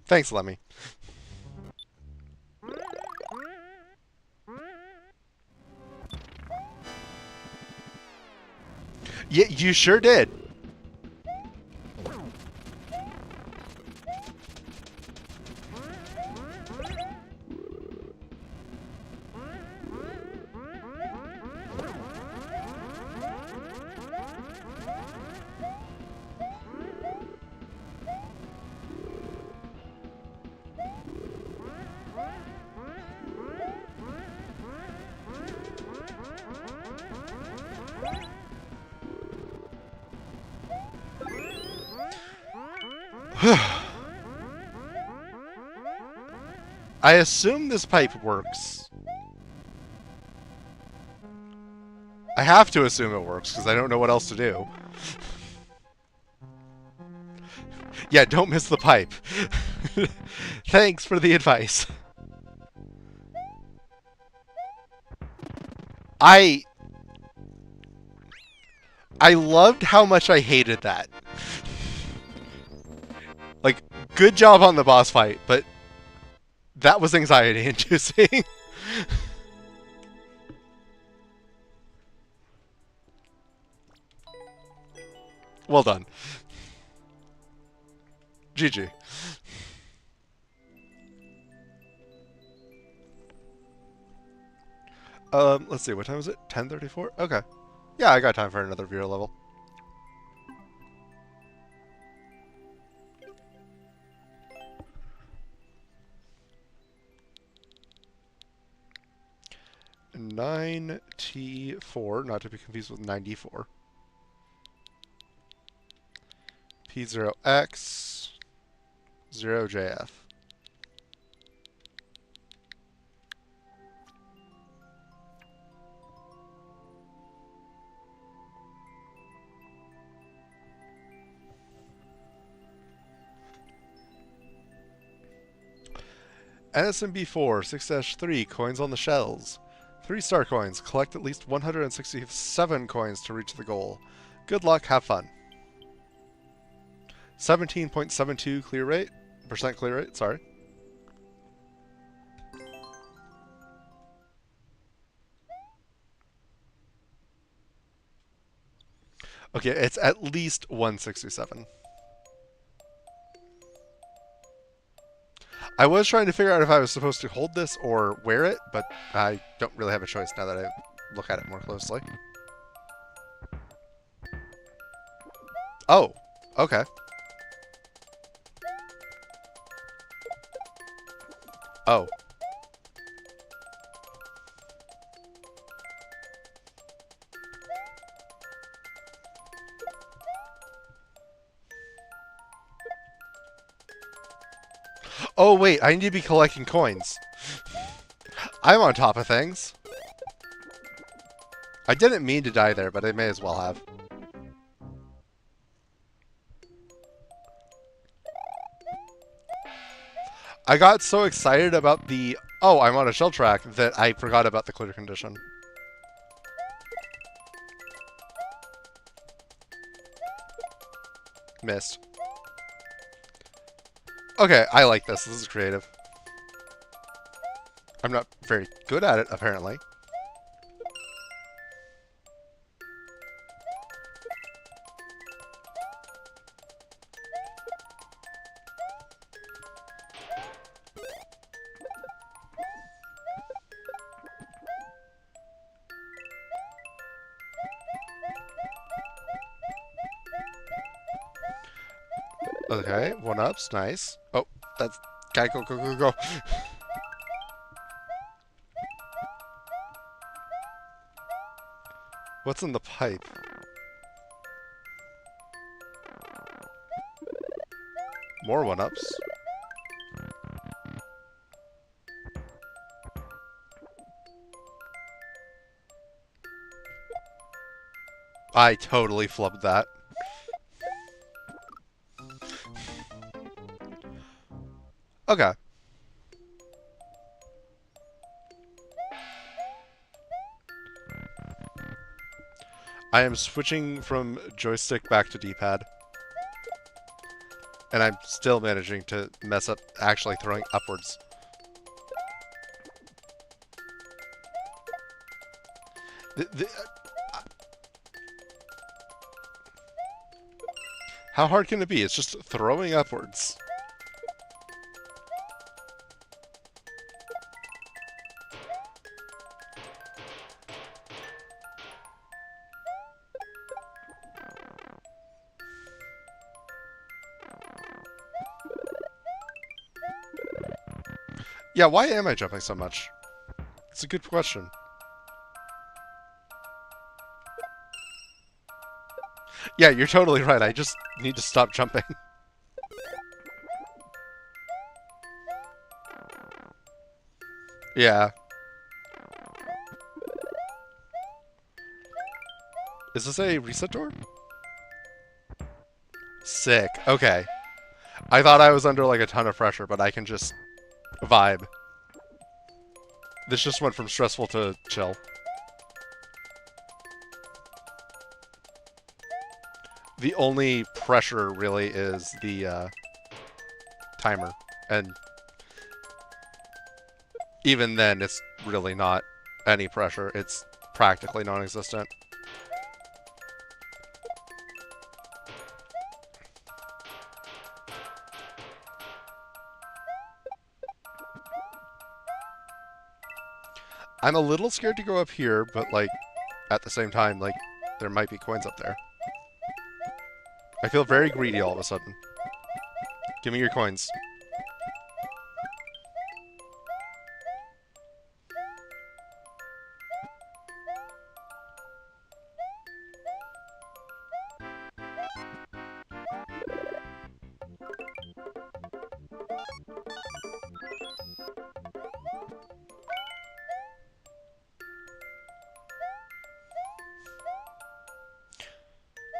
Thanks, Lemmy. Yeah, you sure did. I assume this pipe works. I have to assume it works, because I don't know what else to do. Yeah, don't miss the pipe. Thanks for the advice. I loved how much I hated that. Like, good job on the boss fight, but that was anxiety inducing. Well done. GG. Let's see, what time is it? 10:34? Okay. Yeah, I got time for another viewer level. T4, not to be confused with 94. P0X, 0JF. NSMB4, 6-3, coins on the shells. 3-star coins, collect at least 167 coins to reach the goal. Good luck, have fun. 17.72 clear rate, percent clear rate, sorry. Okay, it's at least 167. I was trying to figure out if I was supposed to hold this or wear it, but I don't really have a choice now that I look at it more closely. Oh, okay. Oh. Oh, wait, I need to be collecting coins. I'm on top of things. I didn't mean to die there, but I may as well have. I got so excited about the, oh, I'm on a shell track, that I forgot about the clear condition. Missed. Okay, I like this. This is creative. I'm not very good at it, apparently. Okay, 1-ups, nice. Oh, that's... Gotta go, go, go, go. What's in the pipe? More one-ups. I totally flubbed that. Okay. I am switching from joystick back to D-pad. And I'm still managing to mess up actually throwing upwards. How hard can it be? It's just throwing upwards. Yeah, why am I jumping so much? It's a good question. Yeah, you're totally right. I just need to stop jumping. Yeah. Is this a reset door? Sick. Okay. I thought I was under like a ton of pressure, but I can just vibe. This just went from stressful to chill. The only pressure really is the timer. And even then, it's really not any pressure. It's practically non-existent. I'm a little scared to go up here, but like, at the same time, like, there might be coins up there. I feel very greedy all of a sudden. Give me your coins.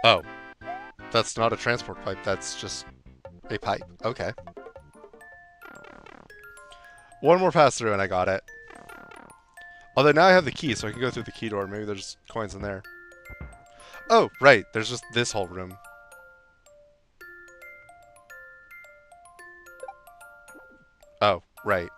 Oh, that's not a transport pipe, that's just a pipe. Okay. One more pass through and I got it. Although now I have the key, so I can go through the key door. Maybe there's coins in there. Oh, right. There's just this whole room. Oh, right.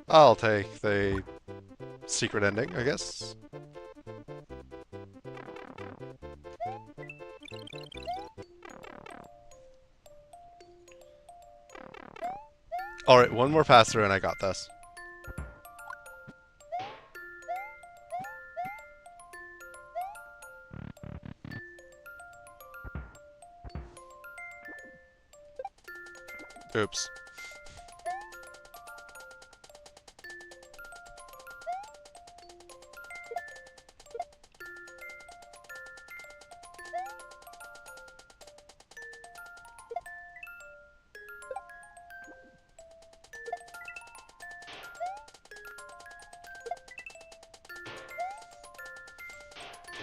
I'll take the secret ending, I guess. Alright, one more pass through and I got this. Oops.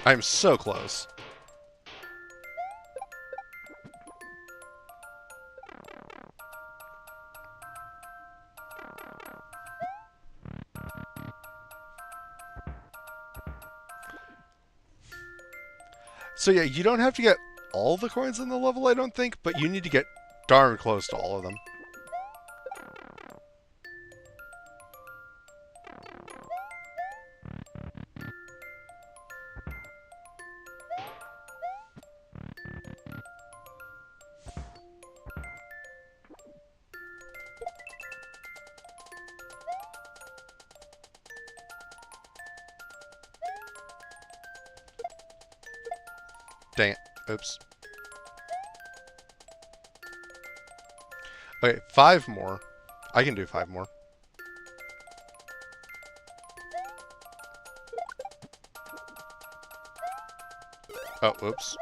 I'm so close. So yeah, you don't have to get all the coins in the level, I don't think, but you need to get darn close to all of them. Dang it. Oops. Okay, 5 more. I can do 5 more. Oh, whoops.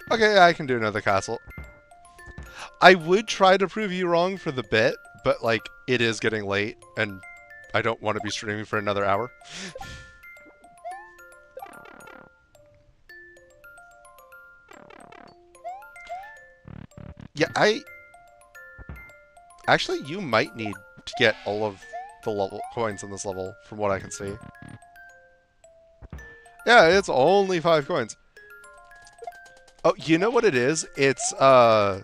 Okay, I can do another castle. I would try to prove you wrong for the bit, but, like, it is getting late, and I don't want to be streaming for another hour. Yeah, Actually, you might need to get all of the level coins in this level, from what I can see. Yeah, it's only 5 coins. Oh, you know what it is? It's the,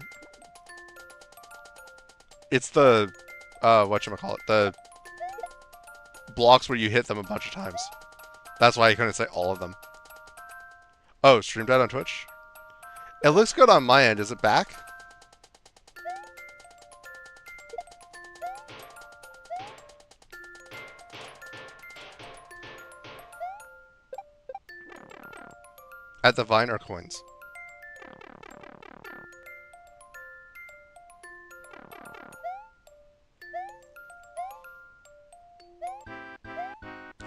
whatchamacallit, the blocks where you hit them a bunch of times. That's why I couldn't say all of them. Oh, streamed out on Twitch? It looks good on my end. Is it back? At the Vine or coins?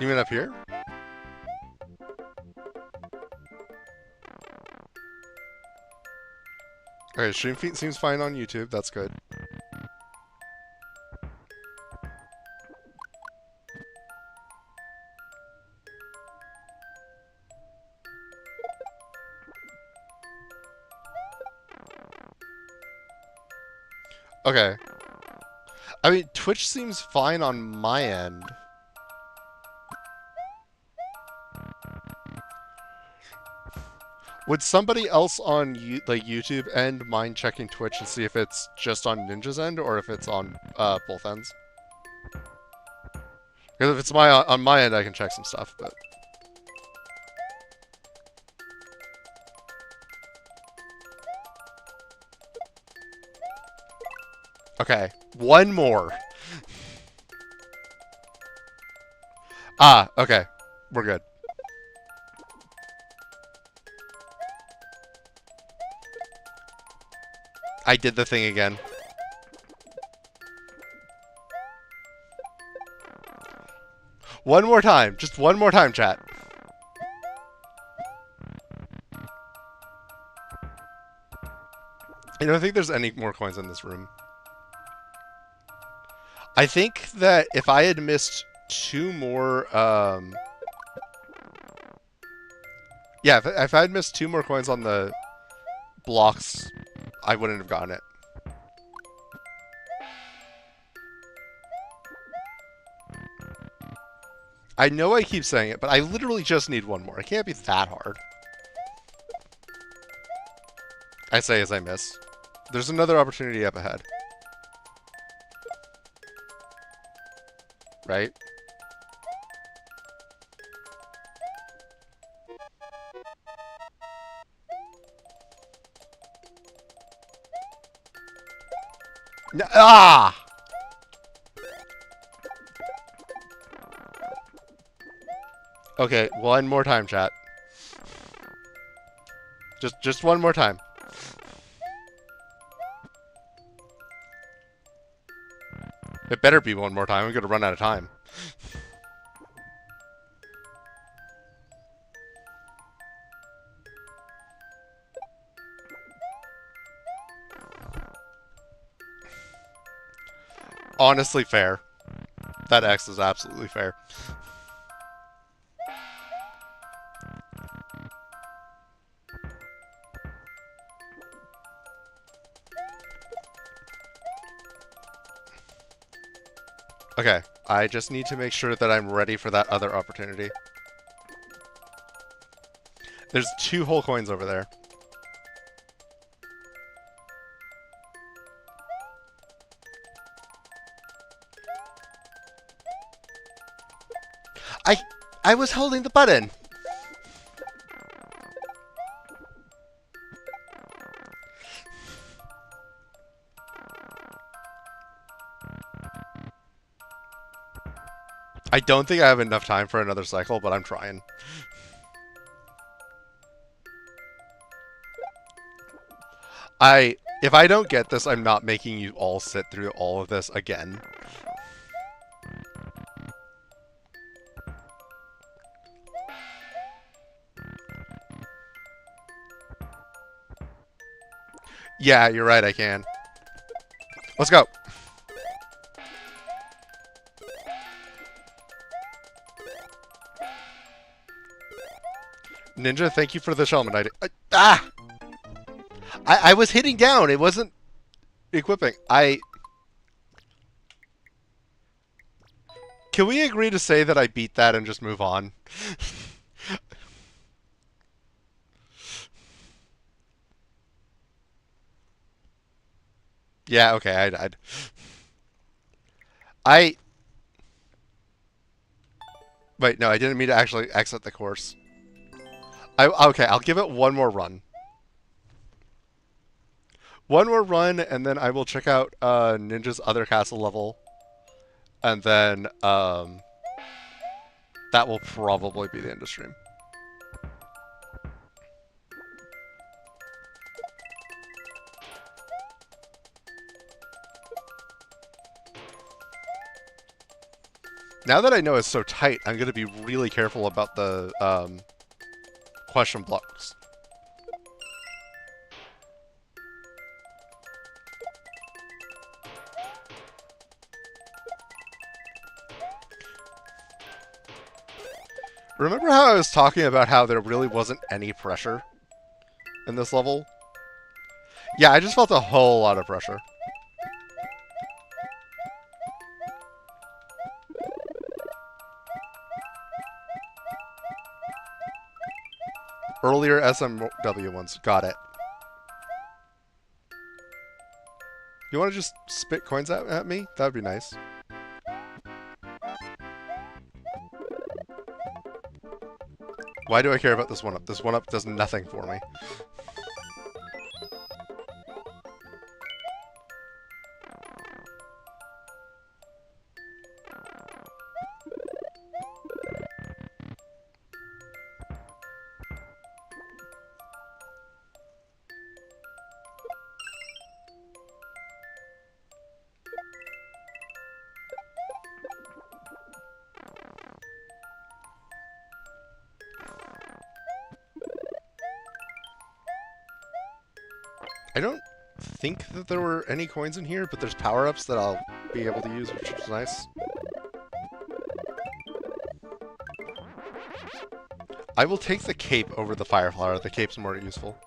You mean up here? Okay, stream feed seems fine on YouTube. That's good. Okay. I mean, Twitch seems fine on my end. Would somebody else on YouTube end mind checking Twitch and see if it's just on Ninja's end or if it's on both ends? Because if it's on my end, I can check some stuff. But okay, one more. Ah, okay, we're good. I did the thing again. One more time. Just one more time, chat. I don't think there's any more coins in this room. I think that if I had missed 2 more, yeah, if I had missed 2 more coins on the blocks, I wouldn't have gotten it. I know I keep saying it, but I literally just need 1 more. It can't be that hard. I say as I miss. There's another opportunity up ahead. Right? No, ah! Okay, one more time, chat. Just one more time. It better be one more time. I'm gonna run out of time. Honestly fair. That X is absolutely fair. Okay, I just need to make sure that I'm ready for that other opportunity. There's 2 whole coins over there. I was holding the button. I don't think I have enough time for another cycle, but I'm trying. If I don't get this, I'm not making you all sit through all of this again. Yeah, you're right, I can. Let's go. Ninja, thank you for the Shellman idea. I was hitting down. It wasn't equipping. Can we agree to say that I beat that and just move on? Yeah, okay, I died. I... Wait, no, I didn't mean to actually exit the course. Okay, I'll give it one more run. One more run, and then I will check out Ninja's other castle level. And then, that will probably be the end of stream. Now that I know it's so tight, I'm going to be really careful about the question blocks. Remember how I was talking about how there really wasn't any pressure in this level? Yeah, I just felt a whole lot of pressure. Earlier SMW ones. Got it. You want to just spit coins at me? That would be nice. Why do I care about this one-up? This one-up does nothing for me. I don't think that there were any coins in here, but there's power-ups that I'll be able to use, which is nice. I will take the cape over the fire flower. The cape's more useful.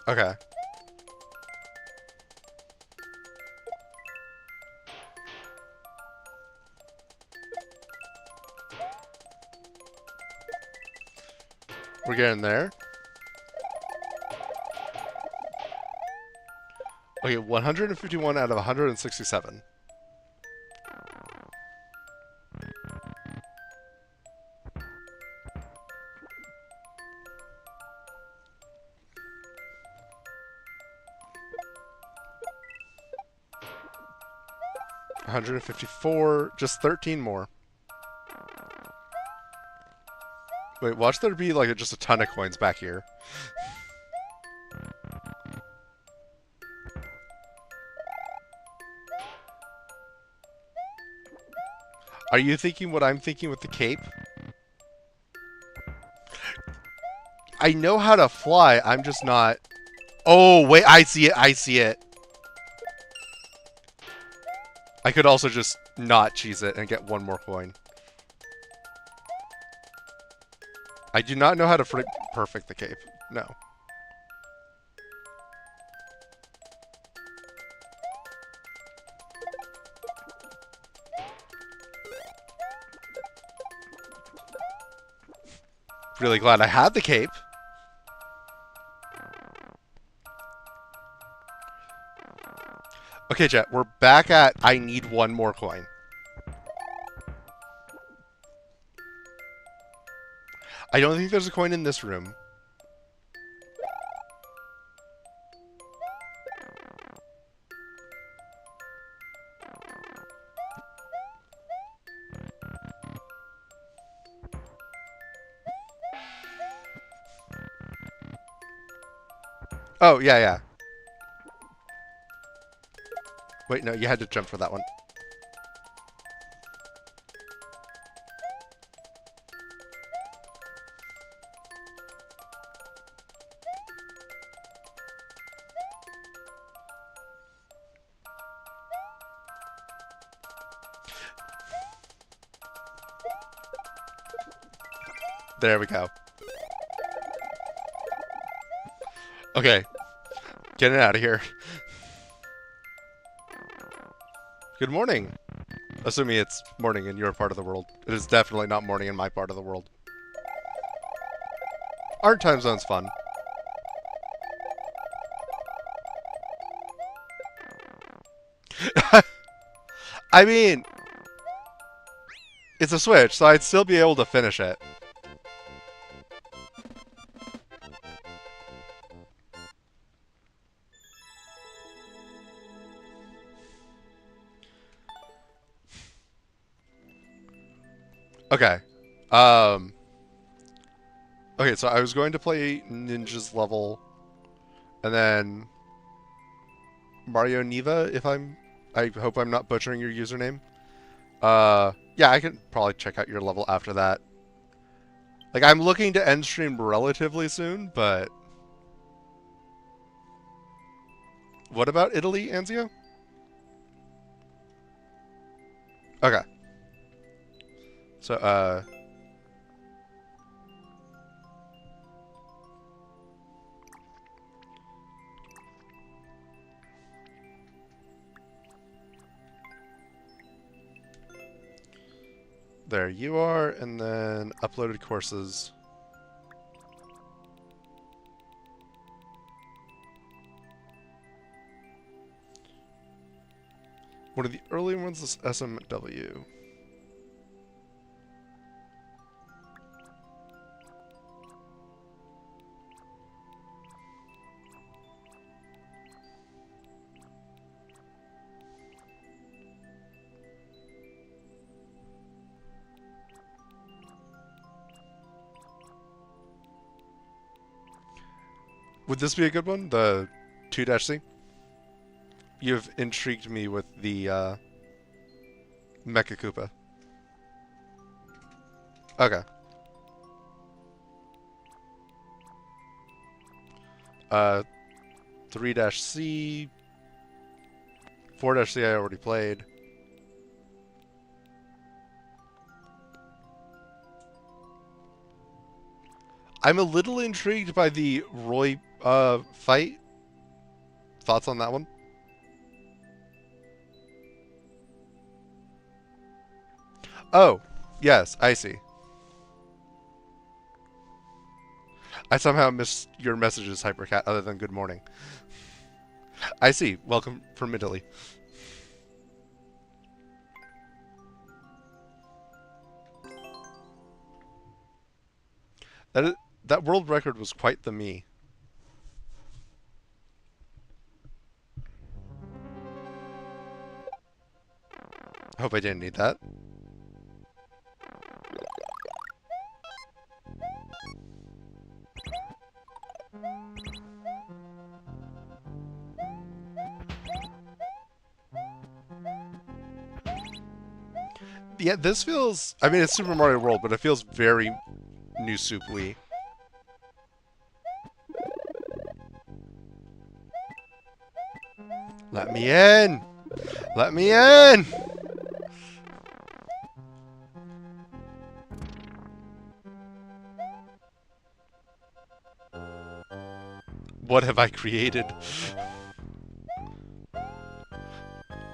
Okay. We're getting there. Okay, 151 out of 167. $154, just 13 more. Wait, watch there be like just a ton of coins back here. Are you thinking what I'm thinking with the cape? I know how to fly, I'm just not... Oh, wait, I see it, I see it. I could also just not cheese it and get one more coin. I do not know how to perfect the cape. No. Really glad I had the cape. Okay, Jet, we're back at I need one more coin. I don't think there's a coin in this room. Oh, yeah, yeah. Wait, no, you had to jump for that one. There we go. Okay, get it out of here. Good morning. Assuming it's morning in your part of the world. It is definitely not morning in my part of the world. Aren't time zones fun? I mean, it's a Switch, so I'd still be able to finish it. Okay. Um. Okay, so I was going to play Ninja's level, and then Mario Neva, if I'm... I hope I'm not butchering your username. Yeah, I can probably check out your level after that. Like, I'm looking to end stream relatively soon, but... What about Italy, Anzio? Okay. So, there you are, and then uploaded courses. One of the early ones is SMW. Would this be a good one? The 2-C? You've intrigued me with the Mecha Koopa. Okay. 3-C, 4-C I already played. I'm a little intrigued by the Roy fight. Thoughts on that one? Oh, yes, I see. I somehow missed your messages, Hypercat, other than good morning. I see. Welcome from Italy. That world record was quite the me. Hope I didn't need that. Yeah, this feels... I mean, it's Super Mario World, but it feels very New Soup Wii. Let me in! Let me in! What have I created?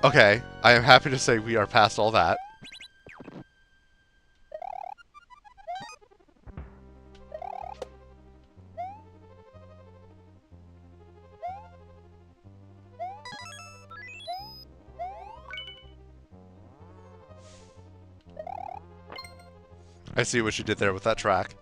Okay, I am happy to say we are past all that. I see what you did there with that track.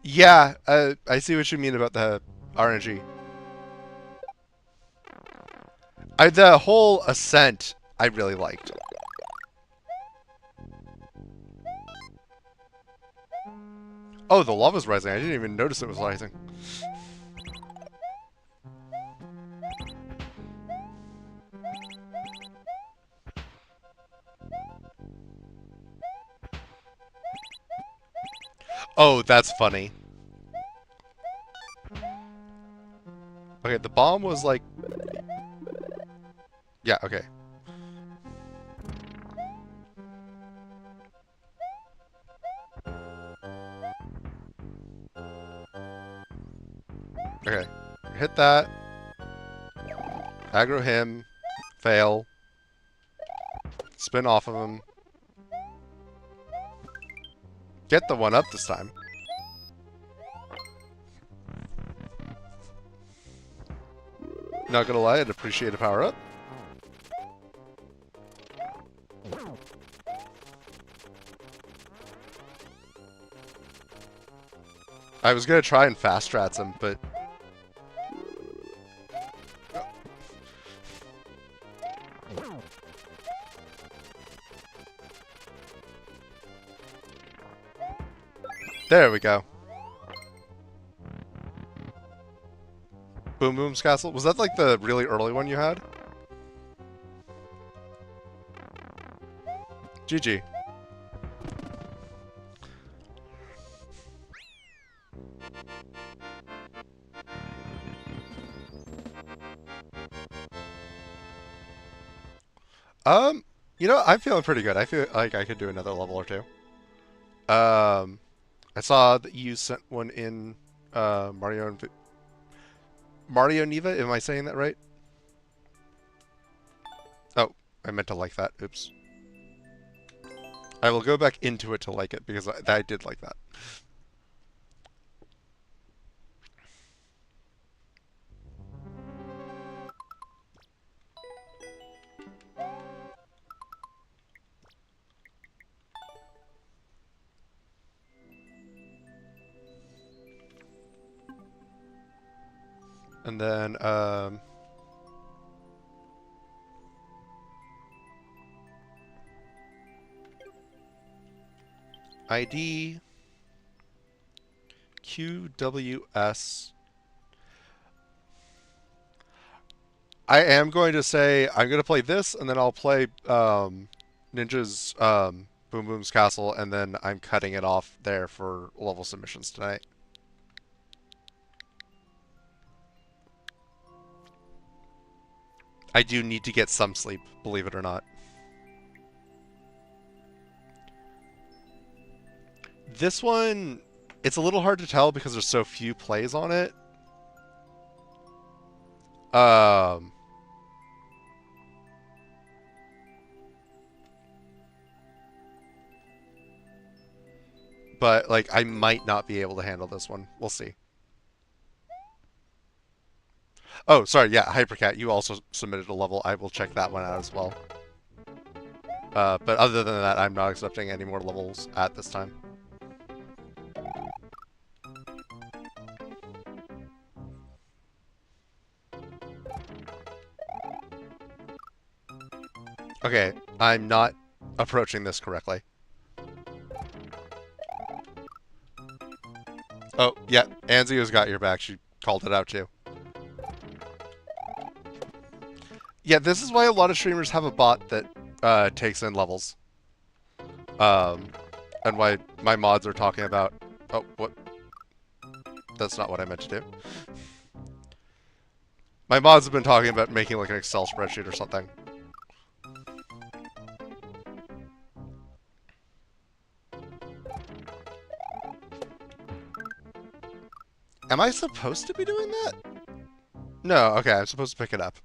Yeah, I see what you mean about the RNG. The whole ascent I really liked. Oh, the lava's rising. I didn't even notice it was rising. Oh, that's funny. Okay, the bomb was like... Yeah, okay. Okay. Hit that. Aggro him. Fail. Spin off of him. Get the one up this time. Not gonna lie, I'd appreciate a power up. I was gonna try and fast strats him, but... There we go. Boom Boom's Castle. Was that like the really early one you had? GG. You know, I'm feeling pretty good. I feel like I could do another level or two. I saw that you sent one in Mario Neva. Am I saying that right? Oh, I meant to like that. Oops. I will go back into it to like it because I did like that. And then, ID QWS. I am going to say I'm going to play this, and then I'll play Ninja's Boom Boom's Castle, and then I'm cutting it off there for level submissions tonight. I do need to get some sleep, believe it or not. This one, it's a little hard to tell because there's so few plays on it. But like I might not be able to handle this one. We'll see. Oh, sorry, yeah, Hypercat, you also submitted a level. I will check that one out as well. But other than that, I'm not accepting any more levels at this time. Okay, I'm not approaching this correctly. Oh, yeah, Anzio's got your back. She called it out too. Yeah, this is why a lot of streamers have a bot that takes in levels. And why my mods are talking about... Oh, what? That's not what I meant to do. My mods have been talking about making like an Excel spreadsheet or something. Am I supposed to be doing that? No, okay, I'm supposed to pick it up.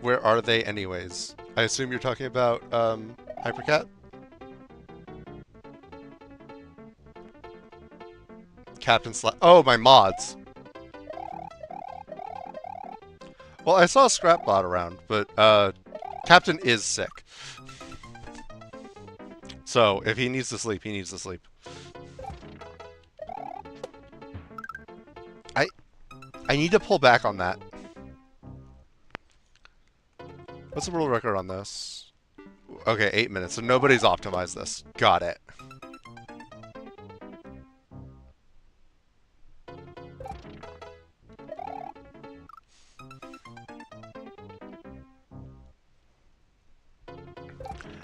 Where are they anyways? I assume you're talking about Hypercat? Captain Slack. Oh, my mods. Well, I saw Scrapbot around, but Captain is sick. So if he needs to sleep, he needs to sleep. I I need to pull back on that. What's the world record on this? Okay, 8 minutes. So nobody's optimized this. Got it.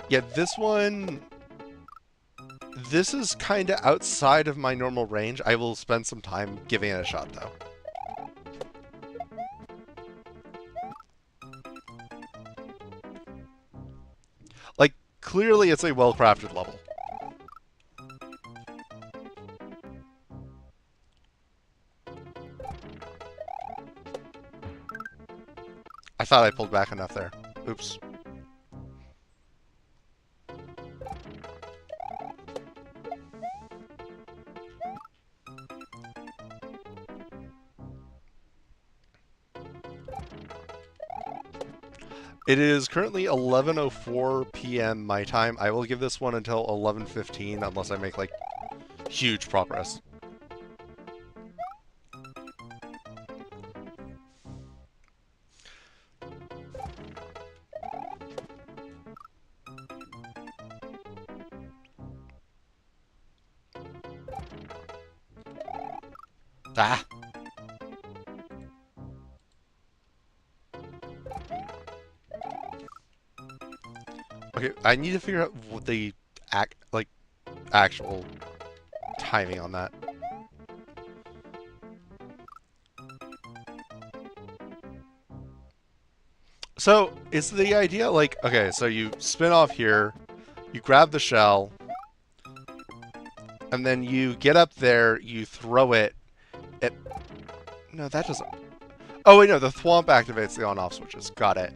Yeah, this one... This is kind of outside of my normal range. I will spend some time giving it a shot, though. Like, clearly it's a well-crafted level. I thought I pulled back enough there. Oops. It is currently 11:04 p.m. my time. I will give this one until 11:15 unless I make, like, huge progress. Ah! Okay, I need to figure out what the actual timing on that. So, is the idea like, okay, so you spin off here, you grab the shell, and then you get up there, you throw it. It no, that doesn't. Oh wait, no, the thwomp activates the on-off switches. Got it.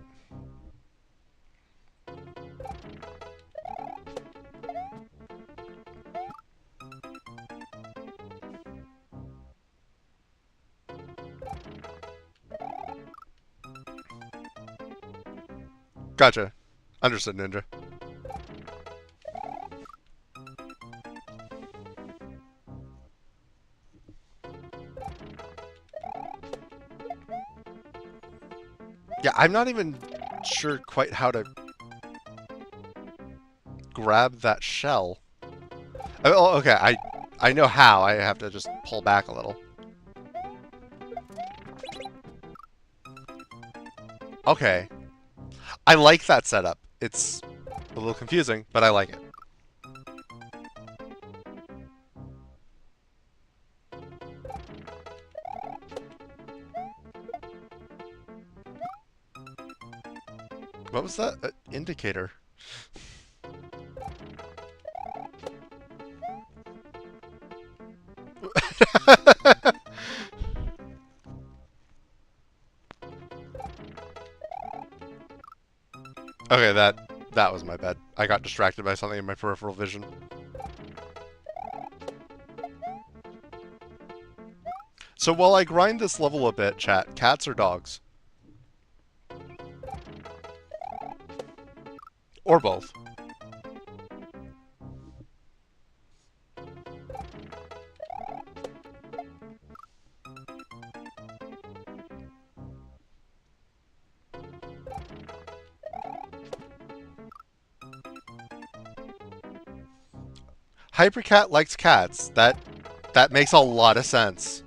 Gotcha. Understood, Ninja. Yeah, I'm not even sure quite how to grab that shell. Oh, okay, I know how. I have to just pull back a little. Okay. I like that setup. It's a little confusing, but I like it. What was that indicator? Okay, that was my bad. I got distracted by something in my peripheral vision. So while I grind this level a bit, chat, cats or dogs? Or both. Hypercat likes cats. That makes a lot of sense.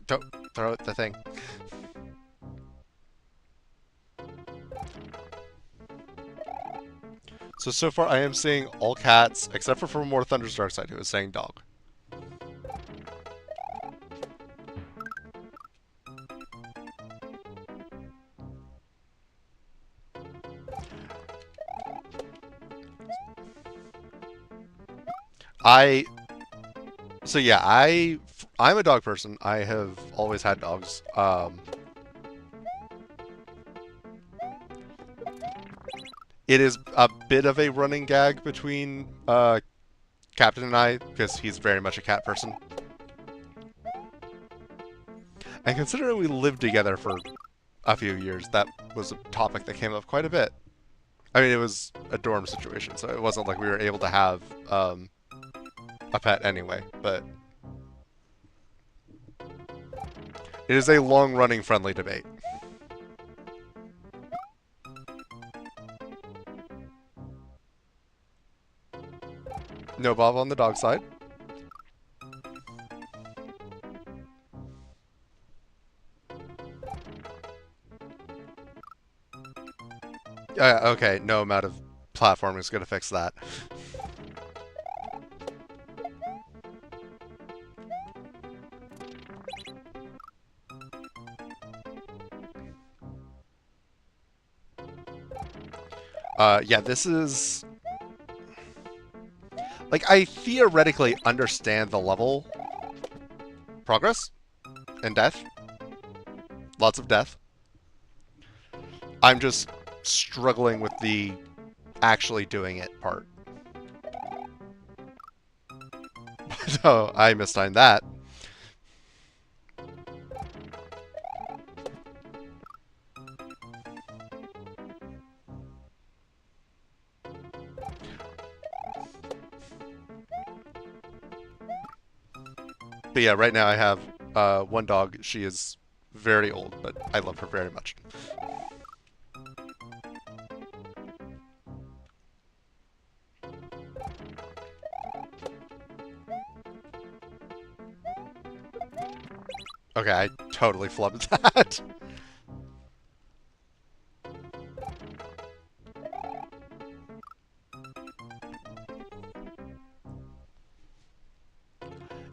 Don't throw the thing. So far I am seeing all cats, except for More Thunder's Dark Side, who is saying dog. I so yeah, I'm a dog person. I have always had dogs. It is a bit of a running gag between Captain and I because he's very much a cat person. And considering we lived together for a few years, that was a topic that came up quite a bit. I mean, it was a dorm situation, so it wasn't like we were able to have a pet anyway. But it is a long-running friendly debate. No Bob on the dog side. Okay, no amount of platforming is going to fix that. Yeah, this is... Like, I theoretically understand the level. Progress and death. Lots of death. I'm just struggling with the actually doing it part. So I mistimed that. But yeah, right now I have one dog. She is very old, but I love her very much. Okay, I totally flubbed that.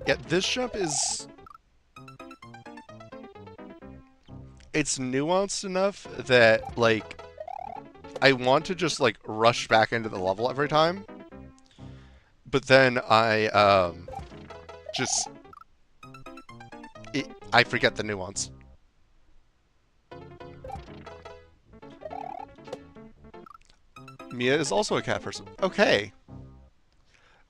Yeah, this jump is... It's nuanced enough that, like, I want to just, like, rush back into the level every time. But then just... I forget the nuance. Mia is also a cat person. Okay.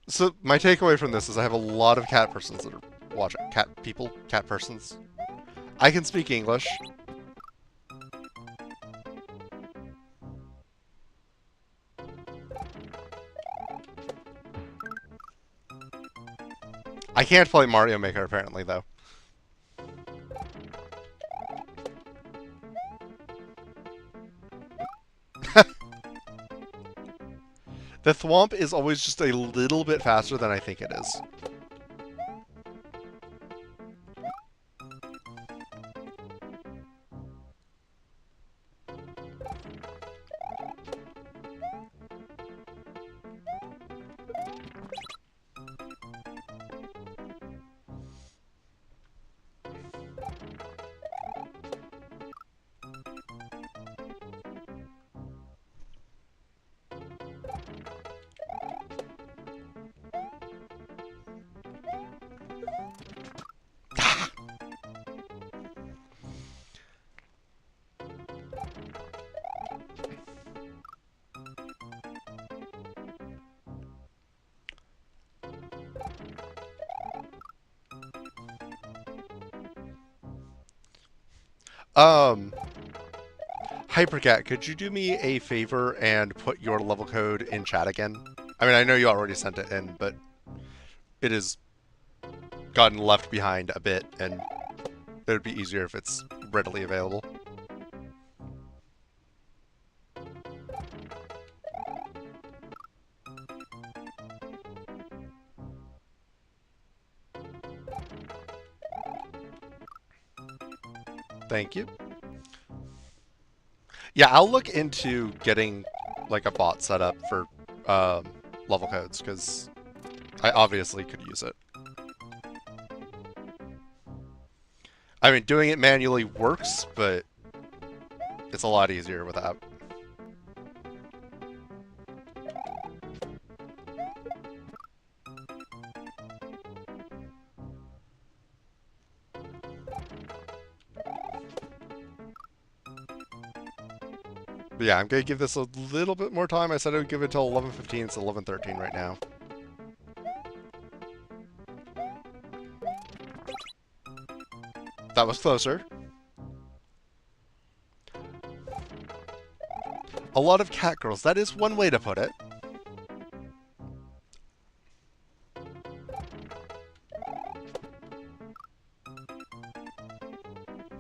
So my takeaway from this is I have a lot of cat persons that are watching. Cat people, cat persons. I can speak English. I can't play Mario Maker apparently though. The thwomp is always just a little bit faster than I think it is. Um, Hypercat, could you do me a favor and put your level code in chat again? I mean, I know you already sent it in, but it has gotten left behind a bit, and it would be easier if it's readily available. Thank you. Yeah, I'll look into getting like a bot set up for level codes because I obviously could use it. I mean, doing it manually works, but it's a lot easier without. But yeah, I'm gonna give this a little bit more time. I said I would give it till 11:15. It's 11:13 right now. That was closer. A lot of cat girls. That is one way to put it.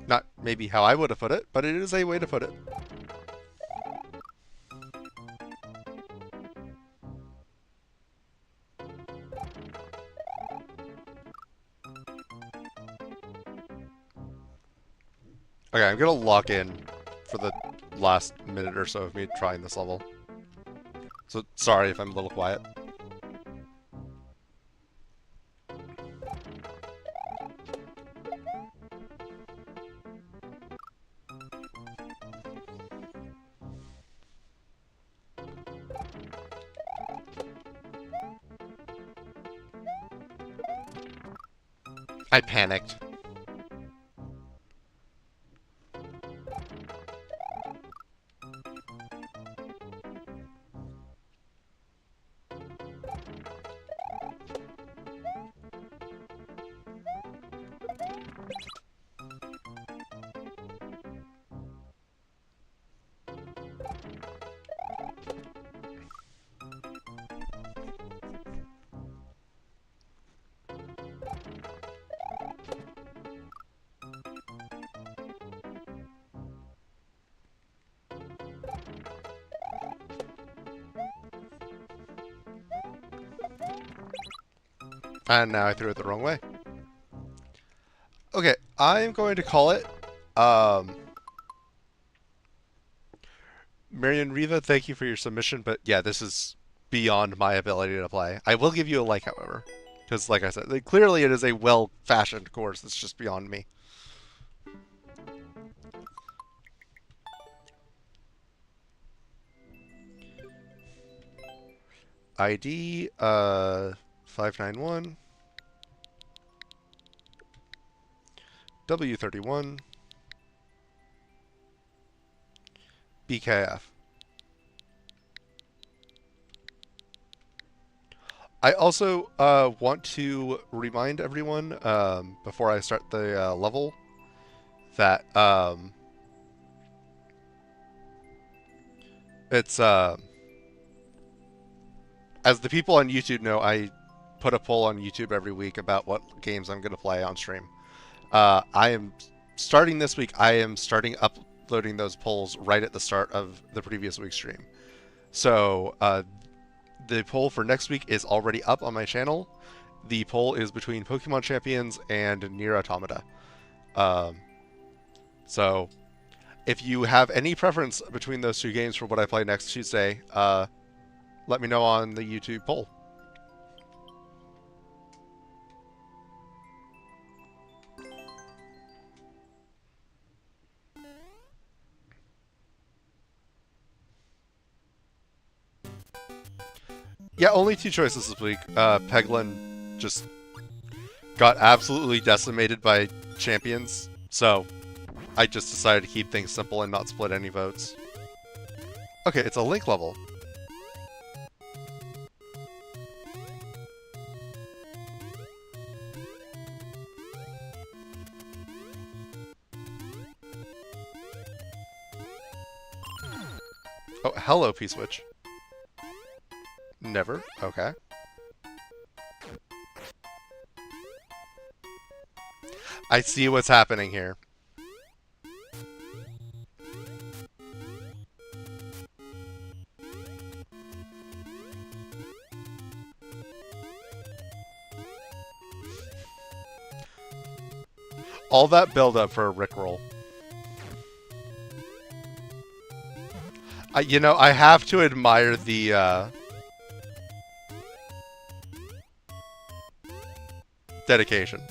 Not maybe how I would have put it, but it is a way to put it. Okay, I'm gonna lock in for the last minute or so of me trying this level. So sorry if I'm a little quiet. I panicked. And now I threw it the wrong way. Okay, I'm going to call it. Marion Riva, thank you for your submission, but yeah, this is beyond my ability to play. I will give you a like, however, because like I said, clearly it is a well-fashioned course that's just beyond me. ID 591 W31 BKF. I also want to remind everyone before I start the level that it's as the people on YouTube know, I put a poll on YouTube every week about what games I'm going to play on stream. I am starting this week. I am starting uploading those polls right at the start of the previous week's stream. So the poll for next week is already up on my channel. The poll is between Pokemon Champions and Nier Automata. So if you have any preference between those two games for what I play next Tuesday, let me know on the YouTube poll. Yeah, only two choices this week. Peglin just got absolutely decimated by champions, so I just decided to keep things simple and not split any votes. Okay, it's a Link level. Oh, hello, P-Switch. Never. Okay. I see what's happening here. All that build up for a Rickroll. I have to admire the dedication.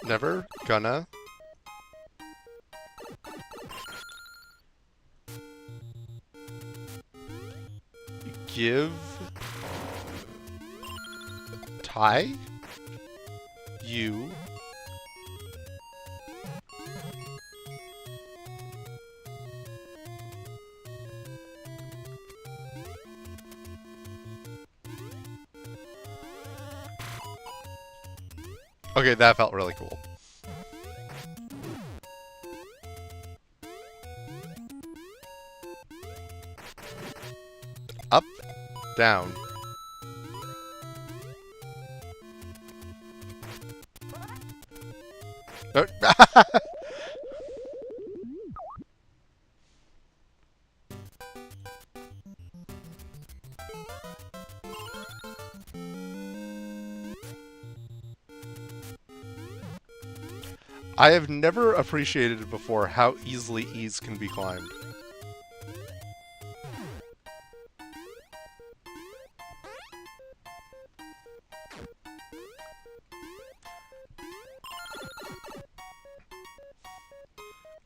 Never gonna give Ty you Okay, that felt really cool. Up, down. Oh. I have never appreciated before how easily E's can be climbed.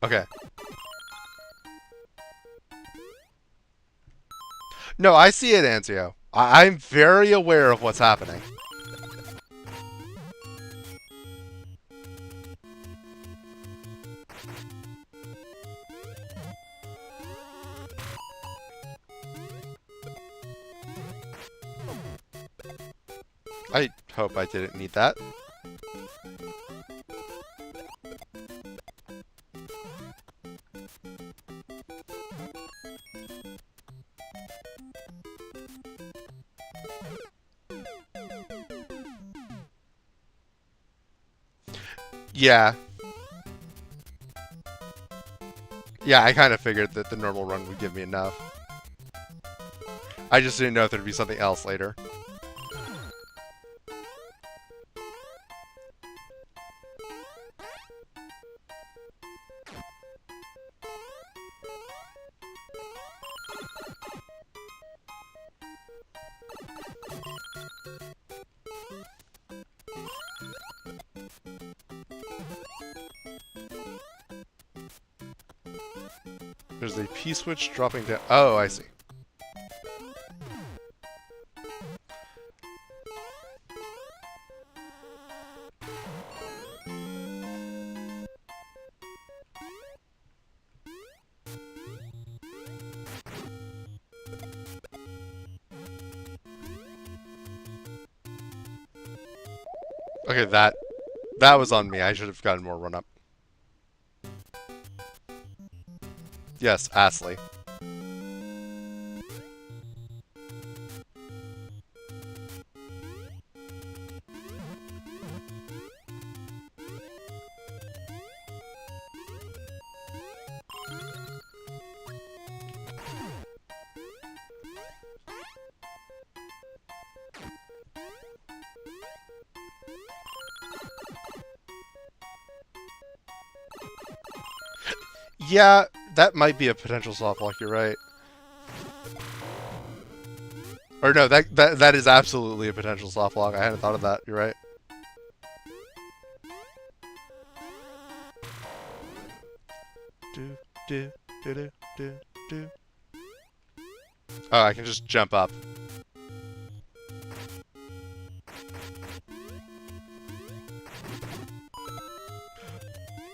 Okay. No, I see it, Anzio. I'm very aware of what's happening. I hope I didn't need that. Yeah. Yeah, I kind of figured that the normal run would give me enough. I just didn't know if there'd be something else later. There's a P-switch dropping down. Oh, I see. Okay, that was on me. I should have gotten more run-up. Yes, Astley. Yeah, that might be a potential soft lock, you're right. Or no, that is absolutely a potential soft lock. I hadn't thought of that, you're right. Do, do, do, do, do, do. Oh, I can just jump up.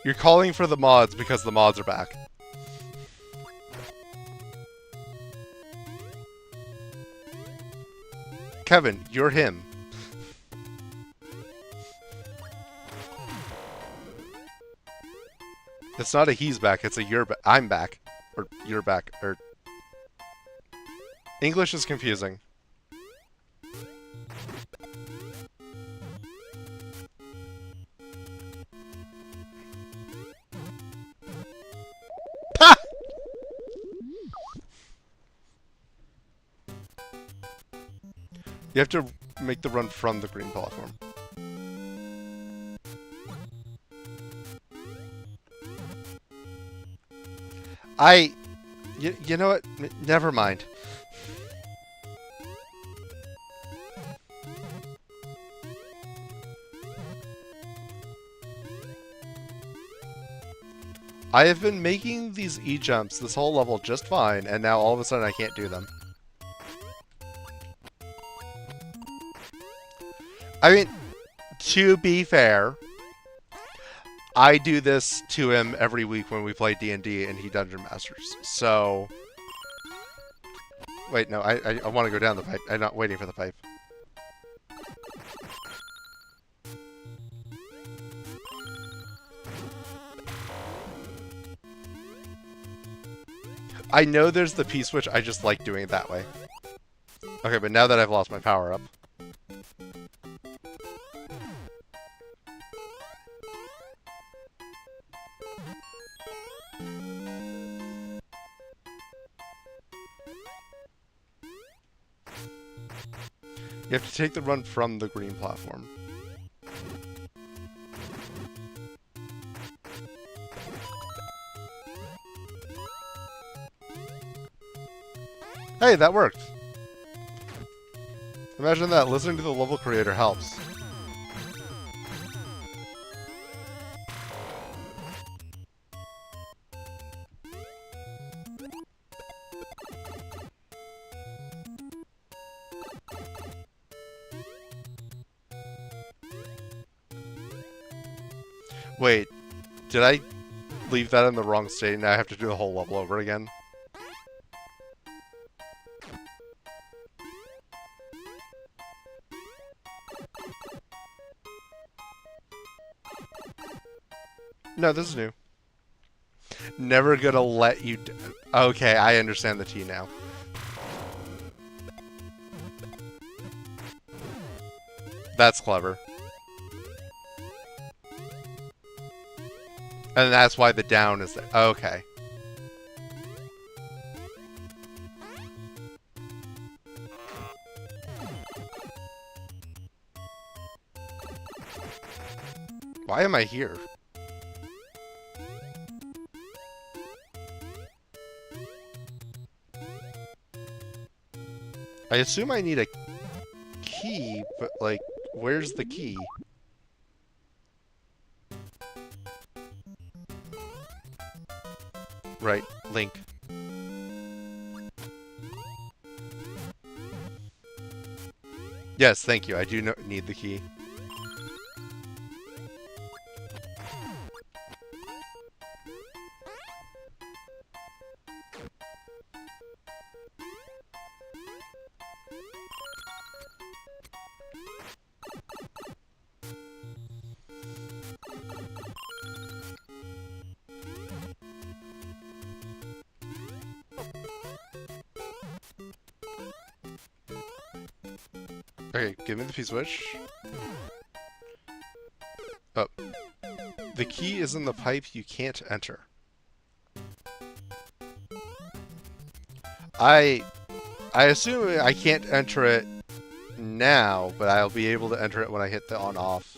You're calling for the mods because the mods are back. Kevin, you're him. It's not a he's back, it's a you're back. I'm back. Or you're back. Or English is confusing. Ha! You have to make the run from the green platform. You know what? Never mind. I have been making these E-jumps this whole level just fine, and now all of a sudden I can't do them. I mean, to be fair, I do this to him every week when we play D&D and he Dungeon Masters. So... Wait, no, I want to go down the pipe. I'm not waiting for the pipe. I know there's the P-switch, I just like doing it that way. Okay, but now that I've lost my power-up... You have to take the run from the green platform. Hey, that worked! Imagine that, listening to the level creator helps. Wait, did I leave that in the wrong state? Now I have to do the whole level over again? No, this is new. Never gonna let you... Okay, I understand the T now. That's clever. And that's why the down is there. Okay. Why am I here? I assume I need a key, but, like, where's the key? Right, Link. Yes, thank you. I do need the key. Okay, give me the P-switch. Oh. The key is in the pipe you can't enter. I assume I can't enter it now, but I'll be able to enter it when I hit the on-off.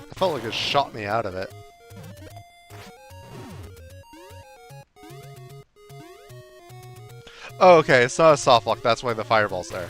I felt like it shot me out of it. Oh, okay, it's not a soft lock, that's why the fireball's there.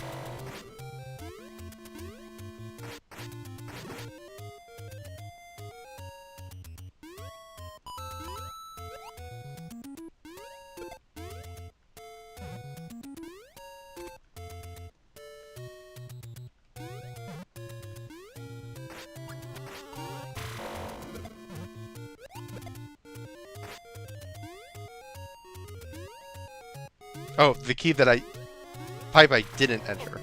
Oh, the key that pipe I didn't enter.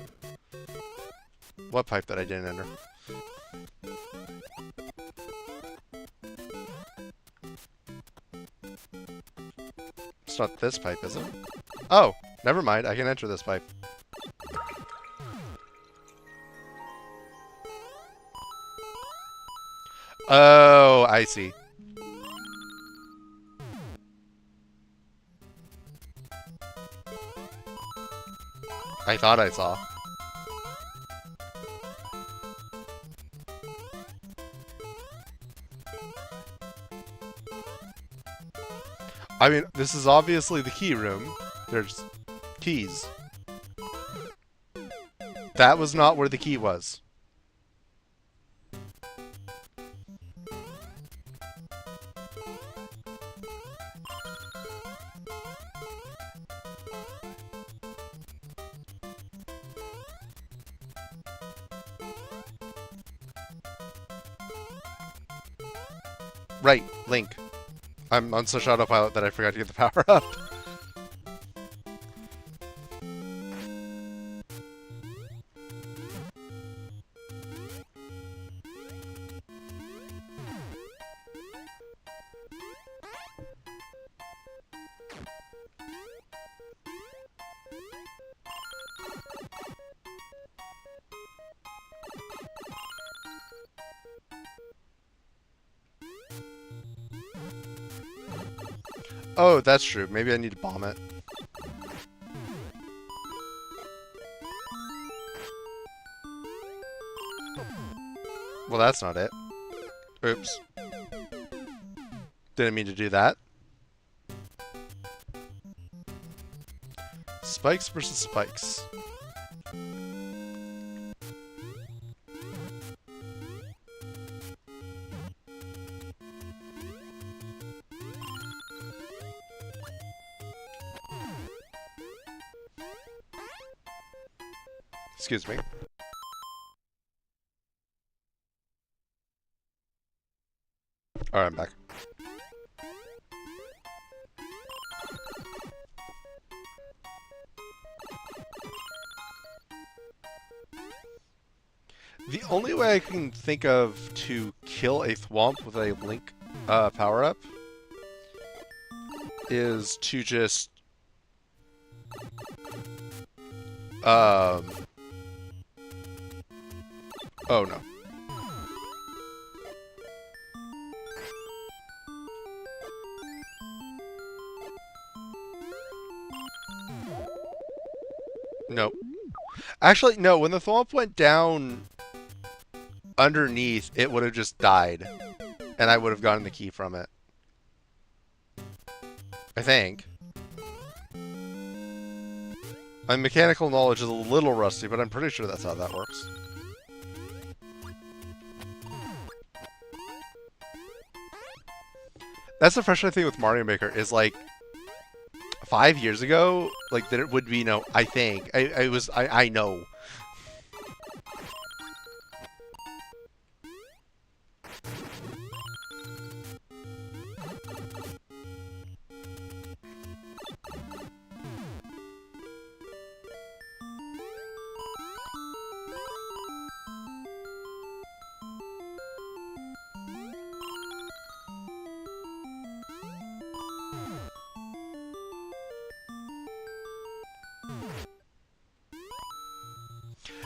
What pipe that I didn't enter? It's not this pipe, is it? Oh, never mind. I can enter this pipe. Oh, I see. I thought I saw. I mean, this is obviously the key room. There's keys. That was not where the key was. Right, Link. I'm on such autopilot that I forgot to get the power up. Oh, that's true. Maybe I need to bomb it. Well, that's not it. Oops. Didn't mean to do that. Spikes versus spikes. Excuse me. Alright, I'm back. The only way I can think of to kill a Thwomp with a Link power-up is to just... Oh no. Nope. Actually, no, when the Thwomp went down underneath, it would have just died. And I would have gotten the key from it. I think. My mechanical knowledge is a little rusty, but I'm pretty sure that's how that works. That's the frustrating thing with Mario Maker, is like 5 years ago, like there would be no, I think. I know.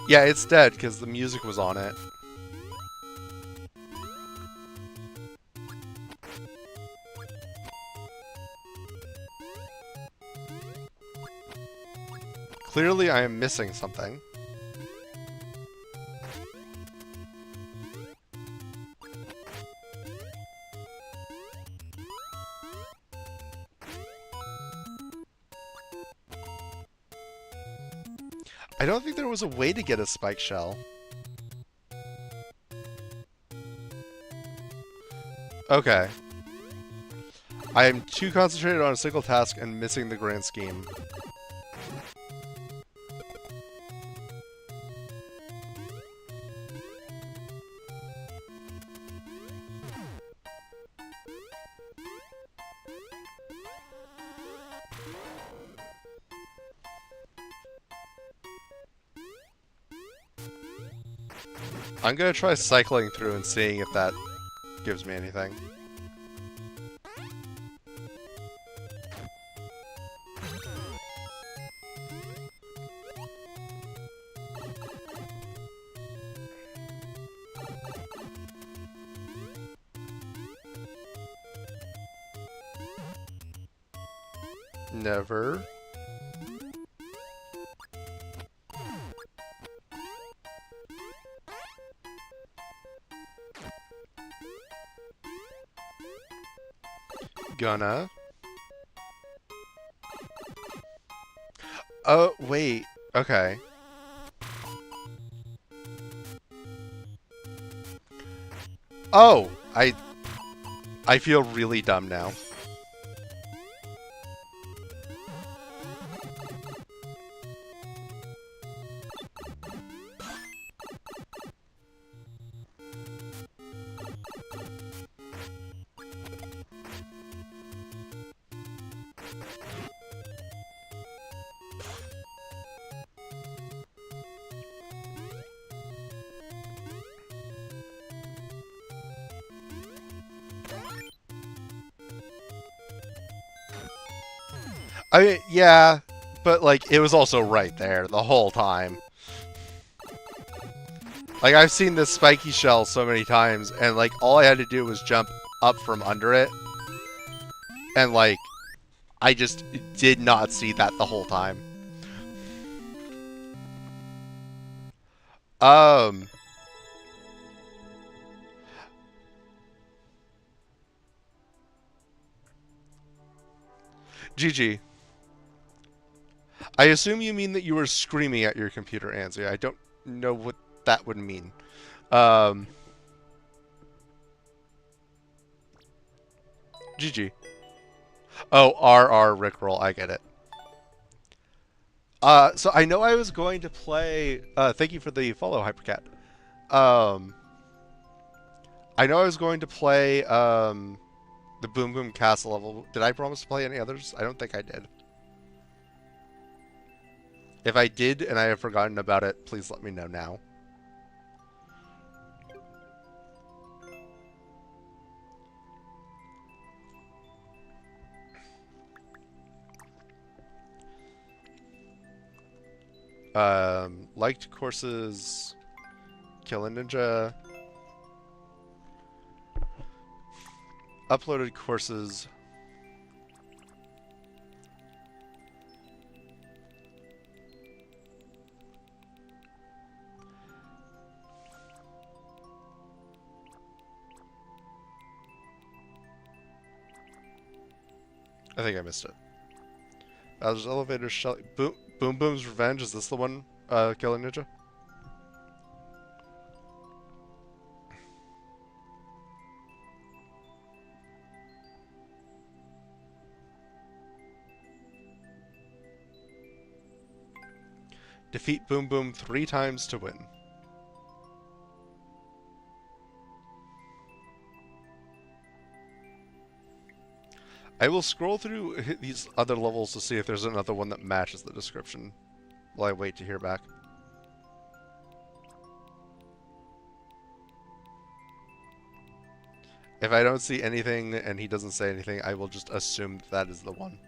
Yeah, it's dead because the music was on it. Clearly, I am missing something. I don't think there was a way to get a spike shell. Okay. I am too concentrated on a single task and missing the grand scheme. I'm gonna try cycling through and seeing if that gives me anything. Never. Gonna. Oh, wait. Okay. Oh, I feel really dumb now. I mean, yeah, but like it was also right there the whole time. Like I've seen this spiky shell so many times, and like all I had to do was jump up from under it, and like I just did not see that the whole time. Um, GG. I assume you mean that you were screaming at your computer, Anzi. I don't know what that would mean. Um, GG. Oh, RR Rickroll. I get it. So I know I was going to play. Thank you for the follow, Hypercat. Um, I know I was going to play the Boom Boom Castle level. Did I promise to play any others? I don't think I did. If I did and I have forgotten about it, please let me know now. Liked courses, Kill a Ninja, uploaded courses. I think I missed it. Bowser's Elevator, Shelly, Boom Boom's Revenge. Is this the one? Kill a Ninja. Defeat Boom Boom 3 times to win. I will scroll through these other levels to see if there's another one that matches the description while I wait to hear back. If I don't see anything and he doesn't say anything, I will just assume that is the one.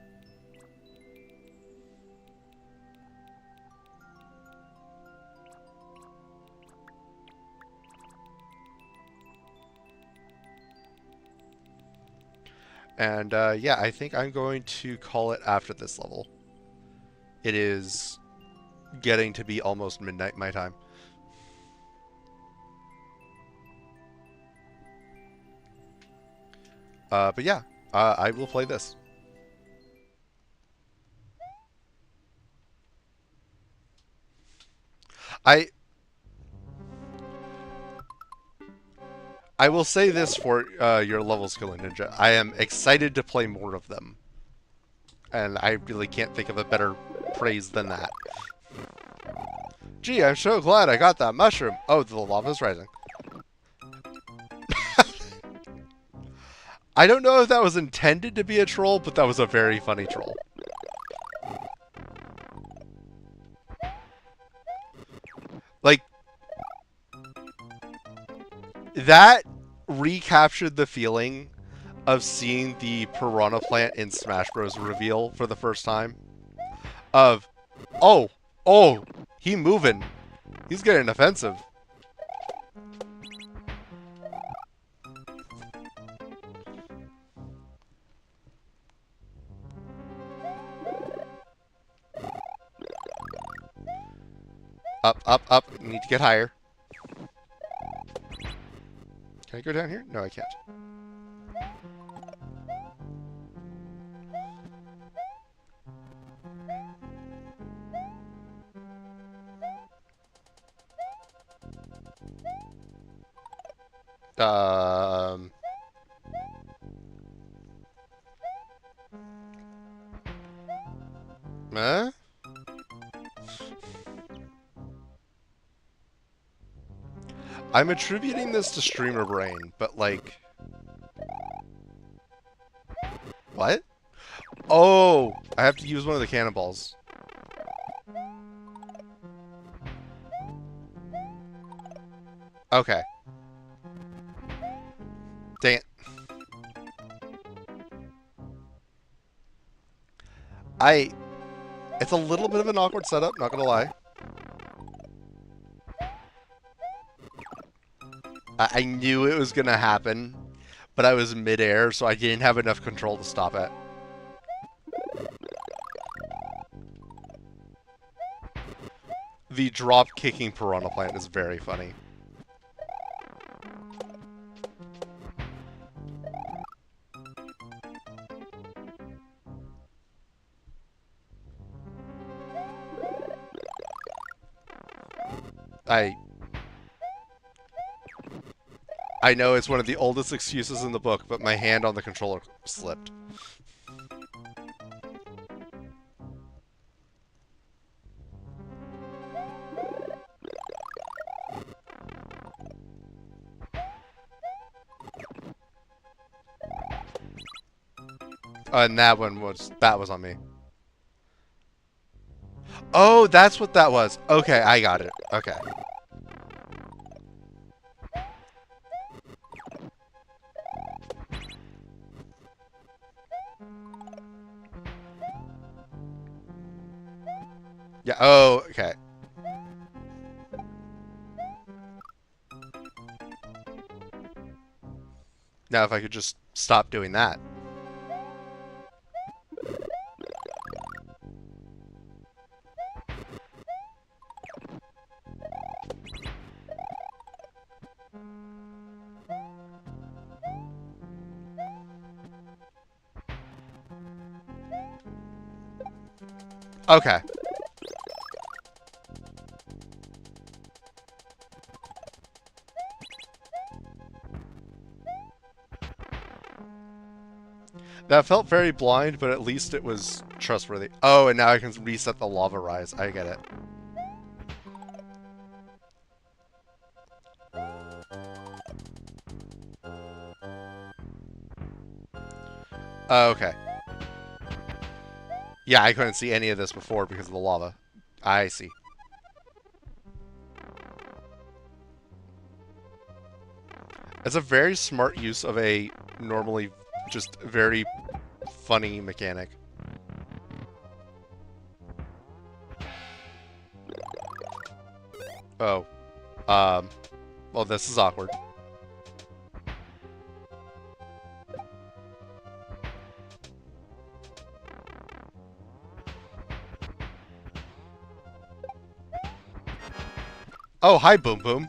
And yeah, I think I'm going to call it after this level. It is getting to be almost midnight my time. But yeah, I will play this. I I will say this for your levels, Killer Ninja. I am excited to play more of them. And I really can't think of a better praise than that. Gee, I'm so glad I got that mushroom. Oh, the lava's rising. I don't know if that was intended to be a troll, but that was a very funny troll. Like, that recaptured the feeling of seeing the piranha plant in Smash Bros. Reveal for the first time. Of, oh, he moving. He's getting offensive. Up, up, up. Need to get higher. Can I go down here? No, I can't. Um, eh? I'm attributing this to streamer brain, but like, what? Oh, I have to use one of the cannonballs. Okay. Dang it. I. It's a little bit of an awkward setup, not gonna lie. I knew it was gonna happen, but I was midair, so I didn't have enough control to stop it. The drop kicking piranha plant is very funny. I I know it's one of the oldest excuses in the book, but my hand on the controller slipped. And that was on me. Oh, that's what that was. Okay, I got it. Okay. Yeah, oh, okay. Now if I could just stop doing that. Okay. That felt very blind, but at least it was trustworthy. Oh, and now I can reset the lava rise. I get it. Okay. Yeah, I couldn't see any of this before because of the lava. I see. It's a very smart use of a normally just very funny mechanic. Oh. Um. Well, this is awkward. Oh, hi, Boom Boom.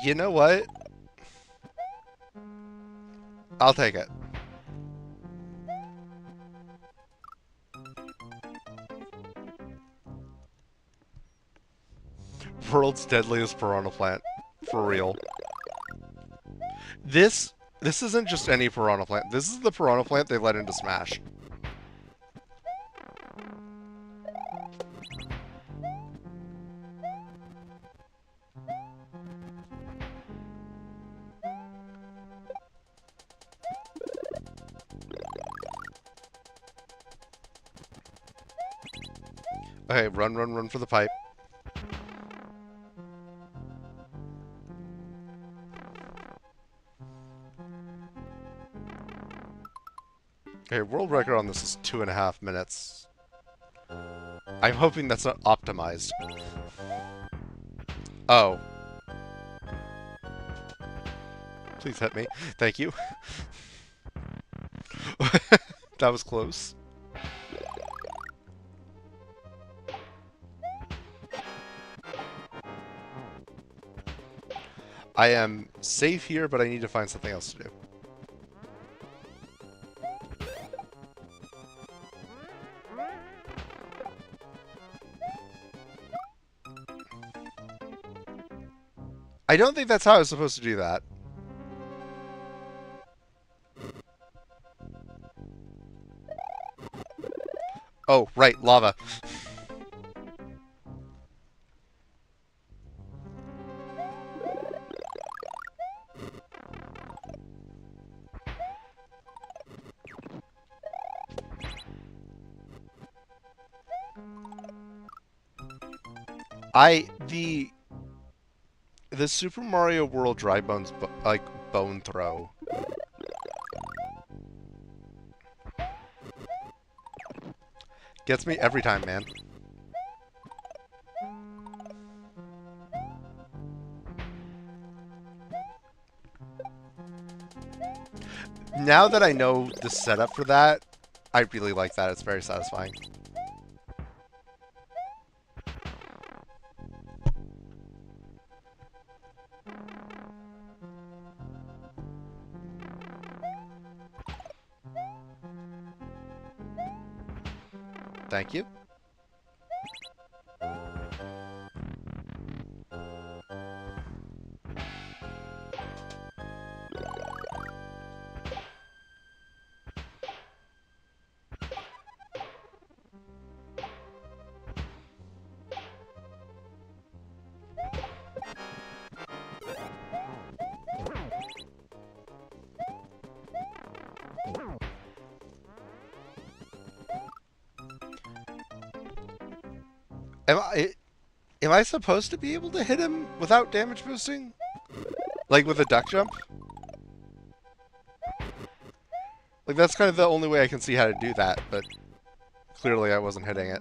You know what? I'll take it. World's deadliest piranha plant. For real. This isn't just any piranha plant. This is the piranha plant they let into Smash. Okay, run, run, run for the pipe. Okay, world record on this is 2.5 minutes. I'm hoping that's not optimized. Oh. Please hit me. Thank you. That was close. I am safe here, but I need to find something else to do. I don't think that's how I was supposed to do that. Oh, right, lava. I the Super Mario World dry bones like bone throw gets me every time, man. Now that I know the setup for that, I really like that. It's very satisfying. Thank you. Am I am I supposed to be able to hit him without damage boosting? Like with a duck jump? Like that's kind of the only way I can see how to do that, but clearly I wasn't hitting it.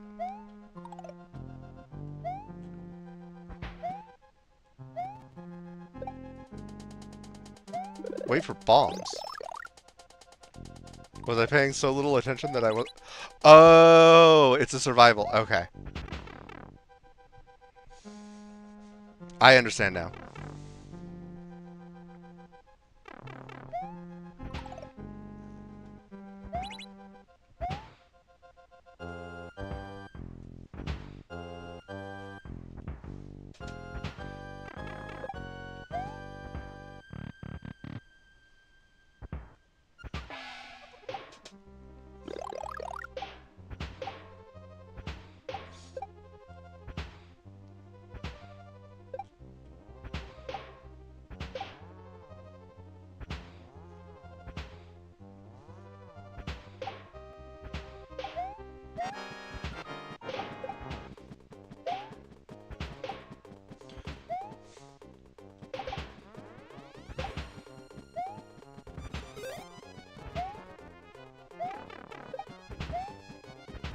Wait for bombs. Was I paying so little attention that I was... Oh, it's a survival. Okay. I understand now.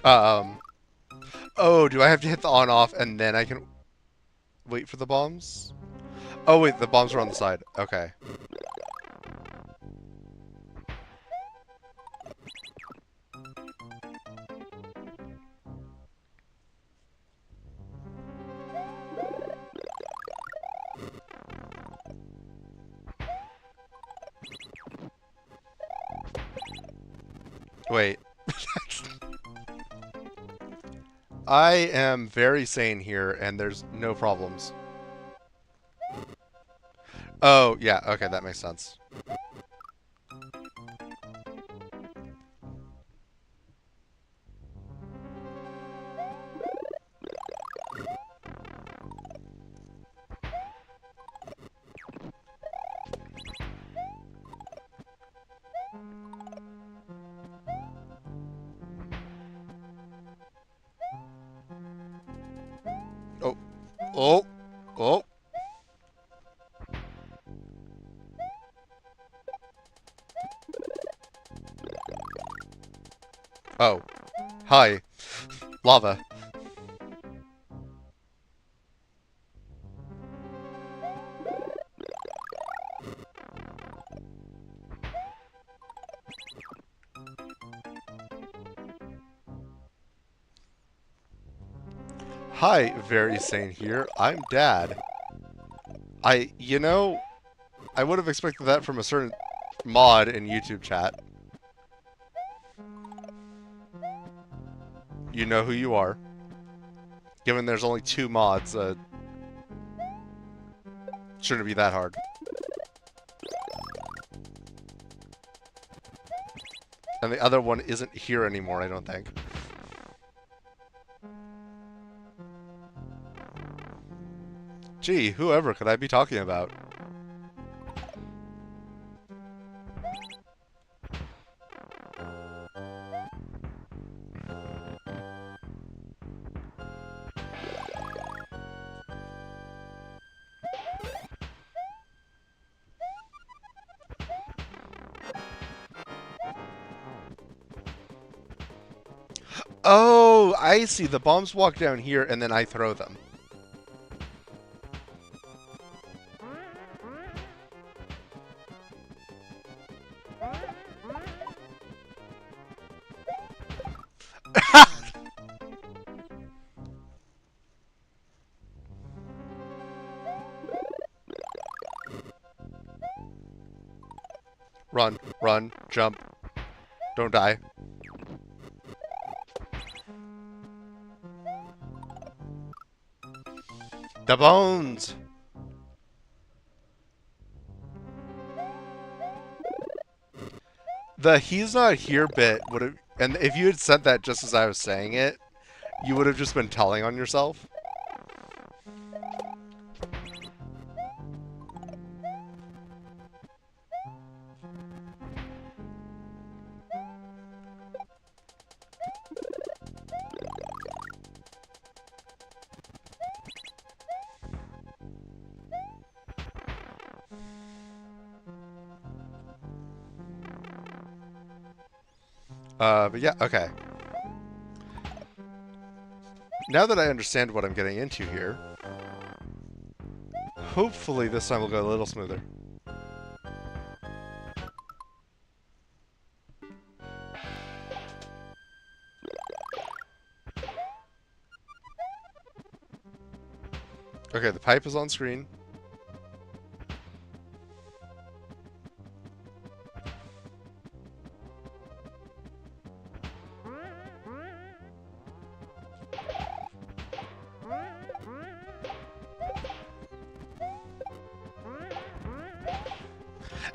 Um... Oh, do I have to hit the on-off and then I can wait for the bombs? Oh, wait, the bombs are on the side. Okay. Wait. I am very sane here, and there's no problems. Oh, yeah, okay, that makes sense. Oh, oh, oh. Oh, hi. Lava. Hi, very sane here. I'm Dad. I would have expected that from a certain mod in YouTube chat. You know who you are. Given there's only 2 mods, shouldn't be that hard. And the other one isn't here anymore, I don't think. Gee, whoever could I be talking about? Oh, I see. The bombs walk down here and then I throw them. Run, run, jump. Don't die. The bones! The he's not here bit would have... And if you had said that just as I was saying it, you would have just been telling on yourself. But yeah, okay. Now that I understand what I'm getting into here, hopefully this time will go a little smoother. Okay, the pipe is on screen.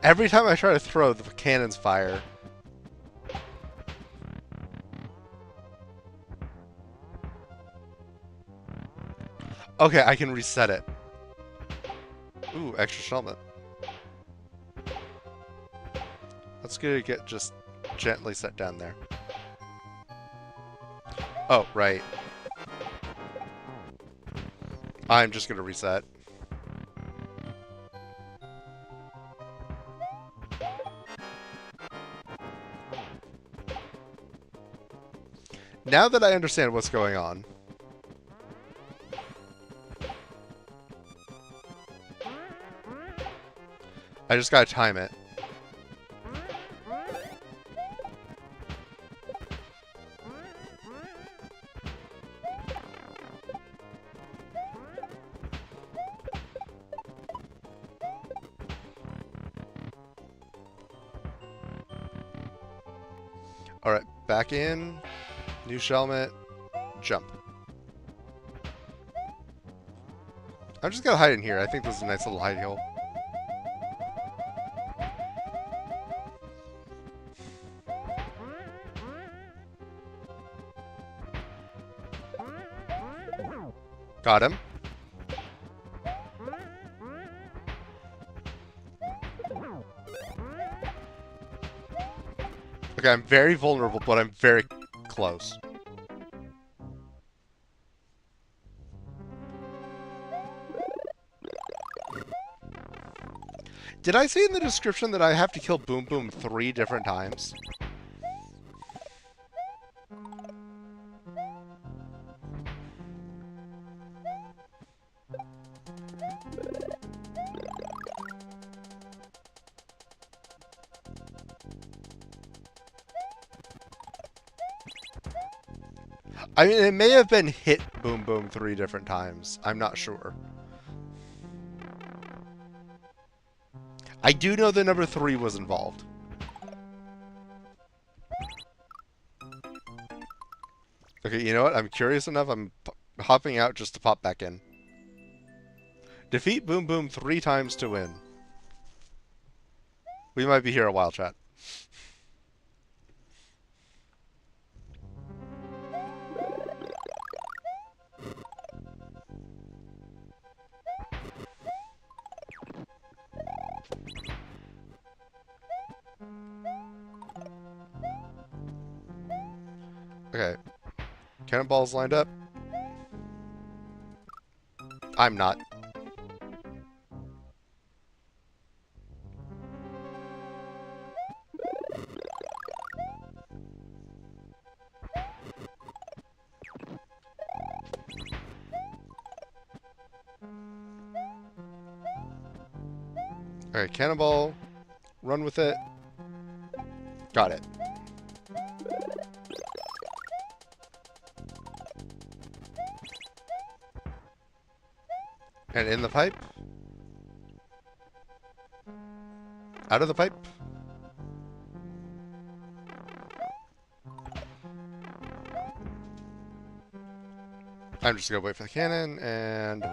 Every time I try to throw, the cannons fire. Okay, I can reset it. Ooh, extra shellmet. Let's get just gently set down there. Oh, right. I'm just gonna reset. Now that I understand what's going on, I just gotta time it. Alright, back in. New shellmet. Jump. I'm just gonna hide in here. I think this is a nice little hidey hole. Got him. Okay, I'm very vulnerable, but I'm very close. Did I say in the description that I have to kill Boom Boom 3 different times? I mean, it may have been hit Boom Boom 3 different times. I'm not sure. I do know the number 3 was involved. Okay, you know what? I'm curious enough. I'm hopping out just to pop back in. Defeat Boom Boom 3 times to win. We might be here a while, chat. Okay. Cannonballs lined up. I'm not. Okay, cannonball. Run with it. Got it. And in the pipe. Out of the pipe. I'm just gonna wait for the cannon, and...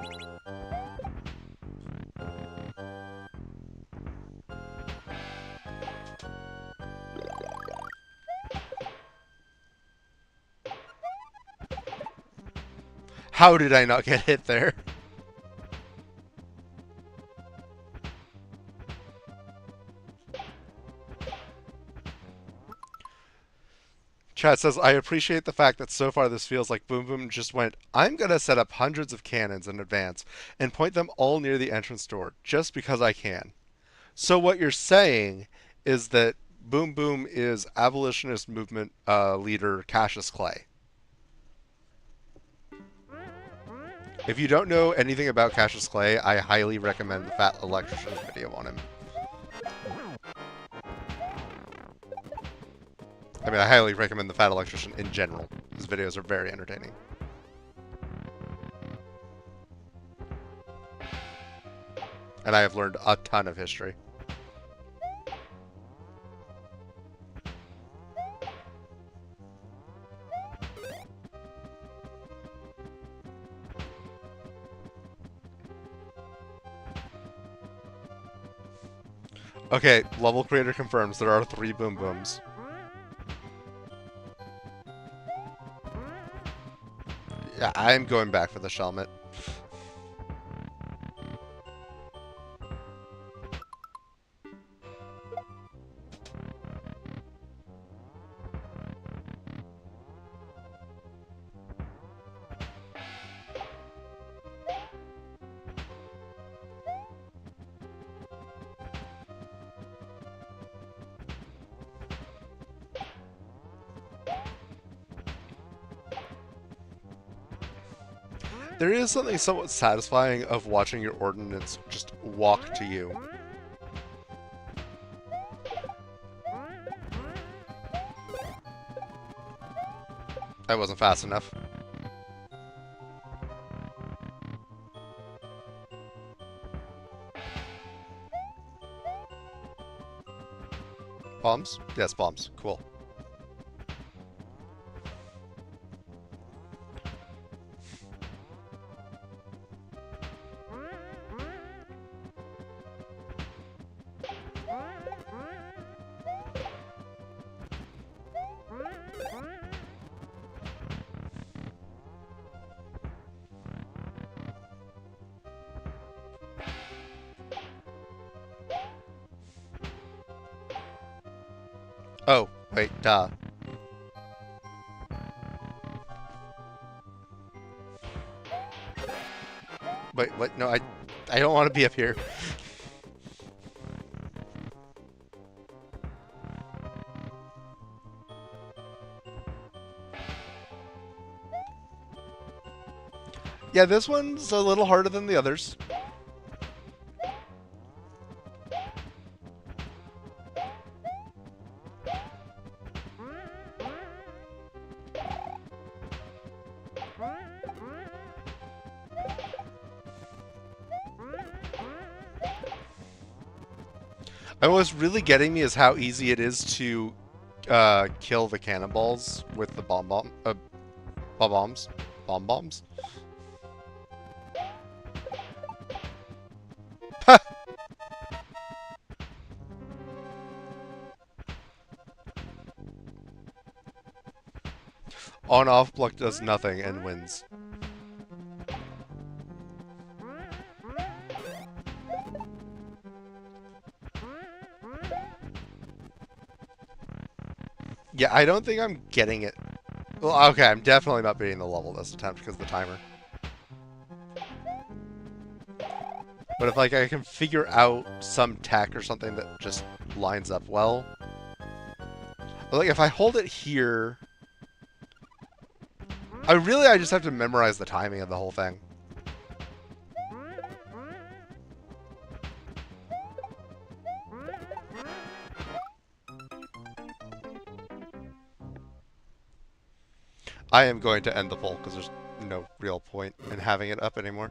How did I not get hit there? Chat says, I appreciate the fact that so far this feels like Boom Boom just went, I'm gonna set up hundreds of cannons in advance and point them all near the entrance door, just because I can. So what you're saying is that Boom Boom is abolitionist movement leader Cassius Clay. If you don't know anything about Cassius Clay, I highly recommend the Fat Electrician video on him. I mean, I highly recommend the Fat Electrician in general. His videos are very entertaining. And I have learned a ton of history. Okay, level creator confirms there are 3 Boom Booms. Yeah, I'm going back for the Shelmet. There is something somewhat satisfying of watching your ordnance just walk to you. That wasn't fast enough. Bombs? Yes, bombs. Cool. Oh, wait, duh. Wait, what? No, I don't want to be up here. Yeah, this one's a little harder than the others. And what's really getting me is how easy it is to kill the cannonballs with the bombs. Bomb bombs? On-off block does nothing and wins. Yeah, I don't think I'm getting it. Well, okay, I'm definitely not beating the level this attempt because of the timer. But if like I can figure out some tech or something that just lines up well. But, like if I hold it here, I just have to memorize the timing of the whole thing. I am going to end the poll because there's no real point in having it up anymore.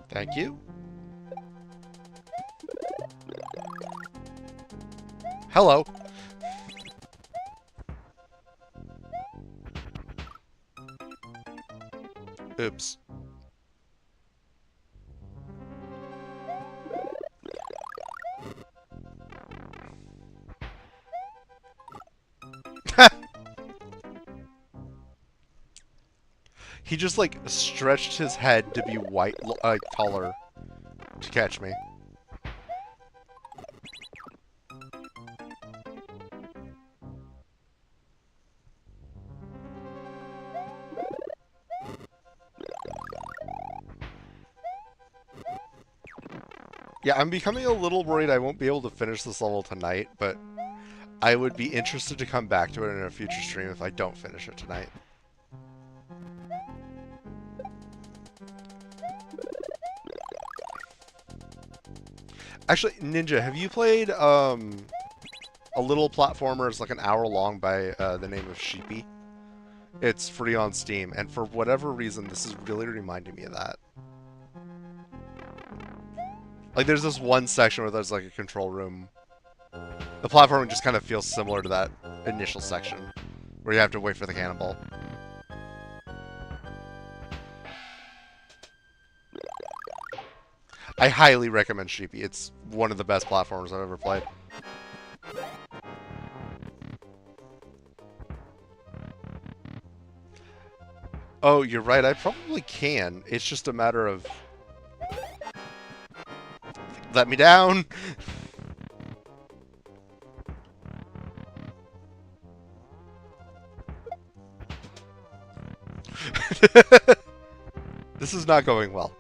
Thank you. Hello. Oops. He just like stretched his head to be white, taller, to catch me. Yeah, I'm becoming a little worried I won't be able to finish this level tonight, but I would be interested to come back to it in a future stream if I don't finish it tonight. Actually, Ninja, have you played a little platformer? It's like an hour long by the name of Sheepy. It's free on Steam, and for whatever reason, this is really reminding me of that. Like, there's this one section where there's like a control room. The platforming just kind of feels similar to that initial section, where you have to wait for the cannonball. I highly recommend Sheepy. It's one of the best platformers I've ever played. Oh, you're right. I probably can. It's just a matter of... Let me down! This is not going well.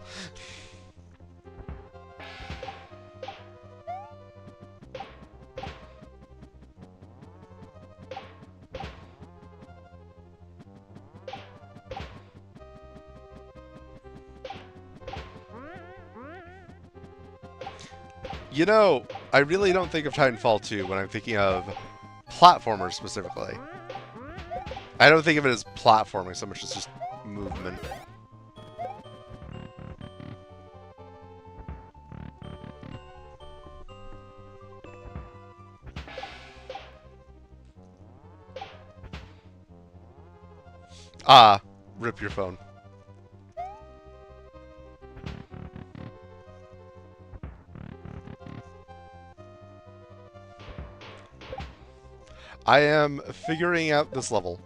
You know, I really don't think of Titanfall 2 when I'm thinking of platformers specifically. I don't think of it as platforming so much as just movement. Ah, rip your phone. I am figuring out this level.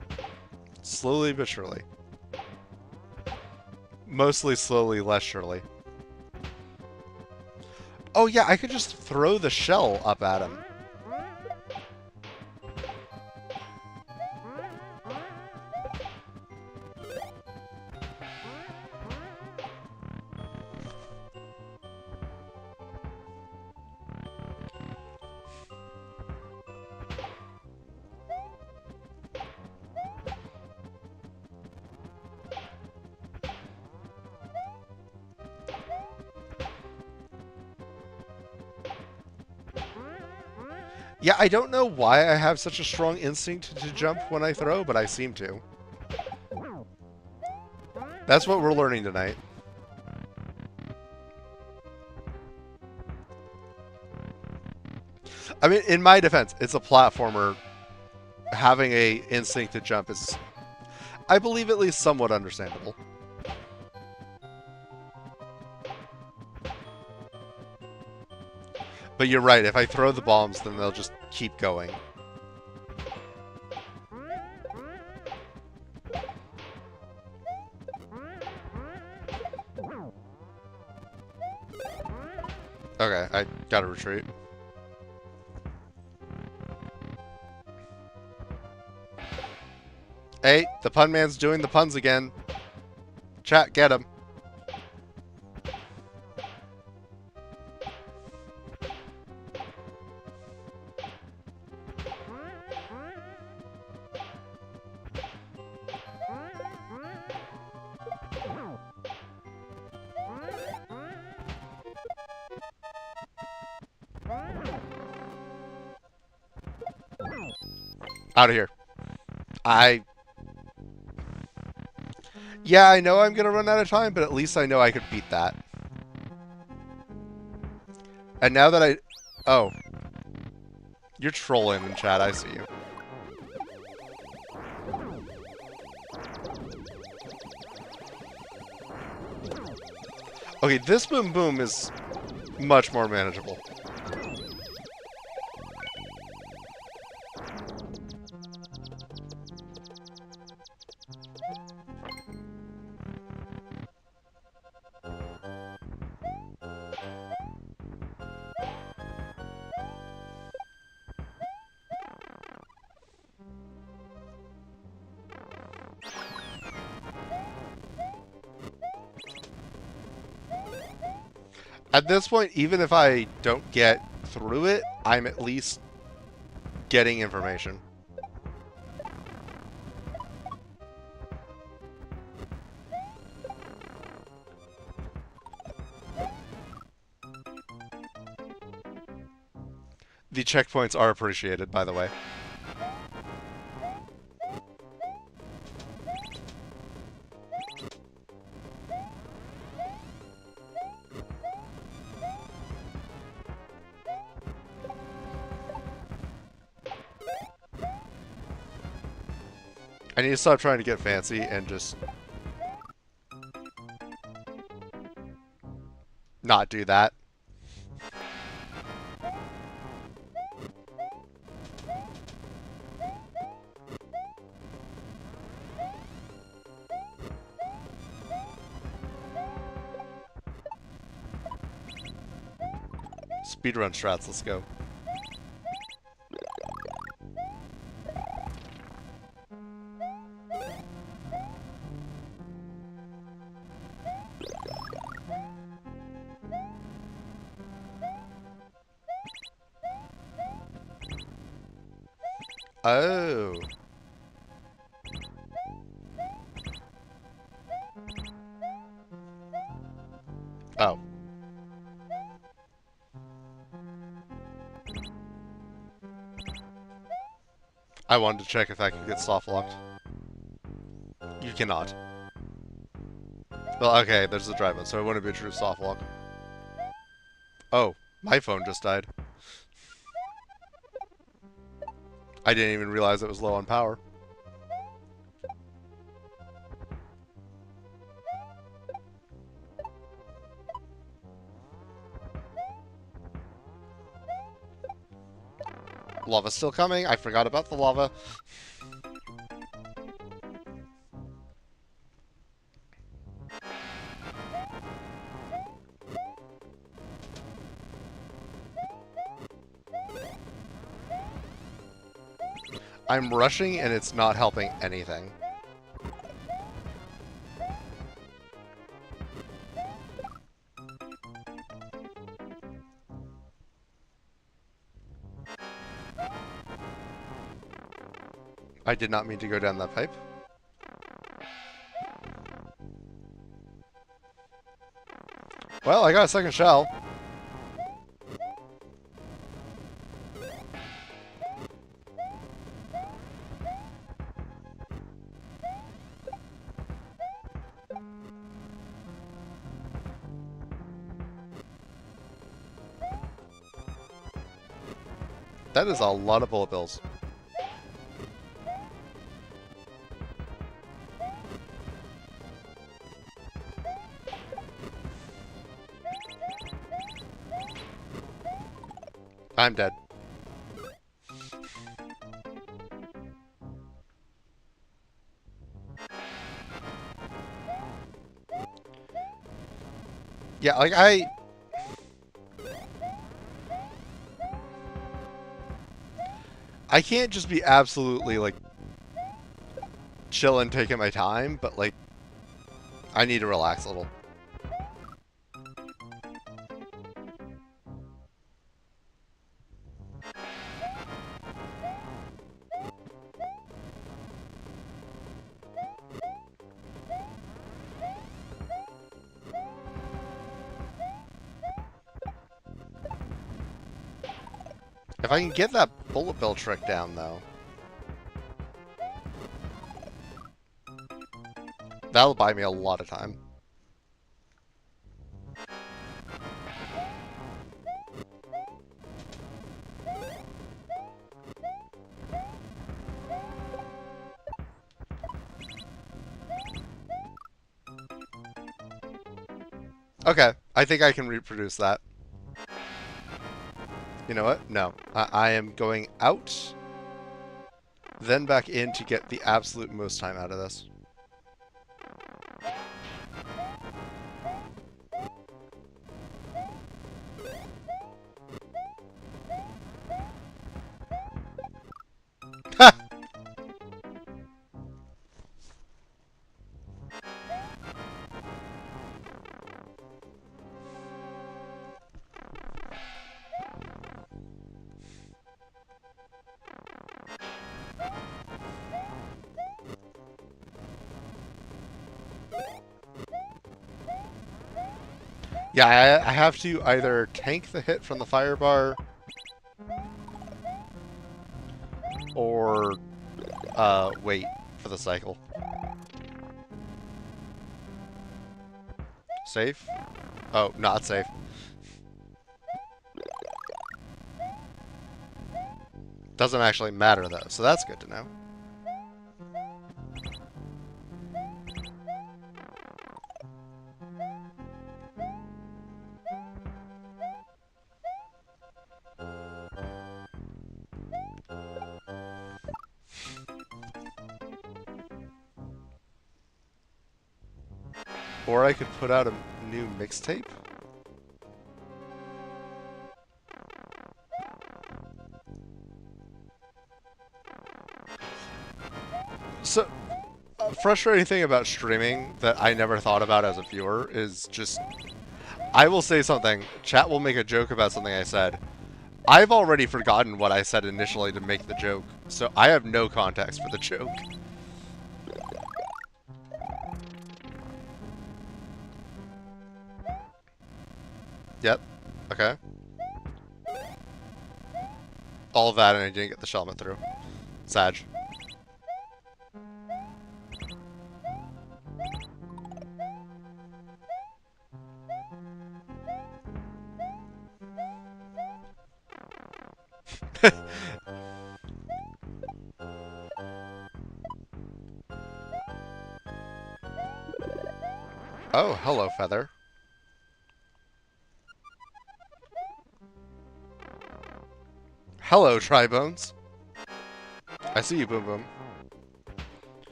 Slowly but surely. Mostly slowly, less surely. Oh yeah, I could just throw the shell up at him. Yeah, I don't know why I have such a strong instinct to jump when I throw, but I seem to. That's what we're learning tonight. I mean, in my defense, it's a platformer. Having a instinct to jump is, I believe, at least somewhat understandable. But you're right, if I throw the bombs, then they'll just keep going. Okay, I gotta retreat. Hey, the pun man's doing the puns again. Chat, get him. Out of here. Yeah, I know I'm gonna run out of time, but at least I know I could beat that. And now that oh. You're trolling in chat, I see you. Okay, this boom boom is much more manageable. At this point, even if I don't get through it, I'm at least getting information. The checkpoints are appreciated, by the way. I need to stop trying to get fancy and just not do that. Speedrun strats, let's go. Oh. Oh. I wanted to check if I could get soft locked. You cannot. Well, okay, there's the drive-in, so it wouldn't be a true soft lock. Oh, my phone just died. I didn't even realize it was low on power. Lava's still coming. I forgot about the lava. I'm rushing and it's not helping anything. I did not mean to go down that pipe. Well, I got a second shell. That is a lot of bullet bills. I'm dead. Yeah, like I can't just be absolutely like chilling, taking my time, but like I need to relax a little. If I can get that bullet bill trick down, though, that'll buy me a lot of time. Okay, I think I can reproduce that. You know what? No. I am going out, then back in to get the absolute most time out of this. Ha! Yeah, I have to either tank the hit from the fire bar or wait for the cycle. Safe? Oh, not safe. Doesn't actually matter though, so that's good to know. Or I could put out a new mixtape. So, a frustrating thing about streaming that I never thought about as a viewer is just, I will say something, chat will make a joke about something I said. I've already forgotten what I said initially to make the joke, so I have no context for the joke. Yep. Okay. All of that and I didn't get the Shelmet through. Sag. Oh, hello, Feather. Hello, Tribones. I see you, Boom Boom.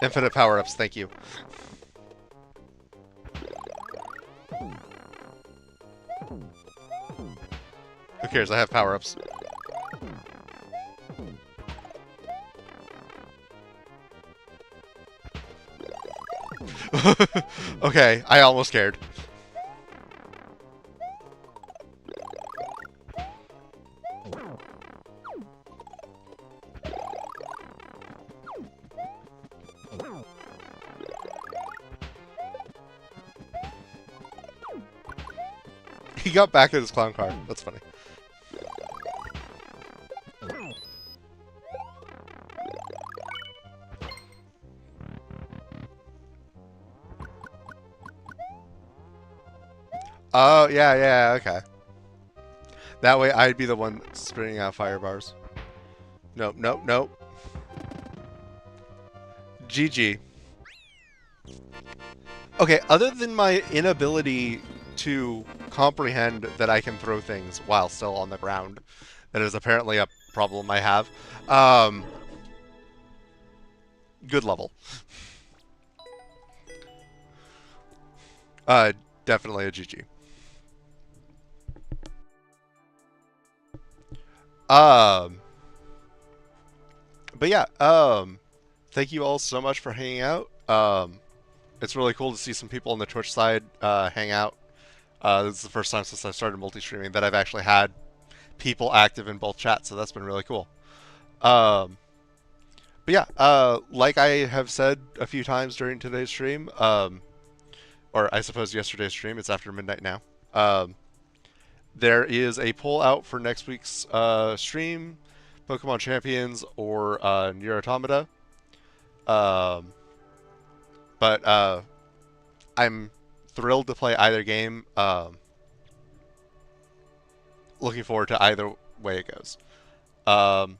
Infinite power-ups, thank you. Who cares? I have power-ups. Okay, I almost cared. He got back at his clown car. That's funny. Oh, yeah, okay. That way I'd be the one spitting out fire bars. Nope, nope, nope. GG. Okay, other than my inability to comprehend that I can throw things while still on the ground, that is apparently a problem I have. Um, Good level. Uh, Definitely a GG. Um, but yeah, thank you all so much for hanging out. It's really cool to see some people on the Twitch side hang out. This is the first time since I started multi-streaming that I've actually had people active in both chats, so that's been really cool. Um, but yeah, like I have said a few times during today's stream, or I suppose yesterday's stream, it's after midnight now. Um, there is a poll out for next week's stream, Pokemon Champions or Nier Automata. Um, but I'm thrilled to play either game. Looking forward to either way it goes. Um,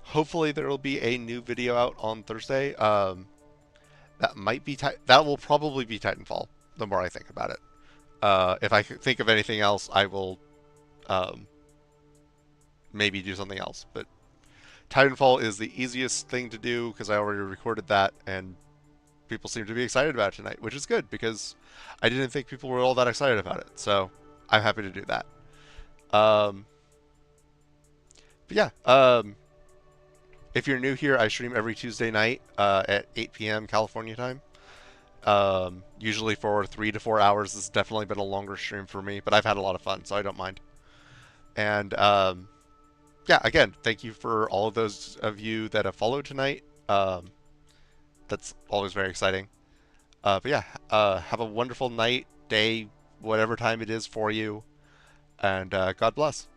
Hopefully there will be a new video out on Thursday. That might be that will probably be Titanfall. The more I think about it, if I think of anything else, I will um, maybe do something else. But Titanfall is the easiest thing to do because I already recorded that, and people seem to be excited about it tonight, which is good because I didn't think people were all that excited about it. So I'm happy to do that. Um, but yeah, if you're new here, I stream every Tuesday night at 8 p.m. California time. Usually for 3 to 4 hours. This has definitely been a longer stream for me, but I've had a lot of fun, so I don't mind. And yeah, again, thank you for all of those of you that have followed tonight. That's always very exciting. But yeah, have a wonderful night, day, whatever time it is for you, and God bless.